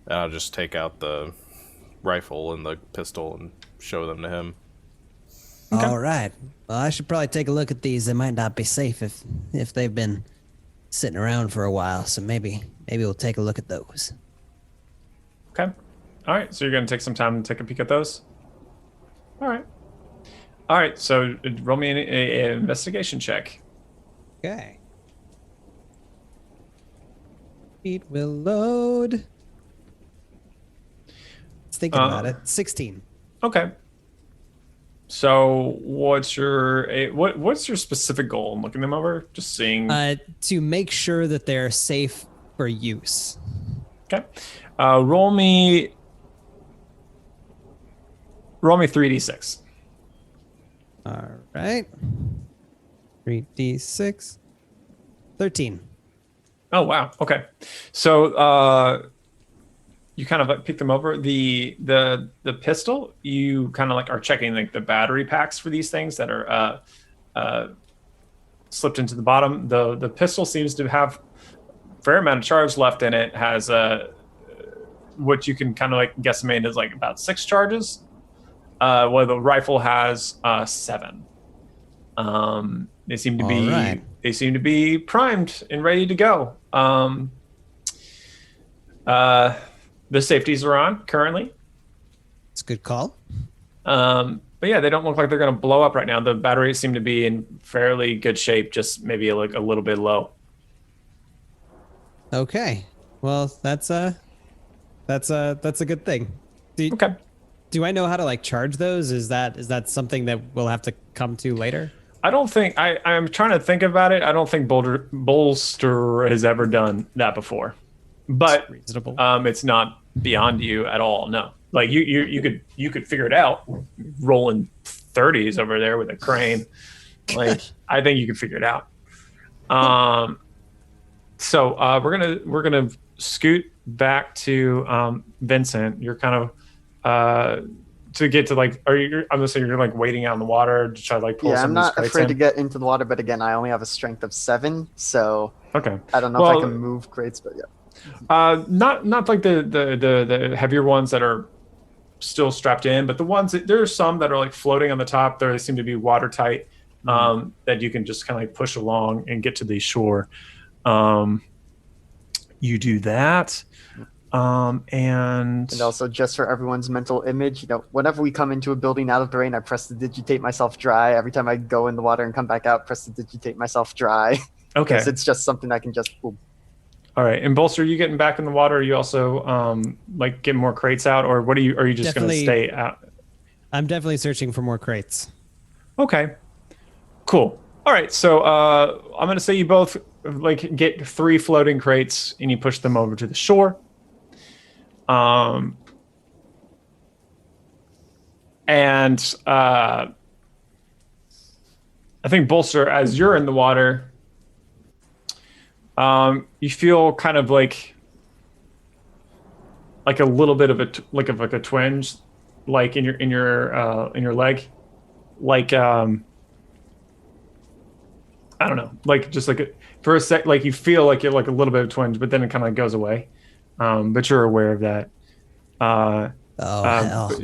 I'll just take out the rifle and the pistol and show them to him. Okay. All right. Well, I should probably take a look at these. They might not be safe if they've been sitting around for a while. So maybe we'll take a look at those. Okay. All right. So you're going to take some time to take a peek at those? All right. So roll me an investigation check. Okay. It will load. Let's think about it. 16. Okay. So what's your specific goal in looking them over? Just seeing. To make sure that they're safe for use. Okay. Roll me 3d6. All right. 3d6. 13. Oh wow. Okay. So you kind of like pick them over. The pistol, you kind of like are checking like the battery packs for these things that are slipped into the bottom. The pistol seems to have a fair amount of charge left in it. Has what you can kind of like guesstimate is like about 6 charges. While the rifle has 7. They seem to be they seem to be primed and ready to go. The safeties are on currently. It's a good call. But yeah, they don't look like they're going to blow up right now. The batteries seem to be in fairly good shape, just maybe like a little bit low. Okay. Well, that's a good thing. Okay. Do I know how to like charge those? Is that something that we'll have to come to later? I don't think I'm trying to think about it. I don't think Bolster has ever done that before, but reasonable. It's not beyond you at all. No, like you could figure it out. Rolling 30s over there with a crane, like I think you could figure it out. So we're gonna scoot back to Vincent. You're kind of to get to like, I'm assuming you're like waiting out in the water to try to like pull some I'm of these not crates afraid in? to get into the water, but again, I only have a strength of 7, so Okay. I don't know if I can move crates, but yeah. Not like the heavier ones that are still strapped in, but the ones there are some that are like floating on the top. They seem to be watertight, that you can just kind of like push along and get to the shore. You do that. And also, just for everyone's mental image, whenever we come into a building out of the rain, I press to digitate myself dry. Every time I go in the water and come back out, press to digitate myself dry. Okay. Because it's just something I can just boom. All right. And Bolster, are you getting back in the water? Are you also like getting more crates out, or what are you just going to stay out? I'm definitely searching for more crates. Okay. Cool. All right. So I'm going to say you both like get 3 floating crates and you push them over to the shore. And I think Bolster, as you're in the water, you feel kind of like a little bit of a twinge, like in your leg, like I don't know, like just like for a sec, like you feel like you're like a little bit of a twinge, but then it kind of goes away. But you're aware of that. Hell.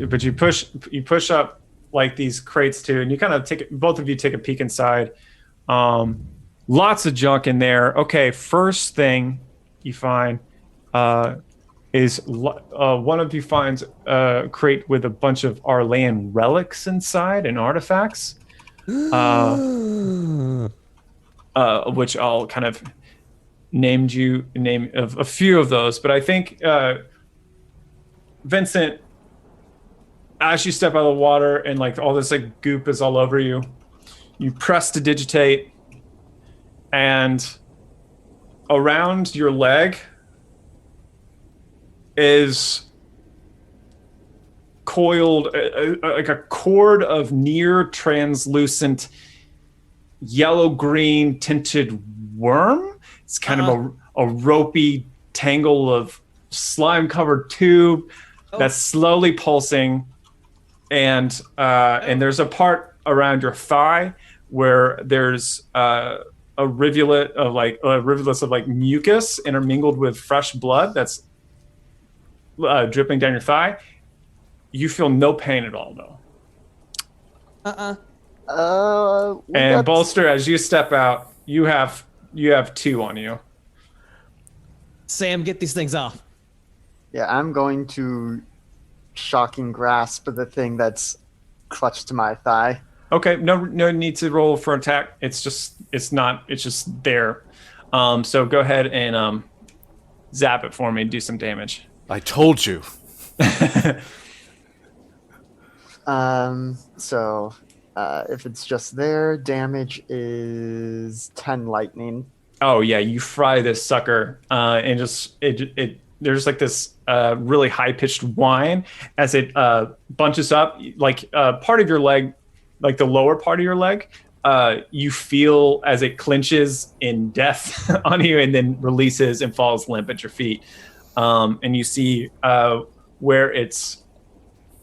But you push up like these crates too, and you kind of both of you take a peek inside. Lots of junk in there. Okay, first thing you find is one of you finds a crate with a bunch of Arlean relics inside and artifacts, which I'll kind of name of a few of those. But I think Vincent, as you step out of the water and like all this like goop is all over you, you press to digitate, and around your leg is coiled like a cord of near translucent yellow-green tinted worm. It's kind of a ropey tangle of slime-covered tube that's slowly pulsing, and there's a part around your thigh where there's rivulets of mucus intermingled with fresh blood that's dripping down your thigh. You feel no pain at all, though. And Bolster, as you step out, you have 2 on you. Sam, get these things off. Yeah, I'm going to shocking grasp the thing that's clutched to my thigh. Okay, no need to roll for attack. It's just there. So go ahead and zap it for me and do some damage. I told you. So if it's just there, damage is 10 lightning. Oh yeah, you fry this sucker, and just there's like this really high pitched whine as it bunches up, like part of your leg, like the lower part of your leg. You feel as it clenches in death on you, and then releases and falls limp at your feet. And you see where its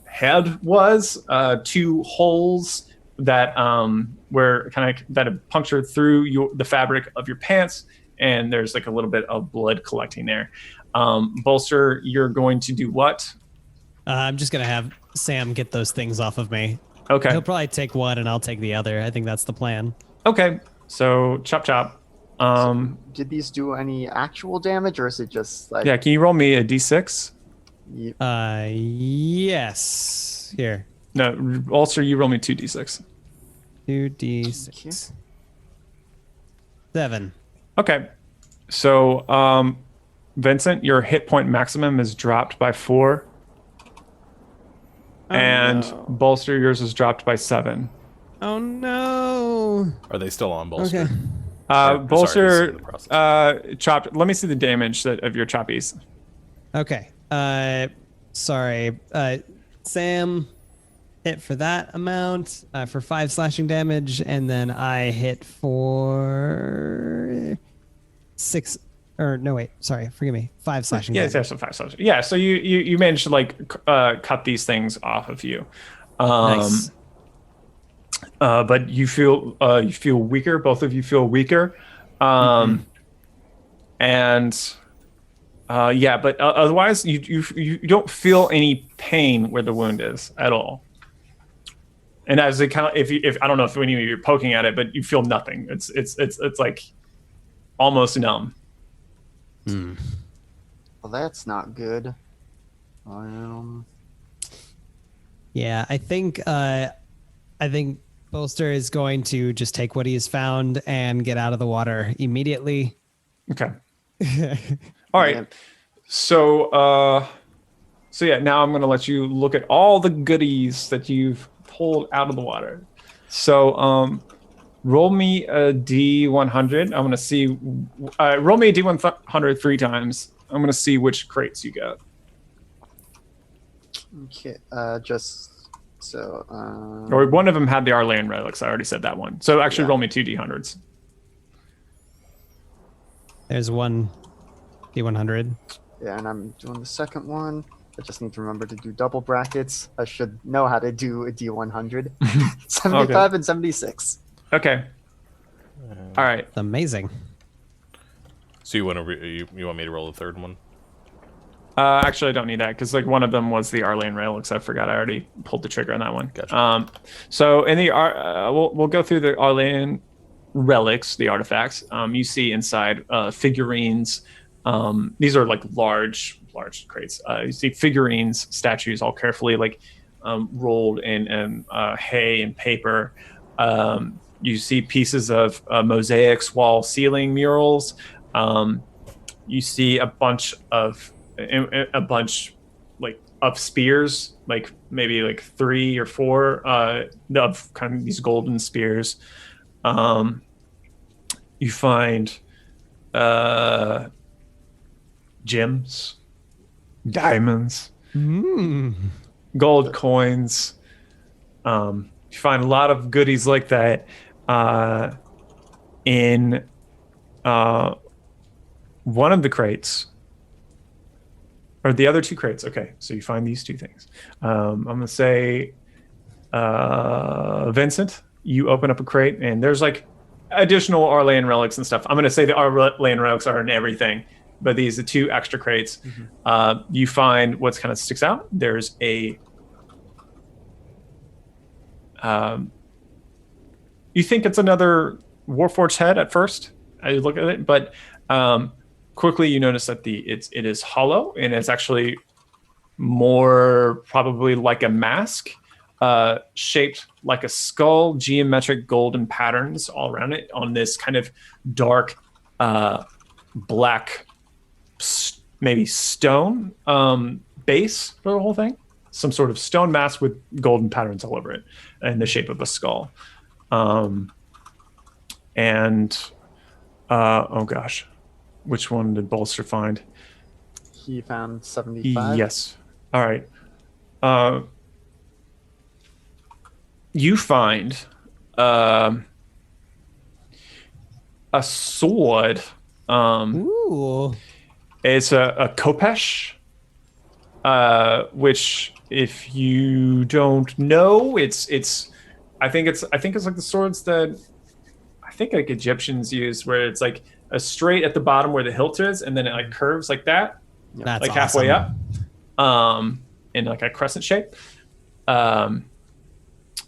head was, 2 holes that where kind of that have punctured through the fabric of your pants, and there's like a little bit of blood collecting there. Bolster, you're going to do what? I'm just gonna have Sam get those things off of me. Okay. He'll probably take one and I'll take the other. I think that's the plan. Okay. So chop chop. Did these do any actual damage, or is it just like? Yeah. Can you roll me a d6? Yes. Here. No, Bolster, you roll me 2d6. 2d6. 7. Okay. So, Vincent, your hit point maximum is dropped by 4. And no. Bolster, yours is dropped by 7. Oh no. Are they still on bolster? Okay. Bolster, in the process. chopped. Let me see the damage of your choppies. Okay. Sorry. Sam hit for that amount for 5 slashing damage, and then I hit for 6. Or no, wait. Sorry, forgive me. 5 slashing Yeah, damage. it's also 5 slashing. Yeah, so you managed to like cut these things off of you. Nice. But you feel weaker. Both of you feel weaker. And yeah, but otherwise you don't feel any pain where the wound is at all. And as it kind of, if I don't know if when you're poking at it, but you feel nothing. It's like almost numb. Well, that's not good. Yeah, I think Bolster is going to just take what he has found and get out of the water immediately. Okay. All right. Yeah. So yeah, now I'm going to let you look at all the goodies that you've pulled out of the water. So roll me a D100. I'm going to see roll me a D100 3 times. I'm going to see which crates you got. Okay. Just so. Or one of them had the Arlean relics. I already said that one. So actually Yeah. roll me 2 D100s. There's one D100. Yeah, and I'm doing the second one. I just need to remember to do double brackets. I should know how to do a D100. 75 and 76. Okay. All right. It's amazing. So you want to you want me to roll the third one? Actually, I don't need that because like one of them was the Arlean relics. I forgot I already pulled the trigger on that one. Gotcha. So in the we'll go through the Arlean relics, the artifacts. You see inside figurines. These are like large crates. You see figurines, statues, all carefully like rolled in hay and paper. You see pieces of mosaics, wall, ceiling murals. You see a bunch like of spears, like maybe like 3 or 4 of kind of these golden spears. You find gems, diamonds, gold coins. You find a lot of goodies like that in one of the crates. Or the other 2 crates. Okay, so you find these 2 things. I'm going to say, Vincent, you open up a crate, and there's like additional Arlean relics and stuff. I'm going to say the Arlean relics are in everything, but these are 2 extra crates. You find what's kind of sticks out. There's a... you think it's another Warforged head at first. I look at it, but... quickly, you notice that it is hollow, and it's actually more probably like a mask, shaped like a skull, geometric golden patterns all around it on this kind of dark, black, maybe stone base for the whole thing. Some sort of stone mask with golden patterns all over it, in the shape of a skull. Oh gosh. Which one did Bolster find? He found 75. Yes. All right. You find a sword. Ooh. It's a kopesh, which, if you don't know, it's I think it's like the swords that I think like Egyptians use, where it's like a straight at the bottom where the hilt is, and then it like curves like that, That's like halfway awesome. up, in like a crescent shape. Um,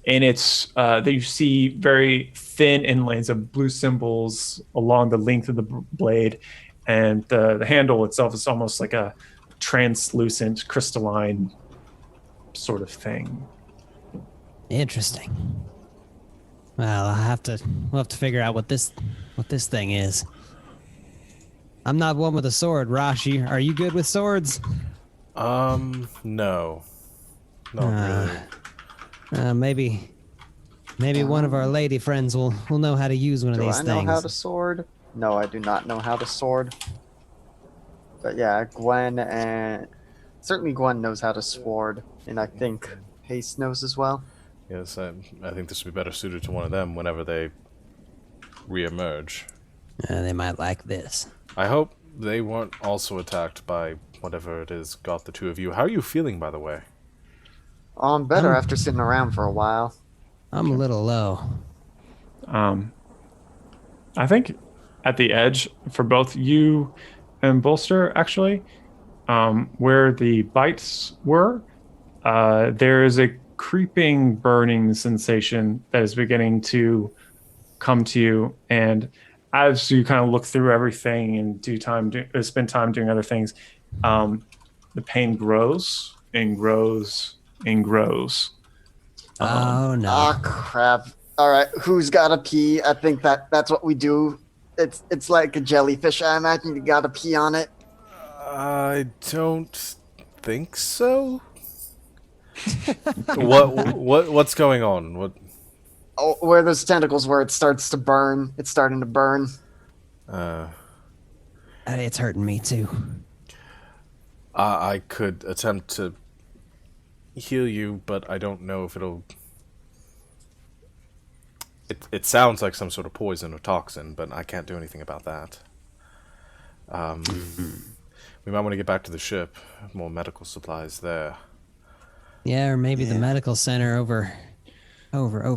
and it's that you see very thin inlays of blue symbols along the length of the blade, and the handle itself is almost like a translucent crystalline sort of thing. Interesting. Well, we'll have to figure out what this thing is. I'm not one with a sword, Rashi. Are you good with swords? No. Not really. Maybe one of our lady friends will know how to use one of these Do I things. know how to sword? No, I do not know how to sword. But yeah, certainly Gwen knows how to sword, and I think Haste knows as well. Yes, I think this would be better suited to one of them whenever they re-emerge. They might like this. I hope they weren't also attacked by whatever it is got the two of you. How are you feeling, by the way? Oh, I'm better after sitting around for a while. I'm a little low. I think at the edge for both you and Bolster, actually, where the bites were, there is a creeping burning sensation that is beginning to come to you, and as you kind of look through everything and spend time doing other things, the pain grows and grows and grows. Oh no! Oh crap! All right, who's gotta pee? I think that's what we do. It's like a jellyfish. I imagine you gotta pee on it. I don't think so. What's going on? What? Oh, where those tentacles, where it starts to burn. It's starting to burn. It's hurting me too. I could attempt to heal you, but I don't know if it'll... It sounds like some sort of poison or toxin, but I can't do anything about that. We might want to get back to the ship. More medical supplies there. Yeah, or maybe the medical center over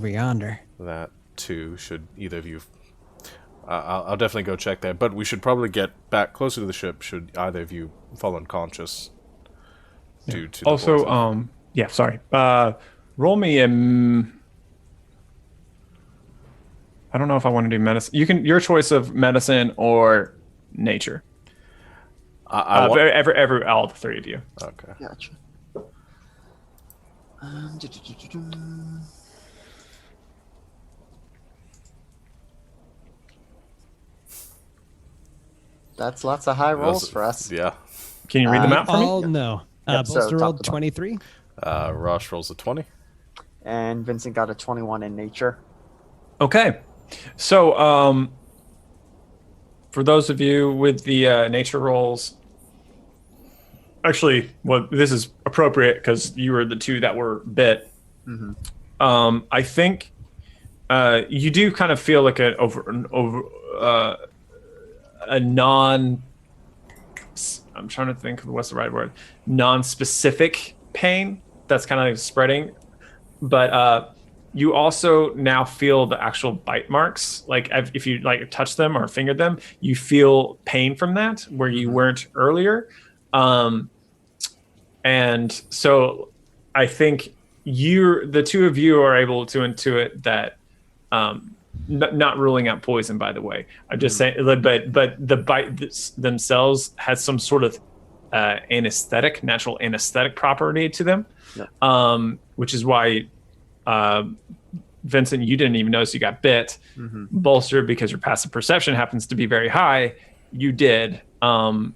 yonder. That, too, should either of you... I'll definitely go check there, but we should probably get back closer to the ship should either of you fall unconscious due to the Also, poison. yeah, sorry. Roll me a... I don't know if I want to do medicine. Your choice of medicine or nature. Every all the three of you. Okay. Gotcha. That's lots of high rolls for us. Yeah. Can you read them out for me? Oh no! Yep, so Bolster top rolled to bottom. 23. Rosh rolls a 20. And Vincent got a 21 in nature. Okay. So, for those of you with the nature rolls, actually, well, this is appropriate because you were the two that were bit. Mm-hmm. I think you do kind of feel like a non. I'm trying to think of what's the right word. Non-specific pain that's kind of like spreading, but you also now feel the actual bite marks. Like if you like touch them or fingered them, you feel pain from that where you weren't earlier. And so I think the two of you are able to intuit that, not ruling out poison, by the way. I'm just saying, but the bite themselves has some sort of natural anesthetic property to them, which is why, Vincent, you didn't even notice you got bit. Bolster, because your passive perception happens to be very high, you did. And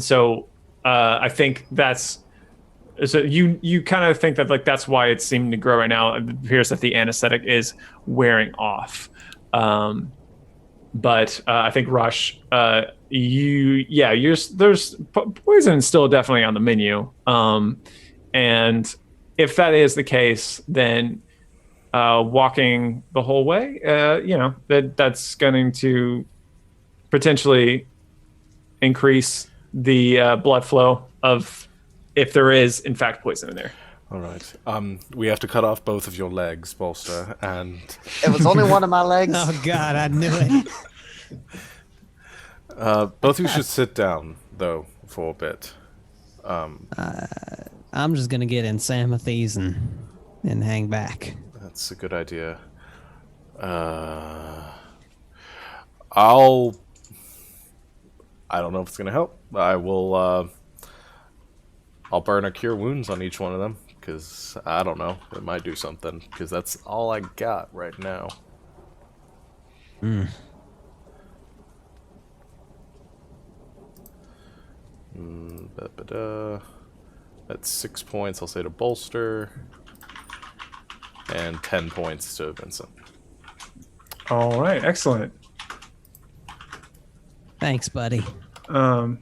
so I think that's... So you kind of think that like that's why it's seeming to grow right now. It appears that the anesthetic is wearing off. But I think Rush, there's poison still definitely on the menu. And if that is the case, then walking the whole way, that's going to potentially increase the blood flow of, if there is in fact poison in there. All right. We have to cut off both of your legs, Bolster, and It was only one of my legs. Oh God, I knew it. both of you should sit down though for a bit. I'm just gonna get in Samathies and hang back. That's a good idea. I don't know if it's gonna help. I will. I'll burn a cure wounds on each one of them because I don't know. It might do something because that's all I got right now. That's 6 points. I'll say to Bolster, and 10 points to Vincent. All right, excellent. Thanks, buddy. Um,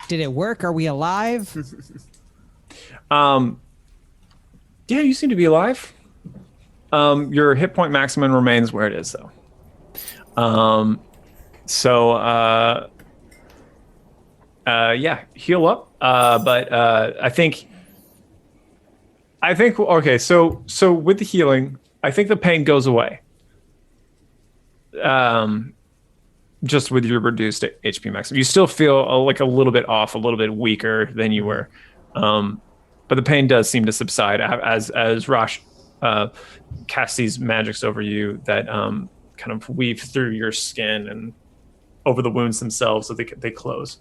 Did it work? Are we alive? yeah, you seem to be alive. Your hit point maximum remains where it is, though. Yeah, heal up. But I think okay. So with the healing, I think the pain goes away. Just with your reduced HP maximum, you still feel like a little bit off, a little bit weaker than you were. But the pain does seem to subside as Rosh casts these magics over you that kind of weave through your skin and over the wounds themselves, so they close.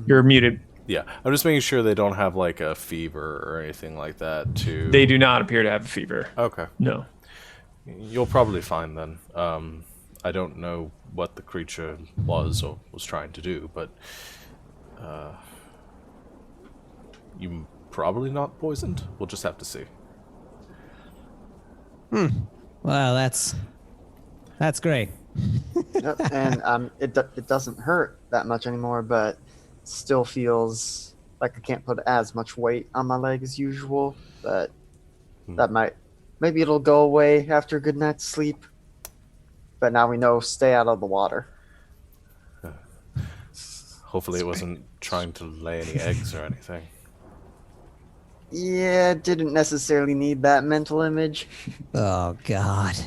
You're muted. Yeah, I'm just making sure they don't have like a fever or anything like that. They do not appear to have a fever. Okay. No. You'll probably find then. I don't know what the creature was or was trying to do, but you probably not poisoned. We'll just have to see. Well, that's great. Yep, and it doesn't hurt that much anymore, but still feels like I can't put as much weight on my leg as usual. But maybe it'll go away after a good night's sleep. But now we know, stay out of the water. Hopefully it wasn't trying to lay any eggs or anything. Yeah, didn't necessarily need that mental image. Oh God.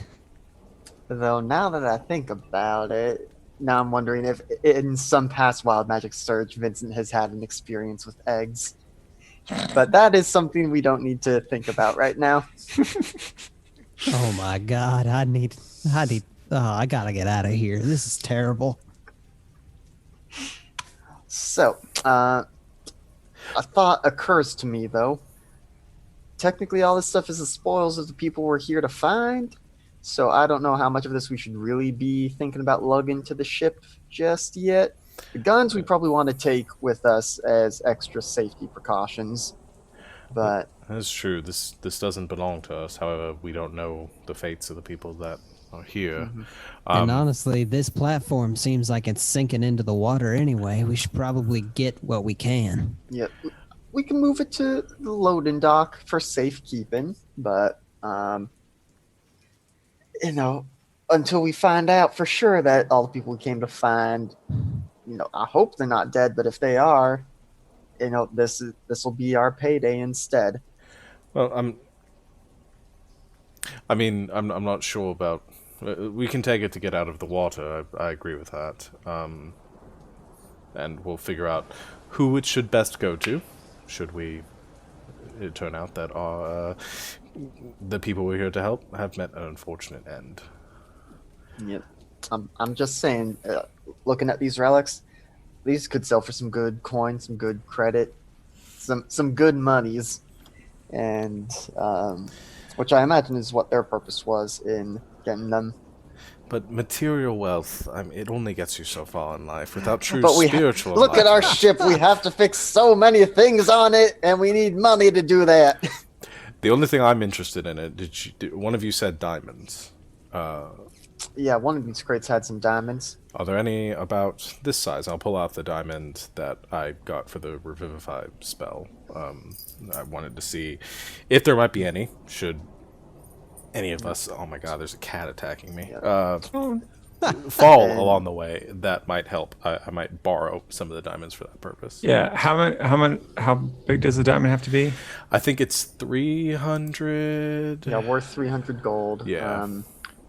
Though now that I think about it, now I'm wondering if in some past Wild Magic Surge, Vincent has had an experience with eggs. But that is something we don't need to think about right now. Oh my God. I gotta get out of here. This is terrible. So, a thought occurs to me, though. Technically, all this stuff is the spoils of the people we're here to find. So I don't know how much of this we should really be thinking about lugging to the ship just yet. The guns we probably want to take with us as extra safety precautions. But That's true. This doesn't belong to us. However, we don't know the fates of the people that are here. And honestly, this platform seems like it's sinking into the water anyway. We should probably get what we can. yeah, we can move it to the loading dock for safekeeping. But until we find out for sure that all the people we came to find, I hope they're not dead. But if they are, this will be our payday instead. Well, I'm not sure about. We can take it to get out of the water. I agree with that. And we'll figure out who it should best go to. Should it turn out that the people we're here to help have met an unfortunate end. Yep. I'm just saying, looking at these relics, these could sell for some good coin, some good credit, some good monies, and which I imagine is what their purpose was in getting them. But material wealth, it only gets you so far in life without true But spiritual look at our ship. We have to fix so many things on it, and we need money to do that. The only thing I'm interested in it, one of you said diamonds. Yeah, one of these crates had some diamonds. Are there any about this size? I'll pull out the diamond that I got for the Revivify spell. I wanted to see if there might be any. Should any of us... Oh my god, there's a cat attacking me. fall And- along the way, that might help. I might borrow some of the diamonds for that purpose. Yeah. How big does the diamond have to be? I think it's 300. Yeah, worth 300 gold. Yeah.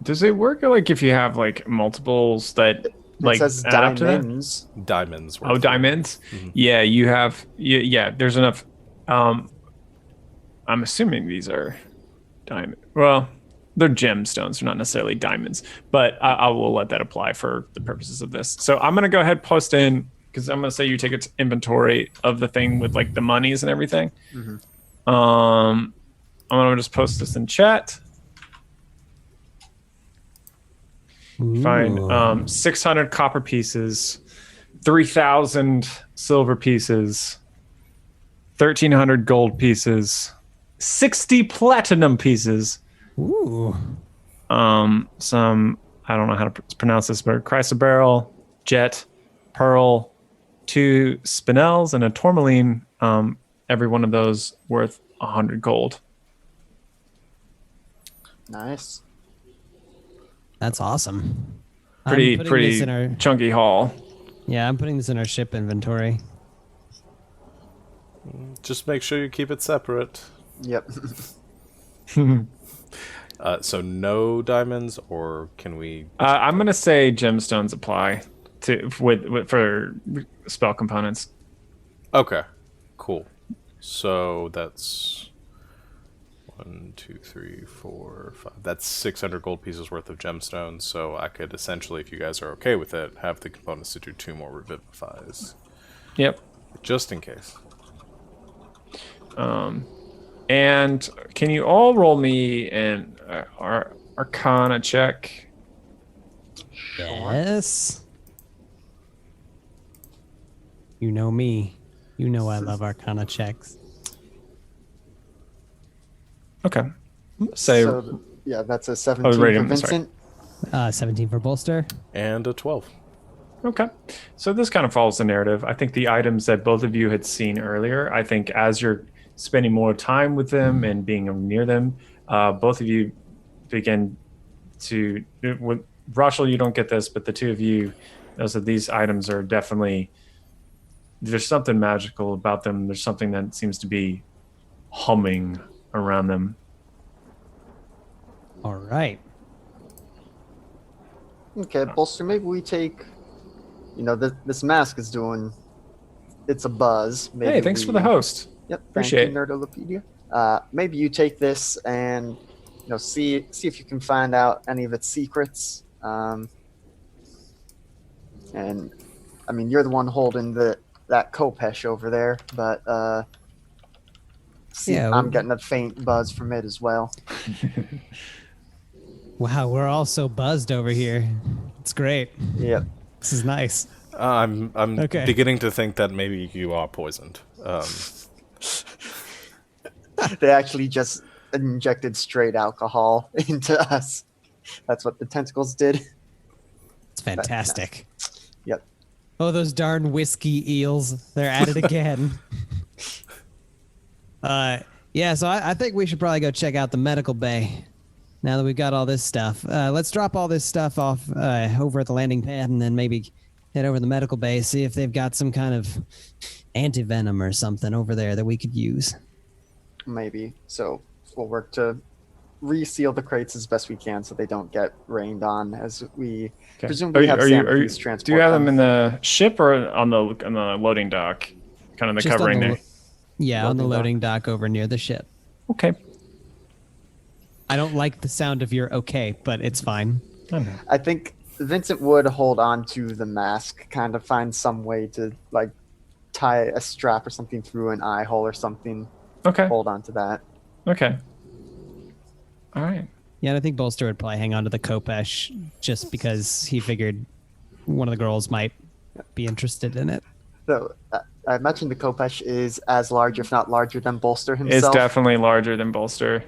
Does it work like if you have like multiples that It like says add up to that? diamonds. Diamonds. Oh, diamonds. Yeah, you have. Yeah, there's enough. I'm assuming these are diamond. Well, they're gemstones. They're not necessarily diamonds, but I will let that apply for the purposes of this. So I'm gonna go ahead and post in because I'm gonna say you take its inventory of the thing with like the monies and everything. I'm gonna just post this in chat. Fine. 600 copper pieces, 3,000 silver pieces, 1,300 gold pieces, 60 platinum pieces. Ooh. Some I don't know how to pronounce this, but chrysoberyl, jet, pearl, 2 spinels, and a tourmaline. Every one of those worth 100 gold. Nice. That's awesome. Pretty I'm putting this in our, chunky haul. yeah, I'm putting this in our ship inventory. Just make sure you keep it separate. Yep. So no diamonds, or can we? I'm gonna say gemstones apply to with for spell components. Okay, cool. So that's 1, 2, 3, 4, 5. That's 600 gold pieces worth of gemstones. So I could essentially, if you guys are okay with it, have the components to do 2 more revivifies, Yep. just in case. And can you all roll me an Arcana check? Yes. You know me. You know I love Arcana checks. Okay. Say So, yeah, that's a 17 rating, for sorry. Vincent. 17 for Bolster. And a 12. okay. So this kind of follows the narrative. I think the items that both of you had seen earlier. I think as you're spending more time with them and being near them, both of you begin to. With Rachel, you don't get this, but the two of you knows that these items are definitely. There's something magical about them. There's something that seems to be humming around them. All right. Okay, Bolster, maybe we take. This mask is doing. It's a buzz. Maybe Hey, thanks for the host. Yep, Appreciate thank you, Nerdolopedia. Maybe you take this and see if you can find out any of its secrets. And I mean, you're the one holding that Kopesh over there, but Yeah, I'm getting a faint buzz from it as well. Wow, we're all so buzzed over here. It's great. Yep. This is nice. I'm Okay. beginning to think that maybe you are poisoned. They actually just injected straight alcohol into us. That's what the tentacles did. It's fantastic. Yep. Oh, those darn whiskey eels. They're at it again. Yeah, so I think we should probably go check out the medical bay now that we've got all this stuff. Let's drop all this stuff off over at the landing pad and then maybe head over to the medical bay, see if they've got some kind of anti-venom or something over there that we could use. Maybe. So we'll work to reseal the crates as best we can so they don't get rained on as we presumably have Sam's transport. Do you have them in the ship or on the loading dock? Kind of the Just covering on the there. Yeah, on the loading dock over near the ship. Okay. I don't like the sound of your okay, but it's fine. I think Vincent would hold on to the mask, kind of find some way to like tie a strap or something through an eye hole or something. Okay. Hold on to that. Okay. All right. Yeah, and I think Bolster would probably hang on to the Kopesh just because he figured one of the girls might be interested in it. So I imagine the Kopesh is as large, if not larger, than Bolster It's himself. definitely larger than Bolster.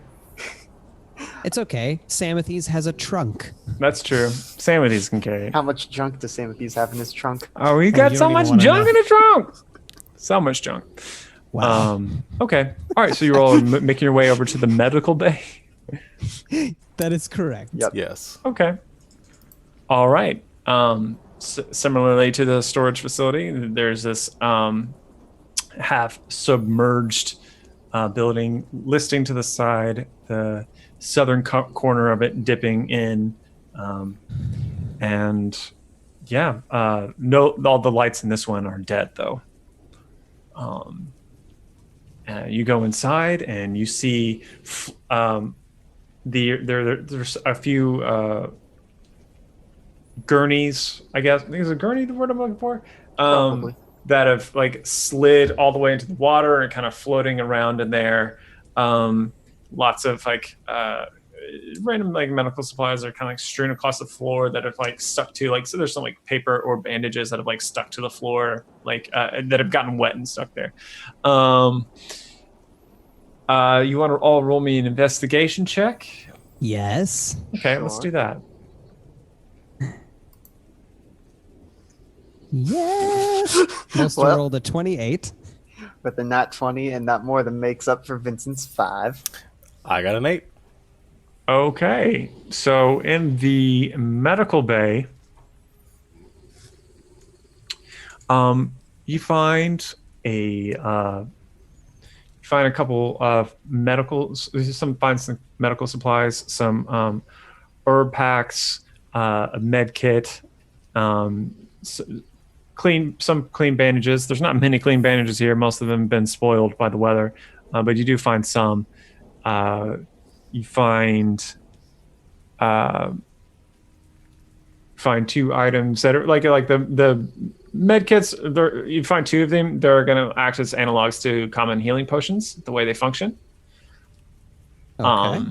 It's okay. Samathes has a trunk. That's true. Samathes can carry it. How much junk does Samathes have in his trunk? Oh, he you got don't so even much wanna junk know. in the trunk. So much junk. Wow. Okay. All right. So you're all making your way over to the medical bay. That is correct. Yep. Yes. Okay. All right. Similarly to the storage facility, there's this half submerged building listing to the side, the southern corner of it dipping in. And yeah, no, all the lights in this one are dead though. You go inside and you see there's a few gurneys, I guess. I think is a gurney the word I'm looking for? Probably. That have like slid all the way into the water and kind of floating around in there. Lots of like random like medical supplies are kind of like strewn across the floor that have like stuck to like, so there's some like paper or bandages that have like stuck to the floor, like that have gotten wet and stuck there. You want to all roll me an investigation check? Yes. Okay, Sure. let's do that. Yes. Most Well- rolled a 28. With a nat 20, and that more than makes up for Vincent's 5. I got an 8. Okay, so in the medical bay, you find a couple of some medical supplies, some herb packs, a med kit, some clean bandages. There's not many clean bandages here. Most of them have been spoiled by the weather, but you do find some. You find 2 items that are like the med kits. You find 2 of them. They're going to act as analogs to common healing potions, the way they function. Okay.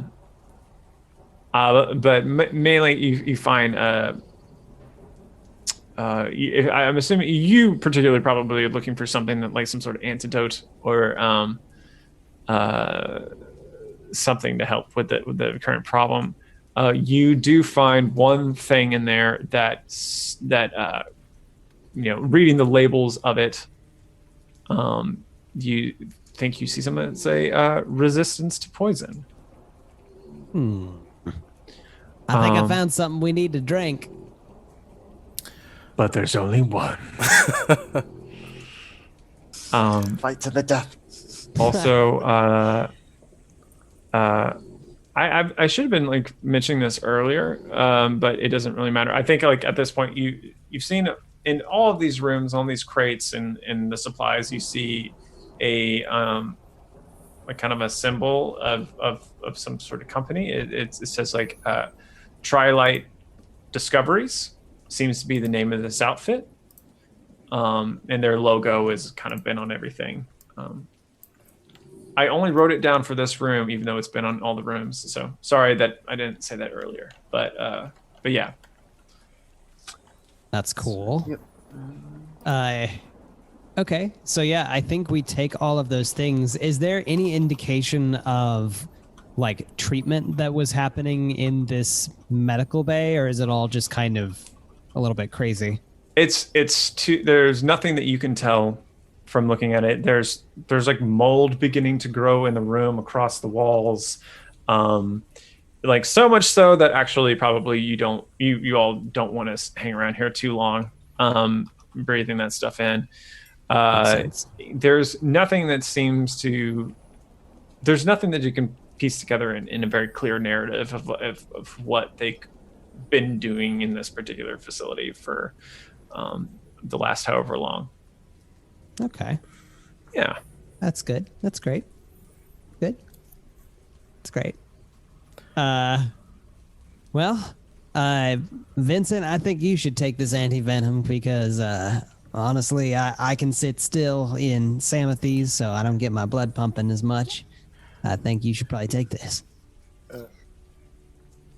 But mainly you find. I'm assuming you particularly probably are looking for something that like some sort of antidote or something to help with the current problem. You do find one thing in there that reading the labels of it, you think you see something that say resistance to poison. I think I found something we need to drink. But there's only one. Fight to the death. Also, I should have been like mentioning this earlier, but it doesn't really matter. I think like at this point you've seen in all of these rooms, all these crates and the supplies, you see a like kind of a symbol of some sort of company. It says like Trilight Discoveries seems to be the name of this outfit, and their logo has kind of been on everything. I only wrote it down for this room, even though it's been on all the rooms. So sorry that I didn't say that earlier, but yeah. That's cool. Yep. Okay, so yeah, I think we take all of those things. Is there any indication of like treatment that was happening in this medical bay, or is it all just kind of a little bit crazy? There's nothing that you can tell from looking at it. There's like mold beginning to grow in the room across the walls, like so much so that actually probably you all don't want to hang around here too long, breathing that stuff in. There's nothing that you can piece together in a very clear narrative of what they've been doing in this particular facility for the last however long. Okay. Yeah. That's good. That's great. Good. That's great. Well, Vincent, I think you should take this anti-venom because honestly, I can sit still in Samathes, so I don't get my blood pumping as much. I think you should probably take this.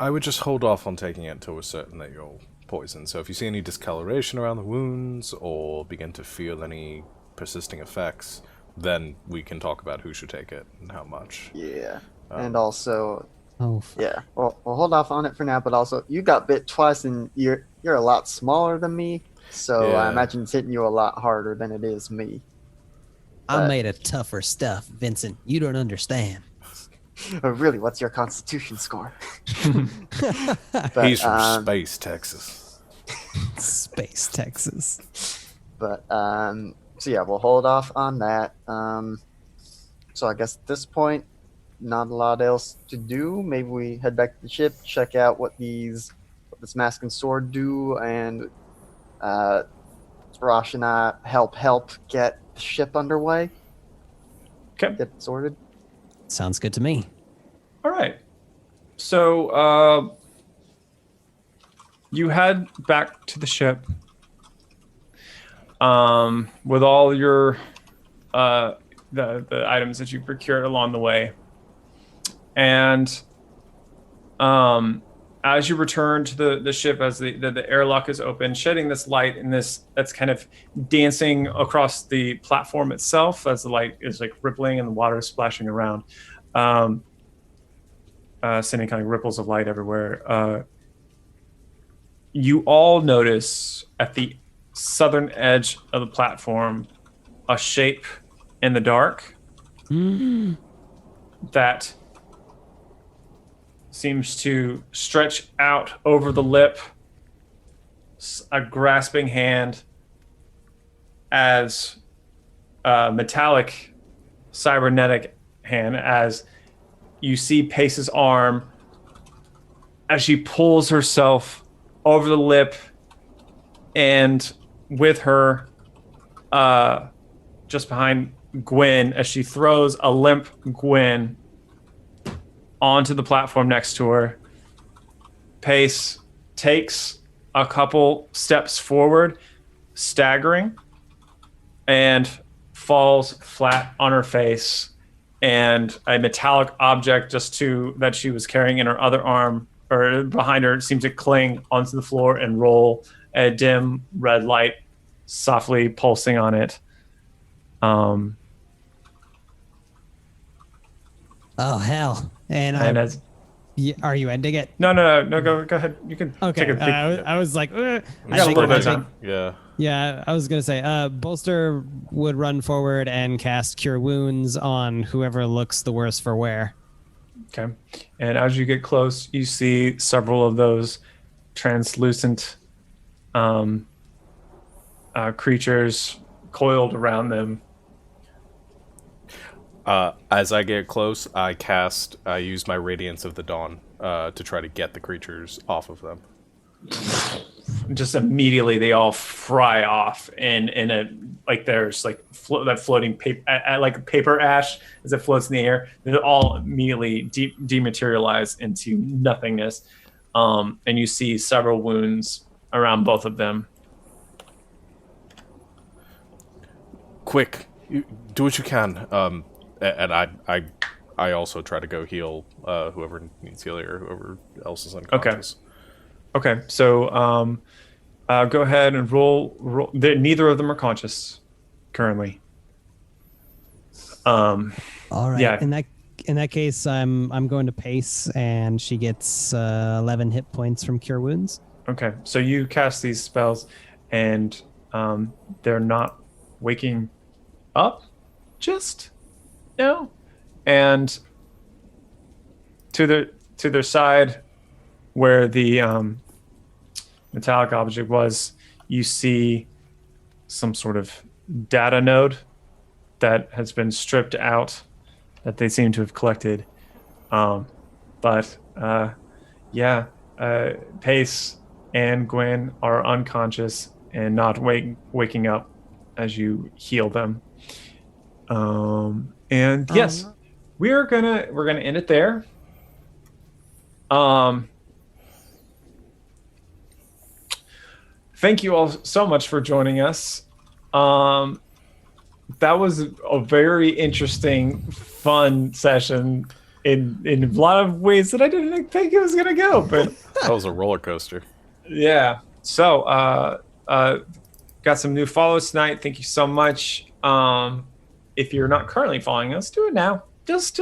I would just hold off on taking it until we're certain that you're poisoned. So if you see any discoloration around the wounds or begin to feel any persisting effects, then we can talk about who should take it and how much. Yeah. And also, Oh, yeah. Well, we'll hold off on it for now, but also, you got bit twice and you're a lot smaller than me, so I Yeah. imagine it's hitting you a lot harder than it is me. I'm made of tougher stuff, Vincent. You don't understand. Really, what's your constitution score? But, He's from Space, Texas. Space Texas. But so yeah, we'll hold off on that. So I guess at this point, not a lot else to do. Maybe we head back to the ship, check out what this mask and sword do, and Rosh and I help get the ship underway. Okay. Get it sorted. Sounds good to me. All right. So you head back to the ship with all your the items that you procured along the way, and as you return to the ship, as the airlock is open, shedding this light and that's kind of dancing across the platform itself as the light is like rippling and the water is splashing around, sending kind of ripples of light everywhere. You all notice at the southern edge of the platform a shape in the dark that seems to stretch out over the lip, a grasping hand as a metallic cybernetic hand, as you see Pace's arm as she pulls herself over the lip, and with her just behind Gwen, as she throws a limp Gwen onto the platform next to her. Pace takes a couple steps forward, staggering, and falls flat on her face, and a metallic object that she was carrying in her other arm or behind her seemed to cling onto the floor and roll, a dim red light softly pulsing on it. Oh hell! Are you ending it? No. Go ahead. You can Okay. take a peek. I was like, We got a little bit of time. Yeah. Yeah, I was gonna say, Bolster would run forward and cast Cure Wounds on whoever looks the worse for wear. Okay. And as you get close, you see several of those translucent creatures coiled around them. As I get close, I use my Radiance of the Dawn to try to get the creatures off of them. Just immediately, they all fry off in a there's that floating paper, like paper ash as it floats in the air. They all immediately dematerialize into nothingness, and you see several wounds around both of them. Quick, do what you can. And I also try to go heal whoever needs healing or whoever else is unconscious. Okay. So go ahead and roll. Neither of them are conscious currently. All right. Yeah. In that case, I'm going to Pace, and she gets 11 hit points from Cure Wounds. Okay. So you cast these spells, and they're not waking up just now. And to their side, where the metallic object was, you see some sort of data node that has been stripped out that they seem to have collected. Pace and Gwen are unconscious and not waking up as you heal them. Yes, we're gonna end it there. Thank you all so much for joining us. That was a very interesting, fun session in a lot of ways that I didn't think it was gonna go, but That was a roller coaster. yeah. So got some new follows tonight. Thank you so much. If you're not currently following us, do it now. Just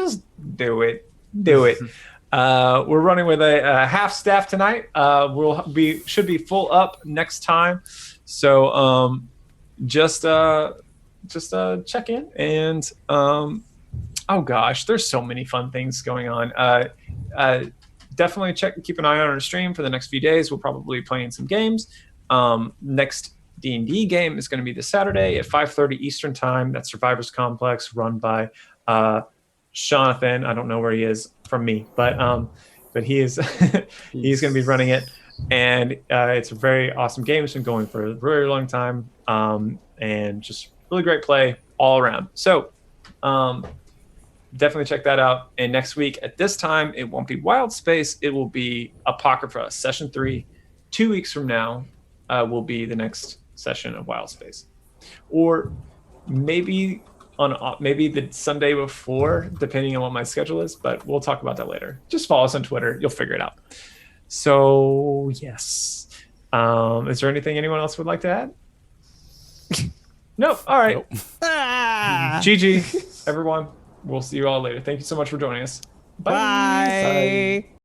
do it. We're running with a half staff tonight. Should be full up next time. So just check in, and oh gosh, there's so many fun things going on. Definitely keep an eye on our stream for the next few days. We'll probably be playing some games. Next D&D game is going to be this Saturday at 5:30 Eastern time. That's Survivors Complex, run by Jonathan. I don't know where he is from me, but he is he's going to be running it, and it's a very awesome game. It's been going for a very long time, and just really great play all around. So definitely check that out. And next week at this time, it won't be Wildspace. It will be Apocrypha Session 3. 2 weeks from now will be the next session of Wildspace, or maybe maybe the Sunday before, depending on what my schedule is. But we'll talk about that later. Just follow us on Twitter; you'll figure it out. So yes, is there anything anyone else would like to add? No. All right. Nope. GG, everyone. We'll see you all later. Thank you so much for joining us. Bye. Bye.